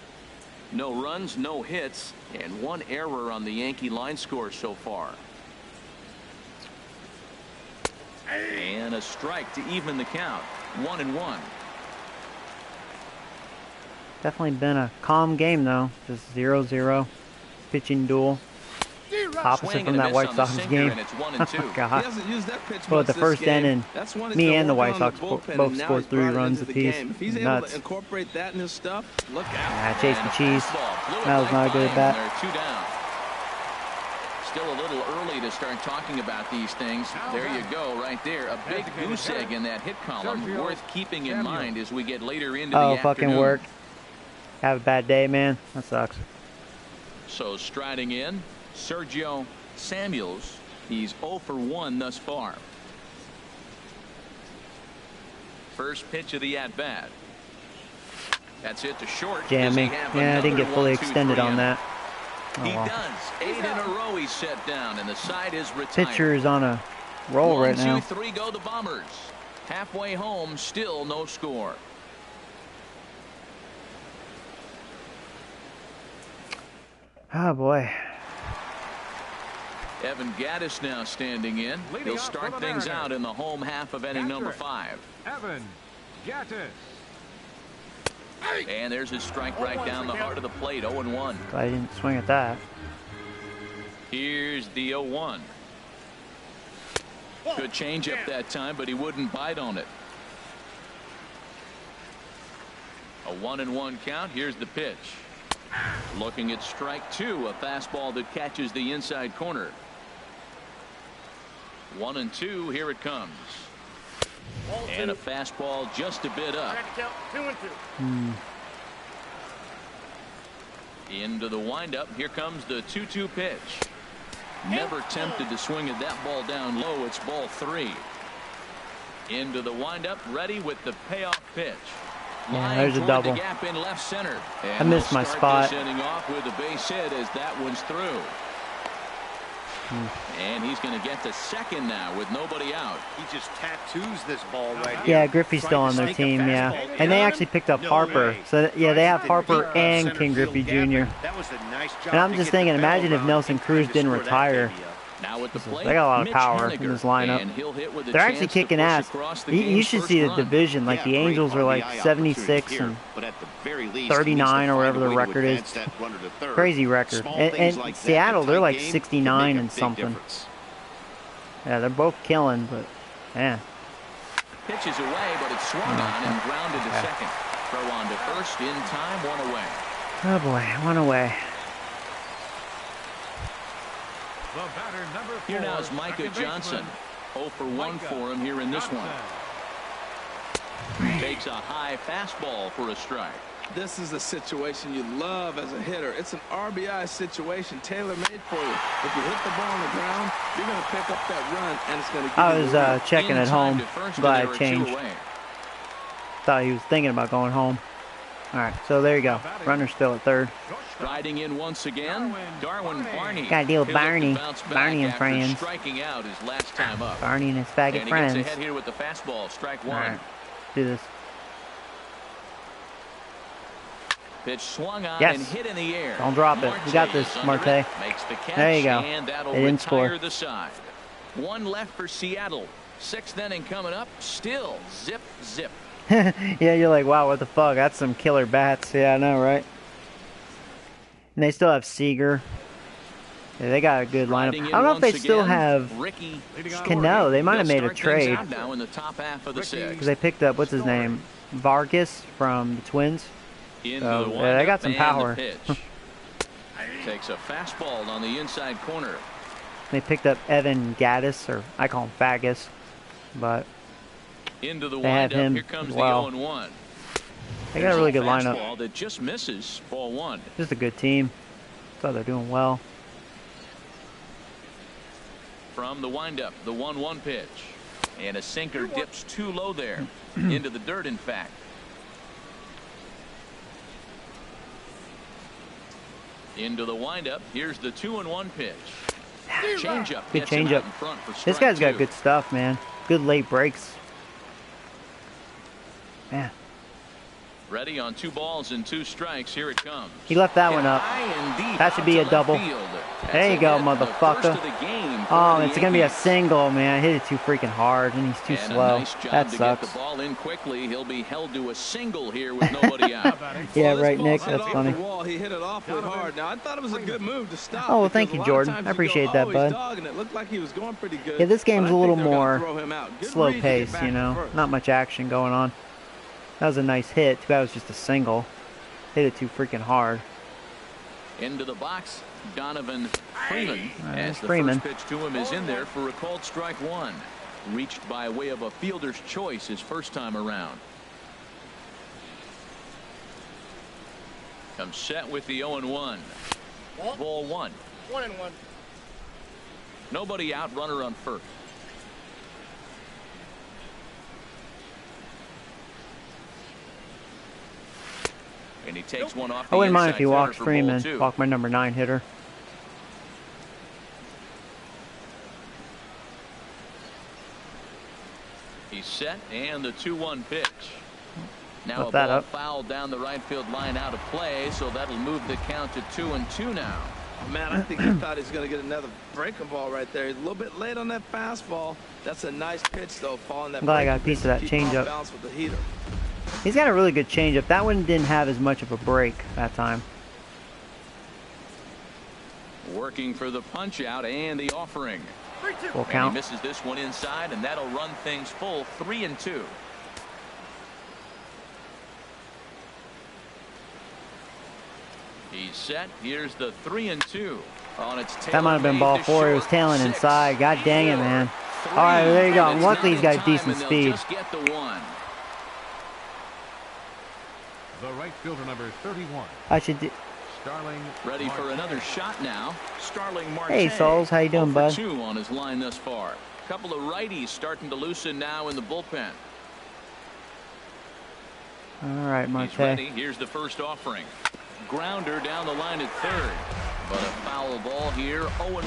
No runs, no hits, and 1 error on the Yankee line score so far. And a strike to even the count. 1-1. Definitely been a calm game though. Just 0-0 pitching duel. Opposite Swing from and a that miss White on the Sox sinker, game. and it's 1-2. He God. hasn't used that pitch Well, much the this first game. inning, That's one he's me been and the working White on Sox bullpen, both and now scored he's 3 brought it runs into the apiece. game. If he's able Nuts. to incorporate that in his stuff, look out. Ah, chase And the a cheese. fastball blew it That was right not a by good him, bat. and they're 2 down. Still a little early to start talking about these things. There you go, right there. A big goose egg in that hit column, worth keeping in mind as we get later into the Oh, afternoon. fucking work. Have a bad day, man. That sucks. So striding in, Sergio Samuels. He's 0 for 1 thus far. First pitch of the at-bat. That's it to short. Jamming. Does he have Yeah, I didn't get another fully 1, 2, extended 3 on in? that. Oh, He well. does. 8 in a row he's set down, and the side is retired. Pitcher is on a roll 1, right 2, now. 3 go the Bombers. Halfway home, still no score. Oh boy. Evan Gaddis now standing in. Leading He'll off start for the things Mariners. out in the home half of inning number Catcher. 5. Evan Gattis. And there's his strike right down the heart of the plate. 0-1. Glad I didn't swing at that. Here's the 0-1. Good change up that time, but he wouldn't bite on it. A 1-1 count. Here's the pitch. Looking at strike 2, a fastball that catches the inside corner. 1-2. Here it comes. And a fastball just a bit up. 2-2. Into the windup. Here comes the 2-2 pitch. Never tempted to swing at that ball down low. It's ball 3. Into the windup. Ready with the payoff pitch. Yeah, there's a Line toward double. the gap in left center. I And missed they'll my start spot. this inning off with a base hit as that one's through. And he's going to get to second now with nobody out. He just tattoos this ball right here. Yeah, Griffey's still on their team, yeah. And they actually picked up Harper. So, yeah, they have Harper and King Griffey Jr. That was a nice job. And I'm to just get the thinking, barrel imagine if round Nelson in time Cruz to didn't score that retire. baby up. Now at the plate, They got a lot of Mitch power in Haniger, this lineup. and he'll hit with a They're actually chance to kicking push ass. across the You game's should first see the run. division. Like, the Yeah, great Angels are like RBI 76 opportunity and here, but at the very least, he 39 needs to or whatever find a the way to record is. advance that runner to third. crazy record. Small And things like that in Seattle, a they're tight like game can 69 make a and big something. difference. Yeah, they're both killing, but man. Pitches away, but it's swung on and grounded to second. Throw on to first in time, 1 away. Oh boy, 1 away. The batter number 4. Here now is Micah second Johnson. baseman, 0 for 1 for him here in this one. Johnson. Takes a high fastball for a strike. This is a situation you love as a hitter. It's an RBI situation tailor-made for you. If you hit the ball on the ground, you're going to pick up that run, and it's going to give I you was the win. checking In at time home. to first, Glad and I there are 2 changed. away. Thought he was thinking about going home. All right, so there you go. Runner's still at third. Riding in once again, Darwin Barney. Gotta deal with He'll look to Barney. bounce back Barney and after friends. striking out his last time up. Barney and his faggot And he friends. gets ahead here with the fastball. Strike 1. All right, do this. Pitch swung on Yes. and hit in the air. Don't drop it. You got this, is under Marte. it, makes the catch, There you go. and that'll They didn't retire score. the side. 1 left for Seattle. 6th inning coming up. Still zip, zip. Yeah, you're like, wow, what the fuck? That's some killer bats. Yeah, I know, right? And they still have Seager. Yeah, they got a good lineup. Riding I in don't know if they once still again, have Ricky Cano. They might have They'll made a start things trade. out now in the top half of the 6th. Because they picked up, what's his name? Vargas from the Twins. Into So, the yeah, they got windup some and power. the pitch. Takes a fastball on the inside corner. They picked up Evan Gaddis, or I call him Fagus. But Into the They have windup. him Here comes as the well. 0-1. they got a really good lineup. Fastball that just misses. Ball 1. Just a good team. So they're doing well. From the windup, the 1-1 pitch. And a sinker dips too low there. Into the dirt, in fact. Into the windup. Here's the 2-1 pitch. Changeup. Good changeup. This guy's got good stuff, man. Good late breaks. Man. Ready on 2 balls and 2 strikes. Here it comes. He left that one up. That should be a double. There you go, motherfucker. Oh, it's going to be a single, man. I hit it too freaking hard, and he's too slow. That sucks. Get the ball in quickly. He'll be held to a single here with nobody out. Yeah, right, Nick. That's funny. He hit it awfully hard. Now, I thought it was a good move to stop. Oh, well, thank you, Jordan. I appreciate that, bud. It looked like he was going pretty good. Yeah, this game's a little more slow pace, you know. Not much action going on. That was a nice hit. Too bad it was just a single. Hit it too freaking hard. Into the box, Donovan Freeman. As the Freeman. first pitch to him is in there for a called strike 1. Reached by way of a fielder's choice his first time around. Comes set with the 0-1. Ball 1. 1-1. Nobody out, runner on first. And he takes one off. I wouldn't mind if he walked Freeman. Walk my number 9 hitter. He's set, and the 2-1 pitch. Now Left a that ball up. fouled down the right field line out of play, so that'll move the count to 2-2 now. Man, I think he thought he was going to get another breaking ball right there. He's a little bit late on that fastball. That's a nice pitch, though, falling that. I'm glad I got a piece of that changeup. With the heater. He's got a really good changeup. That one didn't have as much of a break that time. Working for the punch out and the offering. Full And count. he misses this one inside, and that'll run things full 3-2. He's set. Here's the 3-2. On its That might have been ball 4. He was tailing inside. God dang it, man. All right, there you go. And luckily he's got decent speed. Just get the 1. The right fielder, number 31. I should do. Starling. Ready for another shot now. Starling Marte. Hey, Souls, how you doing, bud? 2 on his line thus far. Couple of righties starting to loosen now in the bullpen. All right, He's Marte. ready. Here's the first offering. Grounder down the line at third. But a foul ball here, 0-1.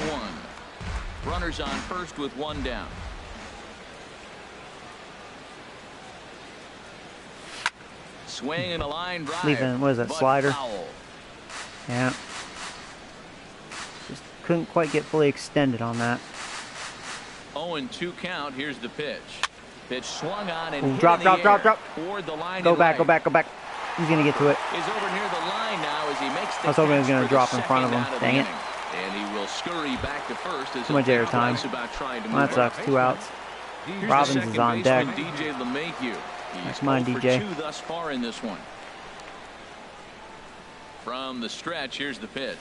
Runners on first with 1 down. Swing and a line drive. Leaving, what is that, but slider? Foul. Yeah. Just couldn't quite get fully extended on that. 0-2 count. Here's the pitch. Pitch swung on and hit Drop, in the drop, air drop. toward the line. Go and back, right. go back, go back. He's going to get to it. Is over near the line now as he makes the I was hoping he was catch gonna for drop the in front of second him. out Dang the it. inning. And he will scurry back to first as Too much he'll air think time. twice about trying to Well, move that sucks. up. 2 outs. Here's the Robbins is second on deck. baseman, DJ LeMahieu. He's That's mine, 0 for DJ. 2 thus far in this one. From the stretch, here's the pitch.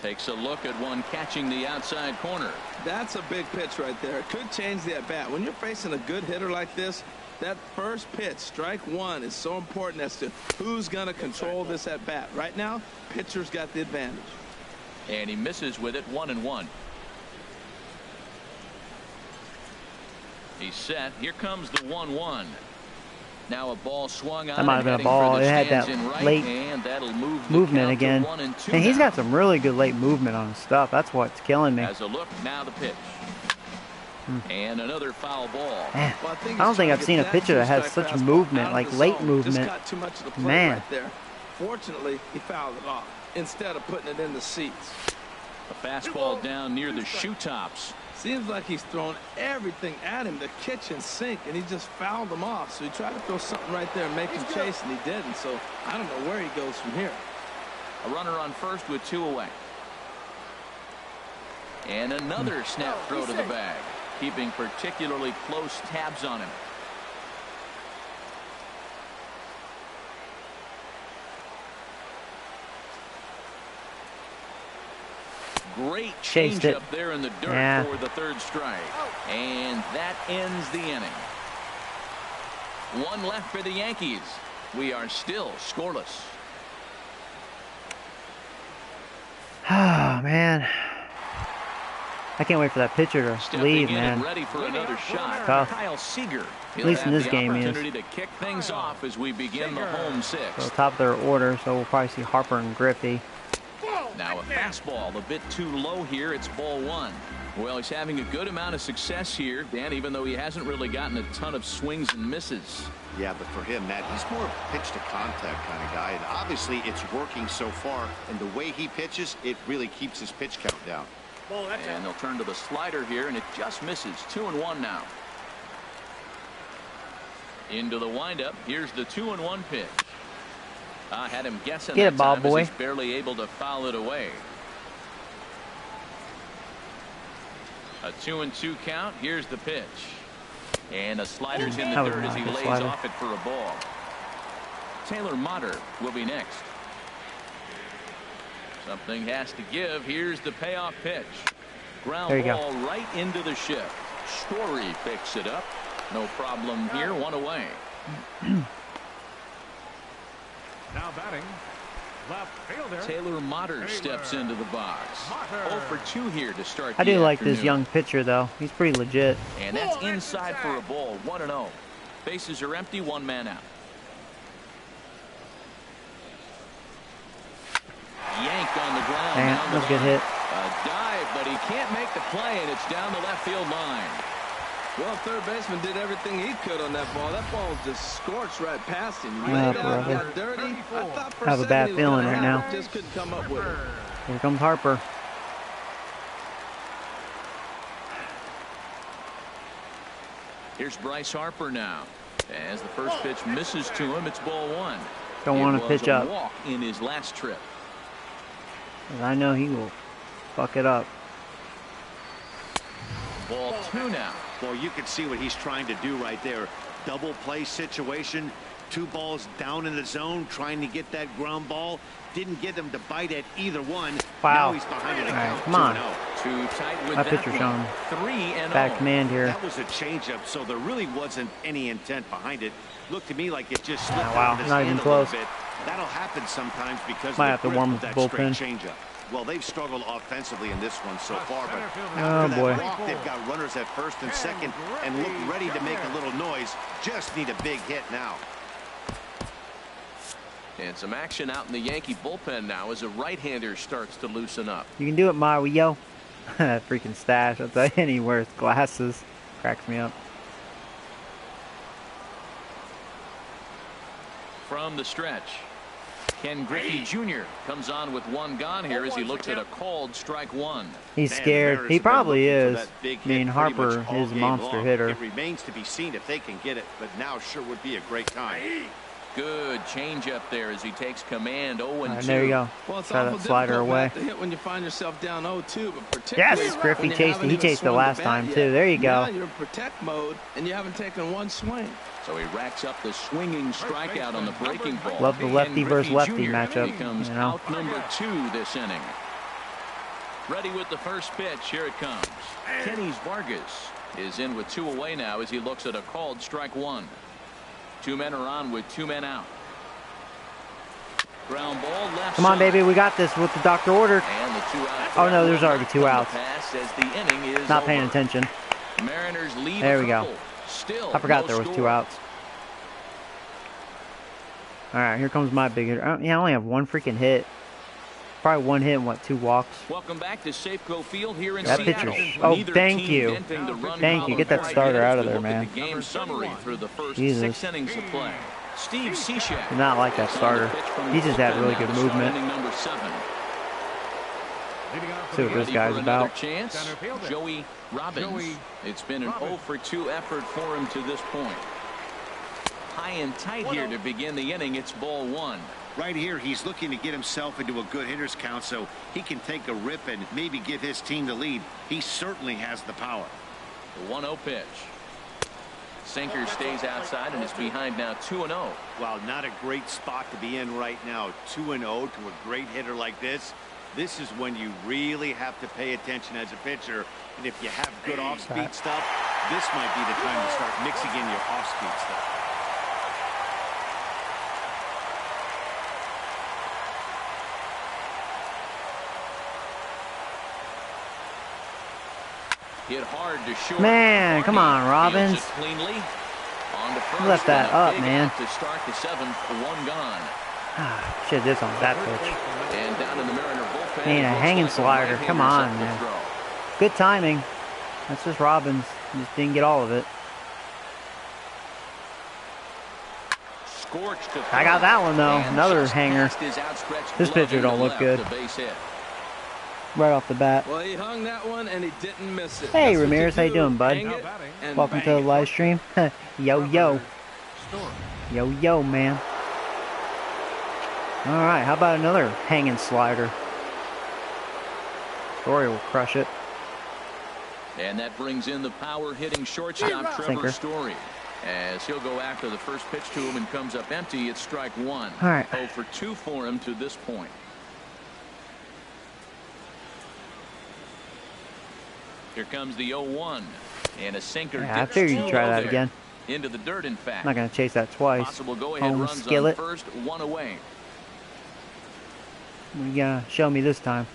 Takes a look at one catching the outside corner. That's a big pitch right there. It could change the at-bat. When you're facing a good hitter like this, that first pitch, strike 1, is so important as to who's going to control this at-bat. Right now, pitcher's got the advantage. And he misses with it, 1-1. He's set. Here comes the 1-1. Now a ball swung on. That might have been a ball. It had that right, late and that'll move the movement count again. to 1-2 And he's now. got some really good late movement on his stuff. That's what's killing me. As a look, now the pitch. And another foul ball. Man, Well, I don't think I've seen a pitcher that has such movement, like late movement. Just got too much of the play Man. right there. Fortunately, he fouled it off instead of putting it in the seats. A fastball down near the shoe tops. Seems like he's thrown everything at him, the kitchen sink, and he just fouled them off. So he tried to throw something right there and make him chase, and he didn't. So I don't know where he goes from here. A runner on first with 2 away. And another snap throw to the bag, keeping particularly close tabs on him. Great Chased it. changeup there in the dirt Yeah. for the third strike. And that ends the inning. 1 left for the Yankees. We are still scoreless. Oh, man. I can't wait for that pitcher to Stepping leave, in man. and ready for another shot. Tough. Kyle Seager. At least in this game, he is. Opportunity to kick things off as we begin the home sixth. So top of their order, so we'll probably see Harper and Griffey. Now a fastball a bit too low here. It's ball one. Well, he's having a good amount of success here, Dan, even though he hasn't really gotten a ton of swings and misses. Yeah, but for him, Matt, he's more pitch to contact kind of guy, and obviously it's working so far, and the way he pitches, it really keeps his pitch count down. And they'll turn to the slider here, and it just misses. 2-1 now. Into the windup. Here's the 2-1 pitch. I had him guessing. Get it, ball time, as boy. he's barely able to foul it away. A 2-2 count. Here's the pitch. And a slider's in the dirt as he lays off it for a ball. Taylor Motter will be next. Something has to give. Here's the payoff pitch. Ground ball right into the shift. Story picks it up. No problem here. One away. Now batting, left fielder Taylor Motter steps into the box. 0 for 2 here to start. I do like this young pitcher, though. He's pretty legit. And that's inside for a ball. 1-0. Bases are empty. One man out. Yanked on the ground. That was a good hit. A dive, but he can't make the play, and it's down the left field line. Well, third baseman did everything he could on that ball. That ball was just scorched right past him. Yeah, Laid out, got dirty. I thought for I have a bad feeling right now. Just couldn't come up with it. Here comes Harper. Here's Bryce Harper now. As the first pitch misses to him, it's ball one. Don't want to pitch up. Walk in his last trip. I know he will fuck it up. Ball two now. Well, you can see what he's trying to do right there. Double play situation. 2 balls down in the zone, trying to get that ground ball. Didn't get him to bite at either one. Wow. Now he's behind it. Right, come on. Too tight with that that pitcher showing 3-0. bad command here. That was a changeup, so there really wasn't any intent behind it. Looked to me like it just slipped wow, out of his not hand even a little close. bit. That'll happen sometimes because Might of have the to grip warm of up that the straight bullpen. changeup. Well, they've struggled offensively in this one so far, but Oh, after boy. that walk, they've got runners at first and second and look ready to make a little noise. Just need a big hit now. And some action out in the Yankee bullpen now as a right-hander starts to loosen up. You can do it, Mario. Freaking stash. I'll tell you, and he wears glasses. Cracks me up. From the stretch, Ken Griffey Jr. comes on with one gone here as he looks at a called strike one. He's Man, the scared. Mariners He have been probably looking for is. that big I mean, hit pretty Harper much all is a game monster long. hitter. It remains to be seen if they can get it, but now sure would be a great time. Good changeup there as he takes command. 0-2. There you go. Well, it's Try awful that slider difficult, away. Matt, to hit when you find yourself down 0-2, but particularly Yes, Griffey when you chased it. haven't He even chased it swung last the time, bat too. yet. There you go. Now you're in protect mode, and you haven't taken one swing. So he racks up the swinging strikeout on the breaking ball. Love the lefty Ken versus Griffey lefty Jr. matchup, becomes you know. out number 2 this inning. Ready with the first pitch. Here it comes. Kenny Vargas is in with 2 away now as he looks at a called strike one. 2 men are on with 2 men out. Ground ball left. Come on, side. baby. We got this. What the doctor ordered. And the 2 out. Oh, no, there's already 2 From the outs. pass as the inning is Not paying over. attention. Mariners lead. There a we go. couple. Still I forgot no there was score. 2 outs. All right, here comes my big hitter. Yeah, I only have 1 freaking hit. Probably 1 hit and, what, 2 walks. Welcome back to Safeco Field here in That Seattle. pitcher's- oh, Neither thank team you. denting the run Thank you. column Get that quite starter yet out as of we there, look at man. The game summary through the first Jesus. 6 innings of play. Steve Cishek. Did not like that is on the starter. pitch from He the just had bullpen really now good to start movement. inning number 7. See what this Ready guy's for another about. chance. Center fielder. Joey Robbins. It's been an 0 for 2 effort for him to this point. High and tight here to begin the inning. It's ball 1. Right here, he's looking to get himself into a good hitter's count so he can take a rip and maybe give his team the lead. He certainly has the power. The 1-0 pitch. Sinker stays outside and is behind now 2-0. Well, not a great spot to be in right now. 2-0 to a great hitter like this. This is when you really have to pay attention as a pitcher. And if you have good off-speed stuff, this might be the time to start mixing in your off-speed stuff. Hit hard to short. Man, come on, Robbins. Cleanly. On to first, You left that up, man. To start the 7th, 1 gone. Shit, this on that pitch. And down in the Mariner bullpen. Man, a hanging slider. Come on, man. Good timing. That's just Robbins. Just didn't get all of it. I got that one though. Another hanger. This pitcher don't look good. Right off the bat. Well, he hung that one and he didn't miss it. Hey, Ramirez, how you doing, bud? Welcome to the live stream. Yo, yo. Yo, yo, man. All right, how about another hanging slider? Story will crush it. And that brings in the power hitting shortstop Trevor Story. As he'll go after the first pitch to him and comes up empty, it's strike 1. All right. 0 for 2 for him to this point. Here comes the 0-1. And a sinker. Yeah, I figured you'd try that again. Into the dirt, in fact. I'm not going to chase that twice. Possible go-ahead Home runs skillet. on first, 1 away. What are you going to show me this time?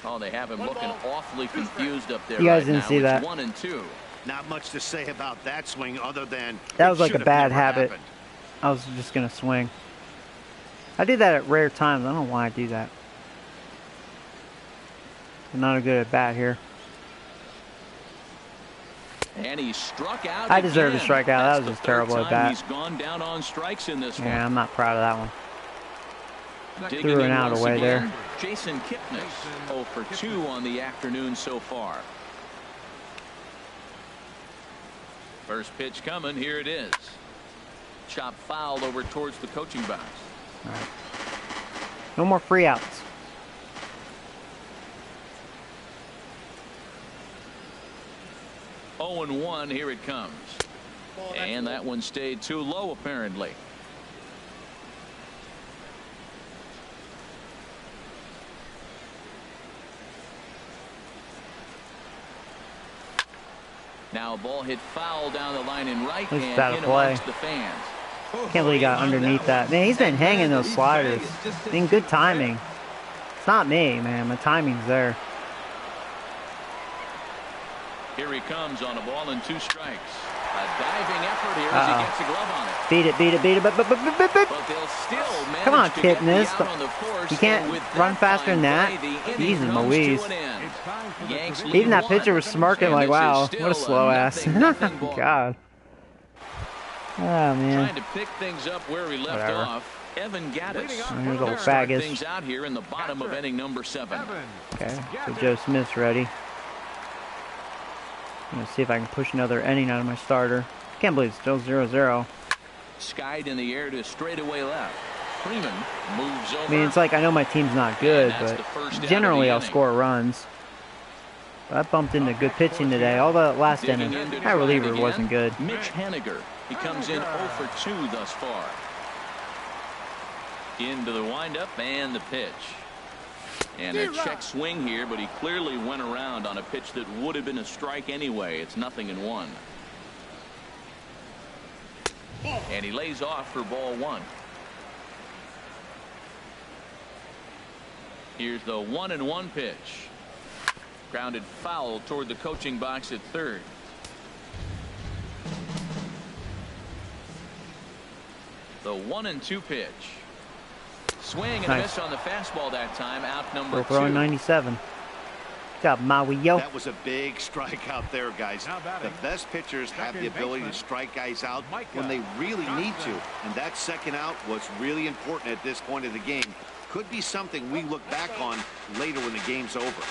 Oh, they have him looking awfully confused up there. You guys right didn't now. see It's that. 1 and 2. Not much to say about that swing other than That was like a should've bad never habit. happened. I was just going to swing. I do that at rare times. I don't know why I do that. I'm not a good at bat here. And he struck out. I deserve a again. strikeout. That That's was the just terrible third at time bat. He's gone down on strikes in this one. Yeah, I'm not proud of that one. Digging Threw an in out once away again, there. Jason Kipnis, 0 for 2 on the afternoon so far. First pitch coming. Here it is. Chop fouled over towards the coaching box. All right. No more free outs. Oh and 1. Here it comes. And that one stayed too low apparently. Now a ball hit foul down the line in right At least and that'll in play. amongst the fans. Can't believe he got underneath that. Man, he's been hanging those sliders. In good timing. It's not me, man. My timing's there. Here he comes on a ball and 2 strikes. A diving effort here as he gets a glove on it. Beat it, beat it, beat it. But they'll still manage Come on, to get the Kipnis. out on the force, You can't and with run that faster than fine that. play, the inning Jesus comes Louise. to an end. Yanks lead Even that 1. pitcher was smirking And like, this is wow, still what a slow ass. nothing ball. God. Oh, man. Trying to pick things up where we left Whatever. off. Evan Gaddis. Here's old Start faggot. things out here in the bottom of inning number 7. Okay, so Joe Smith's ready. I'm going to see if I can push another inning out of my starter. Can't believe it's still 0-0. Skied in the air to straightaway left. Freeman moves over. I mean, it's like I know my team's not good, And that's but the first out of generally the I'll inning. score runs. But I bumped into good pitching today. All the last Digging inning, in to my try it reliever again. wasn't good. Mitch Haniger. He comes in 0 for 2 thus far. Into the windup and the pitch. And a check swing here, but he clearly went around on a pitch that would have been a strike anyway. It's 0-1. And he lays off for ball 1. Here's the 1-1 pitch. Grounded foul toward the coaching box at third. The 1-2 pitch. Swing and a miss on the fastball that time. Out number 2. Throwing 97. Good job, Maui, yo. That was a big strike out there, guys. The best pitchers have the ability to strike guys out when they really need to. And that second out was really important at this point of the game. Could be something we look back on later when the game's over.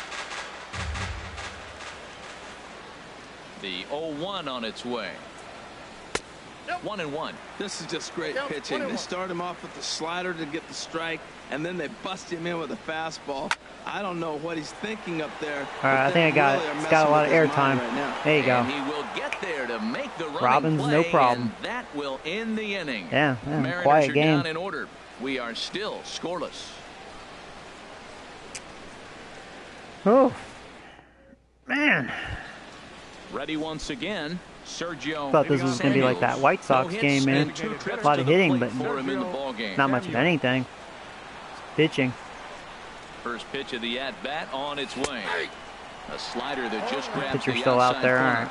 The 0-1 on its way. 1-1. This is just great pitching. They start him off with the slider to get the strike, and then they bust him in with a fastball. I don't know what he's thinking up there. All right, I think I got it. It's got a lot of airtime. There you go. And he will get there to make the running Robbins, play, no problem. and that will end the inning. Yeah, Mariners quiet are game. down in order. We are still scoreless. Oh, man. Ready once again. Sergio. Thought this was going to be like that White Sox game, man. A lot of hitting, but for him in the ball game. not much of anything. Pitching. First pitch of the at-bat on its way. A slider that just grabs Pitcher the still out outside there. corner. All right.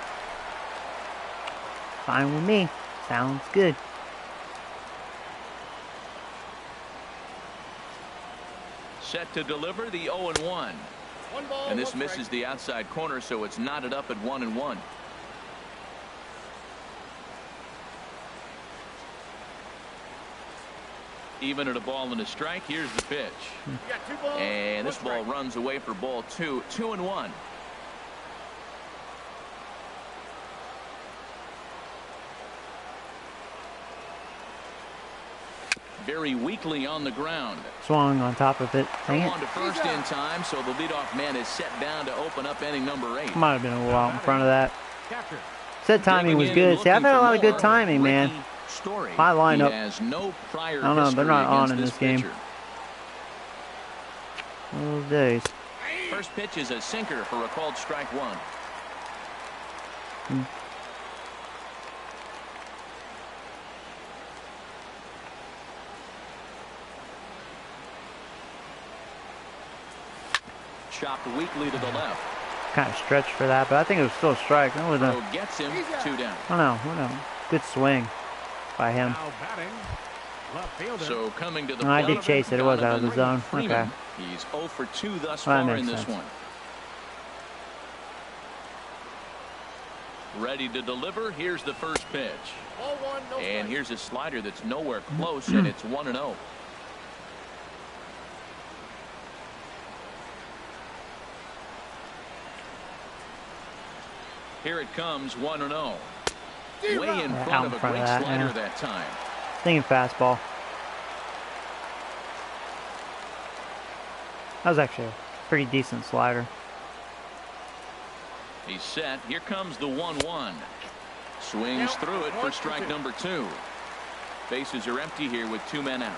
Fine with me. Sounds good. Set to deliver the 0-1. And this misses the outside corner, so it's knotted up at 1-1. Even at a ball and a strike, here's the pitch. And this ball runs away for ball 2. 2-1. Very weakly on the ground. Swung on top of it. Dang it. On to first in time, so the leadoff man is set down to open up inning number 8. Might have been a little out in front of that. Said timing was good. See, I've had a lot of good timing, man. My lineup. I don't know. They're not on in this game. Those days. First pitch is a sinker for a called strike 1. Chopped weakly to the left. Kind of stretched for that, but I think it was still a strike. That was a, gets him 2 down. I don't know. Good swing by him. Now batting, left fielder. So coming to the No, I did chase it. It was out of the zone. Okay. He's 0 for 2 thus Well, that far makes in this sense. one. Ready to deliver. Here's the first pitch. And here's a slider that's nowhere close, and it's 1-0. Here it comes, 1-0. Way in front of a great slider that time. Thinking fastball. That was actually a pretty decent slider. He's set. Here comes the 1-1. Swings through it for strike number 2. Bases are empty here with 2 men out.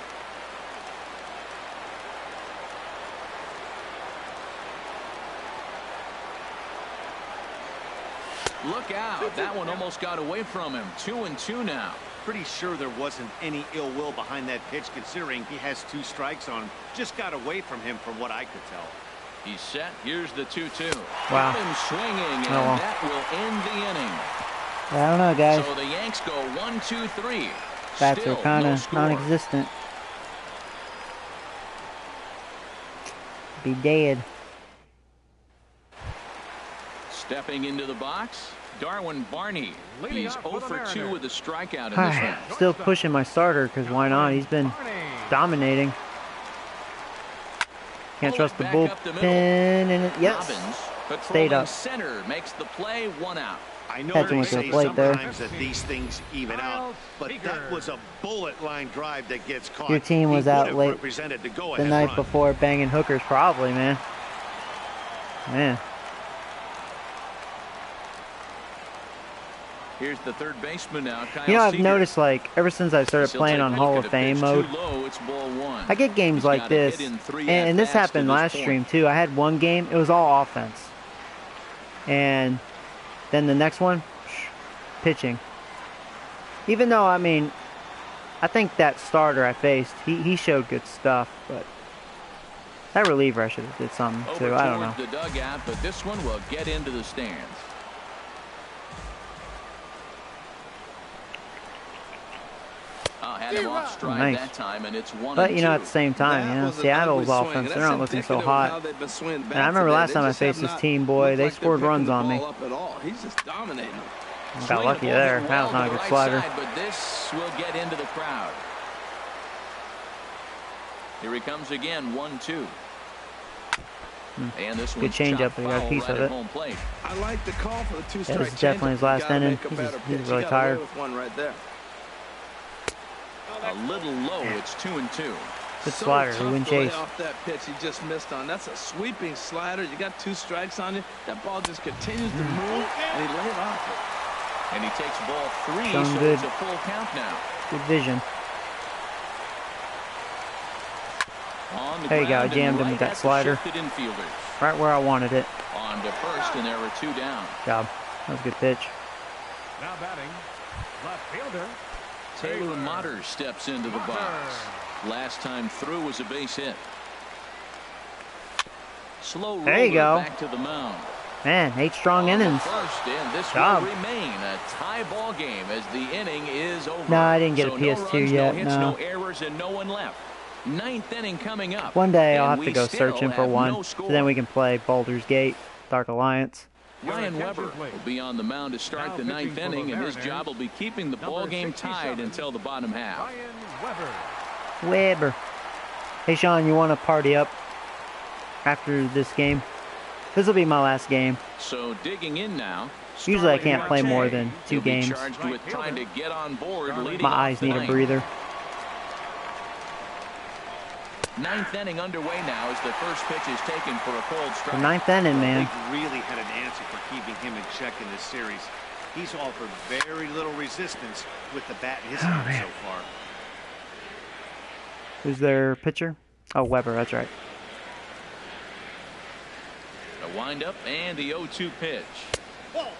Look out. That one almost got away from him. 2-2 now. Pretty sure there wasn't any ill will behind that pitch, considering he has 2 strikes on him. Just got away from him from what I could tell. He's set. Here's the 2-2. Wow. Got him swinging, and well. that will end the inning. I don't know, guys. So the Yanks go 1-2-3. Bats Still are kind no of score. non-existent. Be dead. Stepping into the box, Darwin Barney. Leading He's off 0 for for the 2 Mariners. with a strikeout in this one. Still pushing my starter, because why not? He's been dominating. Can't trust the Back up the bullpen. middle. And it, yes. Robbins, Stayed patrolling up. center, makes the play, 1 out. I know Catching they with the say plate there. sometimes that these things even out, but that was a bullet line drive that gets caught. Your team was He would out have late represented the the go-ahead night run. before banging hookers, probably, man. Man. Here's the third baseman now, Kyle You know, I've Seager. noticed, like, ever since I started He'll playing take on a Hall look of at a Fame pitch mode, too low, it's ball 1. I get games He's like got a this, hit in 3 and this at-bats to happened this last point. stream, too. I had one game, it was all offense. And then the next one, pitching. Even though, I mean, I think that starter I faced, he showed good stuff, but that reliever I should have did something, Over too. I don't know. towards the dugout, but this one will get into the stands. Had him off stride Nice. that time, and it's 1-2. But, you know, at the same time, you know, That was an Seattle's ugly swing. offense, they're That's not looking so indicative of how hot. they've been swinging And bats I remember today. last They time I just have faced this not team, boy, looked they like they're scored picking runs the on me. ball up at all. He's just dominating them. Got Swing lucky the ball there. hit That was well not a to the good right slider. side, but this will get into the crowd. Here he comes again, 1-2. And this Good one's changeup, chopped but he got a foul piece right of at it. home plate. I like the call for the Yeah, two-strike this is definitely his changeup. You last gotta inning. make a He's better really pitch. He got away tired. with one right there. A little low, it's 2-2. Good So slider, tough he wouldn't to lay chase. off that pitch he just missed on. That's a sweeping slider. You got 2 strikes on you. That ball just continues to move, and he laid off it. And he takes ball 3, Sounds so good. it's a full count now. Good vision. On the There you go, ground and jammed him right with that at the slider. shifted infielders. Right where I wanted it. On to first, and there were 2 down. Job. That was a good pitch. Now batting, left fielder. Taylor Motter steps into the box. Last time through was a base hit. Slow There you roller go. back to the mound. Man, 8 strong innings. First, and this Job. will remain a tie ball game as the inning is over. No, I didn't get so a PS2 no runs, yet. No hits, No. no errors, and no one left. 9th inning coming up. One day I'll and have to we go still searching for have one, no so score. then we can play Baldur's Gate, Dark Alliance. Ryan Weber will be on the mound to start the 9th inning, and his job will be keeping the ball game tied until the bottom half. Weber. Hey, Sean, you want to party up after this game? This will be my last game. So digging in now. Usually I can't play more than 2 games. Charged with trying to get on board, leading My off eyes the need a ninth. breather. 9th inning underway now as the first pitch is taken for a cold The strike. 9th inning, man. They really had an answer for keeping him in check in this series. He's offered very little resistance with the bat in his hand so far. Who's their pitcher? Oh, Weber, that's right. A windup and the 0-2 pitch.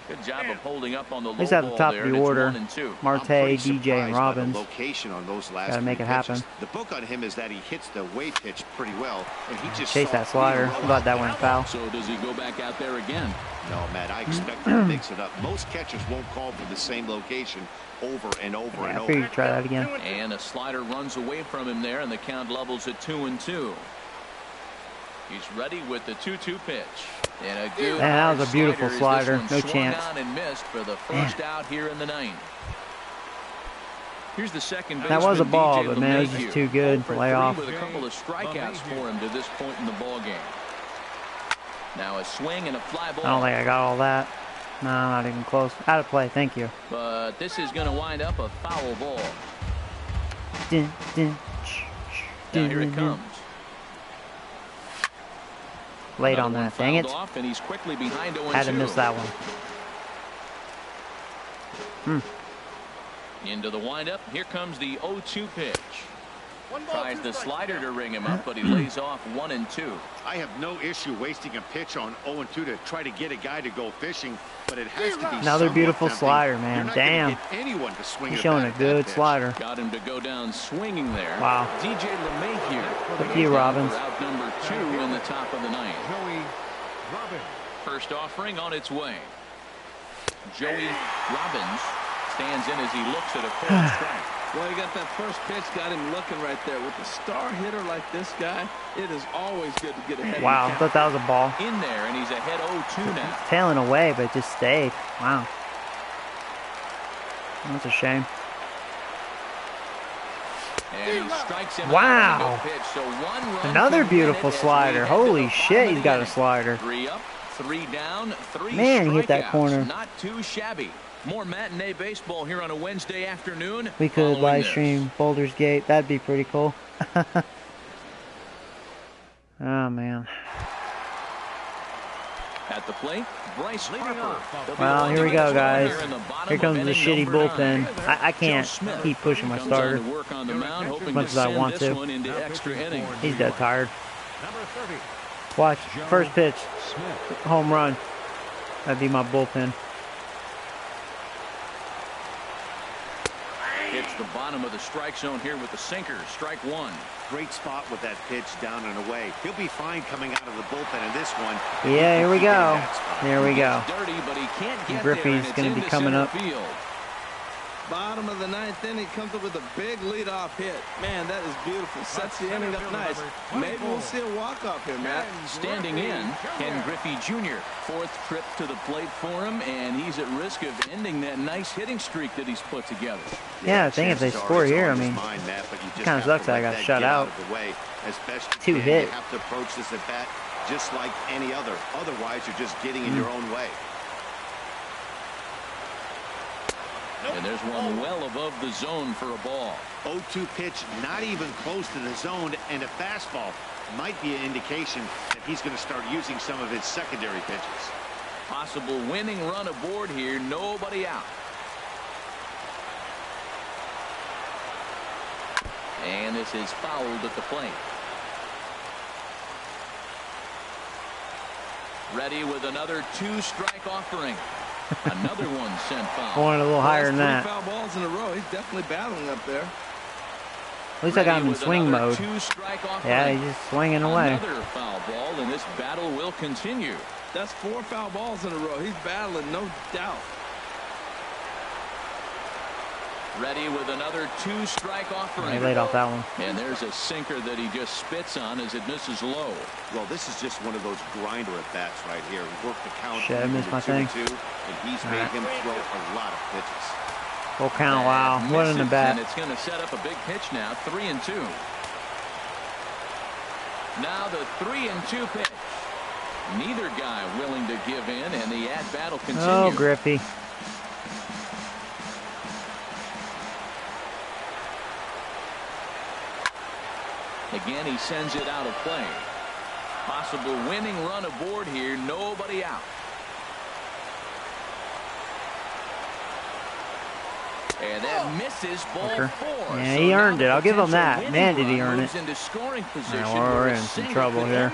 Good job of holding up on the low He's at the ball top there, of the and it's order. 1-2. Marte, I'm pretty DJ, and surprised by the Robbins. location on those last Gotta make three it happen. pitches. The book on him is that he hits the way pitch pretty well, and he just Chase saw that slider. it I'm glad that went foul. So does he go back out there again? No, Matt, I expect him to mix it up. Most catchers won't call for the same location over and over Yeah, and I figured over. you'd try that again. And a slider runs away from him there, and the count levels at 2-2. He's ready with the 2-2 pitch. And a good Man, that was a beautiful slider. slider. As No this one swung chance. on and missed for the first out here in the 9th. Here's the second That was a baseman, ball, DJ but man, it was just LeMahieu. too good 0 for to lay 3 off. with a couple of strikeouts for him to this point in the ball game. Now a swing and a fly ball. I don't think I got all that. No, not even close. Out of play, thank you. But this is going to wind up a foul ball. Dun, dun, Now here it dun, dun. comes. Late Another on one that, dang it. fouled off, and he's quickly behind 0-2. Had to miss that one. Into the windup. Here comes the 0-2 pitch. Tries the slider to ring him up, but he lays off 1-2. I have no issue wasting a pitch on 0-2 to try to get a guy to go fishing, but it has to be Another somewhat beautiful tempting. slider, man. You're not gonna Damn. get anyone to swing He's at showing bat a at good that pitch. slider. Got him to go down swinging there. Wow. DJ LeMahieu. Good to you, Robbins. Out number 2 in the top of the 9th. Joey Robbins. First offering on its way. Joey Robbins stands in as he looks at a cold strike. Well, you got that first pitch, got him looking right there. With a star hitter like this guy, it is always good to get ahead. Wow, I thought that was a ball. In there, and he's ahead 0-2 now. Tailing away, but it just stayed. Wow. That's a shame. And he strikes him Wow. out on a good pitch, so 1 run Another to beautiful win it as we slider. head to Holy the shit, bottom he's of got the a inning. slider. 3 up, 3 down, 3 Man, he hit that strikeouts. corner. Not too shabby. More matinee baseball here on a Wednesday afternoon. We could following live this. stream Baldur's Gate. That'd be pretty cool. Oh, man. At the plate, Bryce Harper. Well, here we go, guys. Here comes the shitty number bullpen. 9. I can't Joe Smith keep pushing my comes starter. on to work on the mound, hoping much to as I send want this to. one into extra innings. He's dead tired. Number 30. Watch. First pitch. Smith. Home run. That'd be my bullpen. Hits the bottom of the strike zone here with the sinker. Strike 1. Great spot with that pitch down and away. He'll be fine coming out of the bullpen in this one. Yeah, here we Keep getting go. that spot. There we go. Dirty, but he can't get Griffey's there, and it's gonna be into coming center up. Field. Bottom of the 9th inning, comes up with a big leadoff hit. Man, that is beautiful. Sets the inning up nice. Maybe we'll see a walk-off here, Matt. Standing in, Ken Griffey Jr. 4th trip to the plate for him, and he's at risk of ending that nice hitting streak that he's put together. Yeah, I think if they Chances are score it's here, I on his mean, mind, Matt, but you just kinda have sucks to that I let got that shut get out. of the way as best you 2 can. hit. You have to approach this at bat just like any other. Otherwise, you're just getting in your own way. And there's one well above the zone for a ball. 0-2 pitch, not even close to the zone, and a fastball might be an indication that he's going to start using some of his secondary pitches. Possible winning run aboard here. Nobody out. And this is fouled at the plate. Ready with another 2-strike offering. Another one sent foul. I wanted a little higher than That's 3 that. foul balls in a row. He's definitely battling up there. At least I got him in swing mode. Yeah, he's just swinging away. Another foul ball, and this battle will continue. That's 4 foul balls in a row. He's battling, no doubt. Ready with another 2-strike offering. He laid off that one. And there's a sinker that he just spits on as it misses low. Well, this is just one of those grinder at-bats right here. He worked the count. Shit, I missed my thing. And he's made him throw a lot of pitches. Full count, wow. What in the bat. And it's going to set up a big pitch now, 3-2. Now the 3-2 pitch. Neither guy willing to give in, and the at-bat will continue. Oh, Griffey. Again, he sends it out of play. Possible winning run aboard here. Nobody out. And that misses ball 4. Yeah, he earned it. I'll give him that. Man, did he earn it. Into scoring position. We're in some trouble here.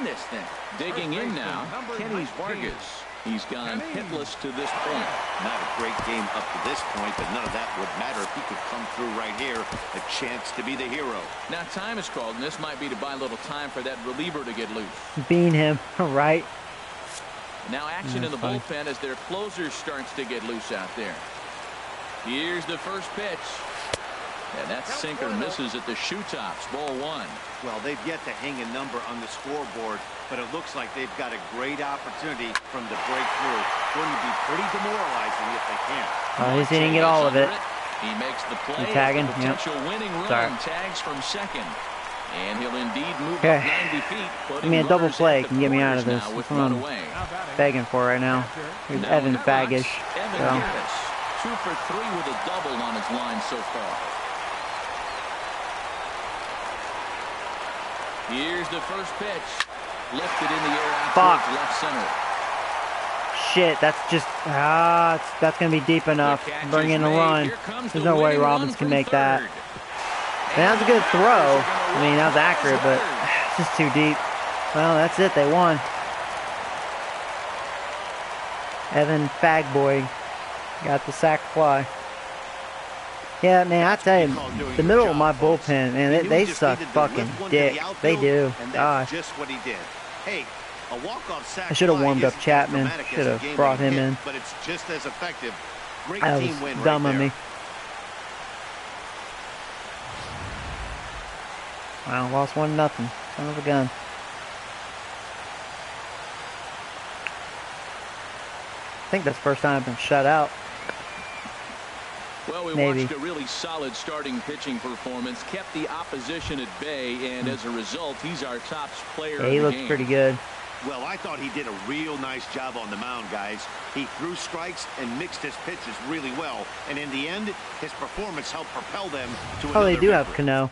Digging in now, Kenny Vargas. He's gone hitless to this point. Not a great game up to this point, but none of that would matter if he could come through right here. A chance to be the hero. Now time is called, and this might be to buy a little time for that reliever to get loose. Bean him, right? Now action in the bullpen as their closer starts to get loose out there. Here's the first pitch. And that sinker misses at the shoe tops. Ball 1. Well, they've yet to hang a number on the scoreboard, but it looks like they've got a great opportunity from the breakthrough. Going to be pretty demoralizing if they can. He's hitting it all of it. He makes the play. He's tagging. Potential winning run. Tags from second. And he'll indeed move up 90 feet. Give me a double play. Can get me out of this. That's what I'm begging for right now. Here's Evan Fagish. Evan Harris, 2 for 3 with a double on his line so far. Here's the first pitch. Lifted in the air out towards left center. Shit, that's just that's gonna be deep enough. Bring in a run. There's no way Robbins can make that. Man, that was a good throw. I mean, that was accurate, but it's just too deep. Well, that's it. They won. Evan Fagboy got the sac fly. Yeah, man, I tell you, the middle of my bullpen, man, they suck fucking dick. They do. Gosh. Just what he did. Hey, a walk-off sac. I should have warmed up Chapman. Should have brought him in. But it's just as effective. Great That team win was dumb right of there. me. Wow, lost 1-0. Son of a gun. I think that's the first time I've been shut out. Well, we watched a really solid starting pitching performance, kept the opposition at bay, and as a result, he's our top player. Yeah, he looks pretty good. Well, I thought he did a real nice job on the mound, guys. He threw strikes and mixed his pitches really well, and in the end, his performance helped propel them to another they do have victory. Cano.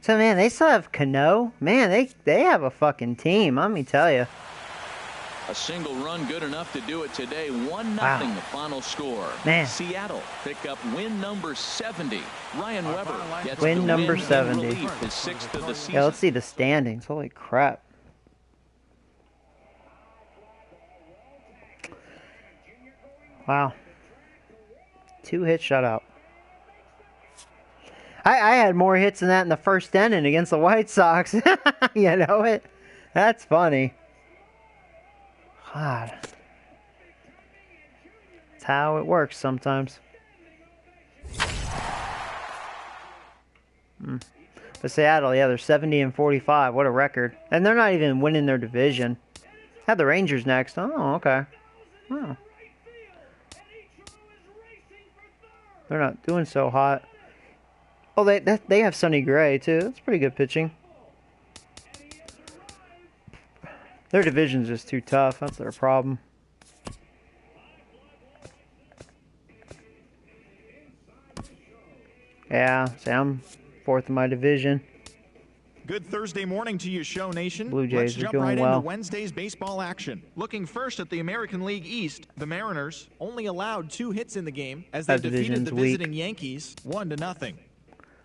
So, man, they still have Cano. Man, they have a fucking team, let me tell you. A single run good enough to do it today. 1-0 the final score. Man. Seattle pick up win number 70. Ryan Weber gets Win the number win 70. in relief, his 6th of the season. Yeah, let's see the standings. Holy crap. Wow. 2 hit shutout. I had more hits than that in the first inning against the White Sox. You know it? That's funny. God. That's how it works sometimes. But Seattle, yeah, they're 70-45. What a record. And they're not even winning their division. Have the Rangers next. Oh, okay. Oh. They're not doing so hot. Oh, they have Sonny Gray, too. That's pretty good pitching. Their division's just too tough. That's their problem. Yeah, see, I'm 4th in my division. Good Thursday morning to you, Show Nation. Blue Jays Let's are jump doing right well. into Wednesday's baseball action. Looking first at the American League East, the Mariners only allowed 2 hits in the game as they That defeated division's the weak. visiting Yankees 1-0.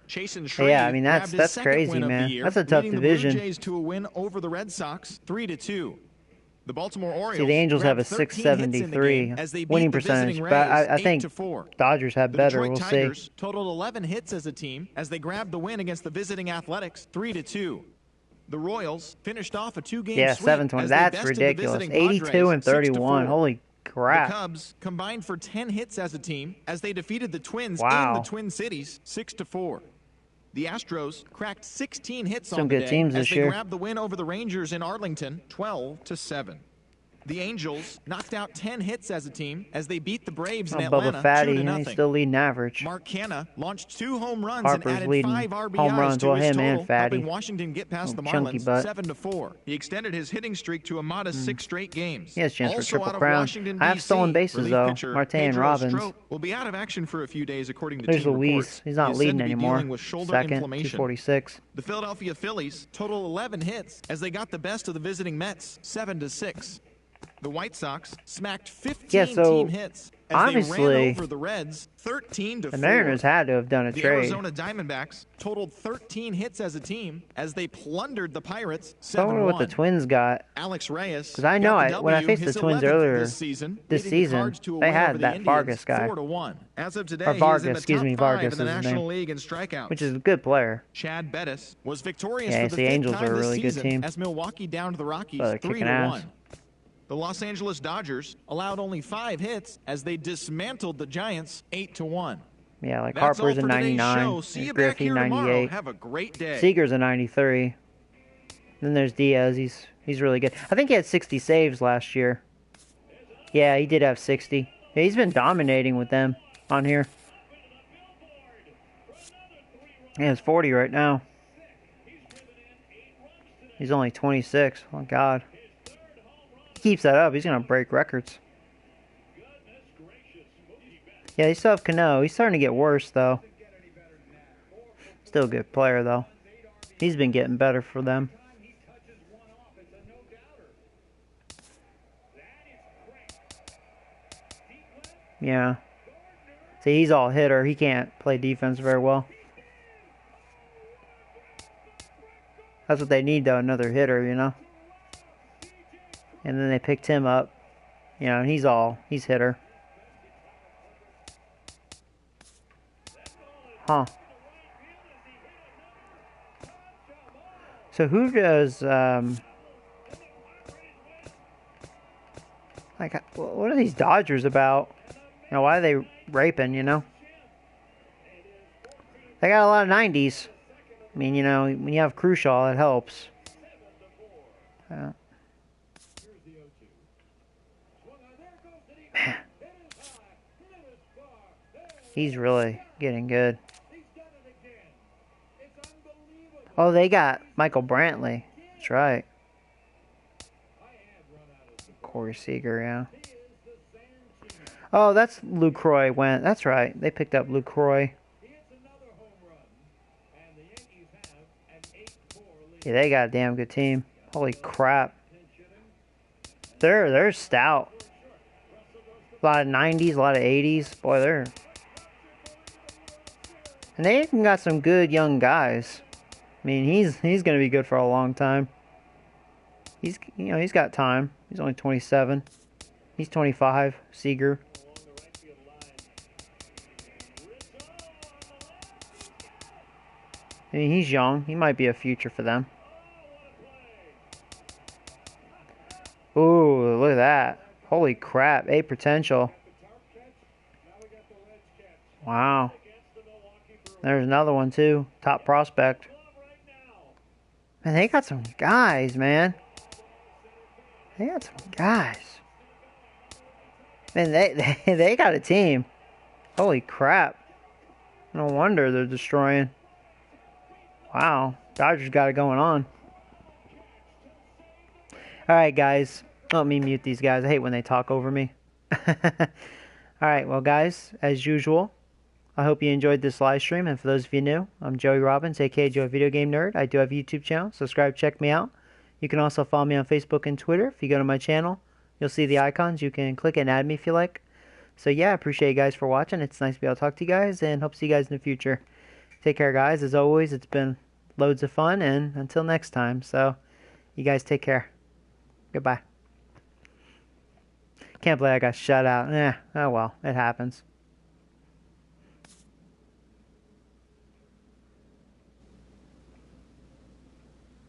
Chasen Shreve Yeah, I mean, grabbed his that's second crazy, win of the man. year, That's a tough leading division. The Blue Jays to a win over the Red Sox 3-2. The Baltimore Orioles See, the Angels have a grabbed 13 hits in the game as they beat winning the visiting percentage, but Rays I think 8-4. Dodgers have The better. Detroit We'll Tigers see. totaled 11 hits as a team as they grabbed the win against the visiting Athletics 3-2. The Royals finished off a two-game Yeah, sweep 720. as they That's bested the ridiculous. visiting 82 and Padres 31. 6-4. Holy crap. The Cubs combined for 10 hits as a team as they defeated the Twins in Wow. the Twin Cities 6-4. The Astros cracked 16 hits Some on the good day teams as this they year. grabbed the win over the Rangers in Arlington 12-7. The Angels knocked out 10 hits as a team as they beat the Braves in Atlanta Bubba Fatty, 2-0. he's still leading average. Mark Canha launched 2 home runs Harper's and added leading 5 RBIs home runs, to well, his him total, and Fatty. helping Washington get past the Chunky Marlins butt. 7-4. He extended his hitting streak to a modest 6 straight games. He has a chance for Also Triple out of Crown. Washington, I have DC, stolen bases, relief though. pitcher Marte and Pedro Robbins. Strop will be out of action for a few days, according to There's team Luis. reports. He's not He is leading said to be anymore. dealing with shoulder Second, inflammation. 246. The Philadelphia Phillies total 11 hits as they got the best of the visiting Mets 7-6. The White Sox smacked 15 Yeah, so team hits as they obviously ran over the Reds 13-4. the Mariners had to have done a The trade. Arizona Diamondbacks totaled 13 hits as a team as they plundered the Pirates So I wonder 7-1. what the Twins got. Alex Reyes, Because I know when I faced the Twins earlier this season, they had that Vargas guy. 4-1. As of today, Or he is Vargas, in the excuse top me, 5 Vargas in the is his National name. League in strikeouts. Which is a good player. Chad Bettis was victorious Yeah, for the the 5th Angels time are a this really good season team. as Milwaukee downed the Rockies But they're kicking 3-1. ass. The Los Angeles Dodgers allowed only 5 hits as they dismantled the Giants 8-1. Yeah, like That's Harper's all a for today's 99. show. See There's you back Griffey, here tomorrow. 98. Have a great day. Seager's a 93. Then there's Diaz. He's really good. I think he had 60 saves last year. Yeah, he did have 60. Yeah, he's been dominating with them on here. Yeah, it's 40 right now. He's only 26. Oh, God. He keeps that up, he's going to break records. Yeah, they still have Cano. He's starting to get worse, though. Still a good player, though. He's been getting better for them. Yeah. See, he's all hitter. He can't play defense very well. That's what they need, though, another hitter, you know. And then they picked him up. You know, and he's hitter. Huh. So who does, like, what are these Dodgers about? You know, why are they raping, you know? They got a lot of 90s. I mean, you know, when you have Crucial, it helps. Man. He's really getting good. Oh, they got Michael Brantley. That's right. Corey Seager, yeah. Oh, that's Lucroy went. That's right. They picked up Lucroy. Yeah, they got a damn good team. Holy crap. They're stout. A lot of 90s, a lot of 80s. Boy, they're... And they even got some good young guys. I mean, he's going to be good for a long time. He's got time. He's only 27. He's 25. Seager. I mean, he's young. He might be a future for them. Ooh, look at that. Holy crap. 8 potential. Wow. There's another one, too. Top prospect. Man, they got some guys, man. They got some guys. Man, they got a team. Holy crap. No wonder they're destroying. Wow. Dodgers got it going on. Alright, guys. Let me mute these guys. I hate when they talk over me. Alright, well, guys, as usual, I hope you enjoyed this live stream. And for those of you new, I'm Joey Robbins, aka Joey Video Game Nerd. I do have a YouTube channel. Subscribe, check me out. You can also follow me on Facebook and Twitter. If you go to my channel, you'll see the icons. You can click and add me if you like. So yeah, I appreciate you guys for watching. It's nice to be able to talk to you guys, and hope to see you guys in the future. Take care, guys. As always, it's been loads of fun, and until next time. So you guys take care. Goodbye. Can't believe I got shut out. Oh well, it happens.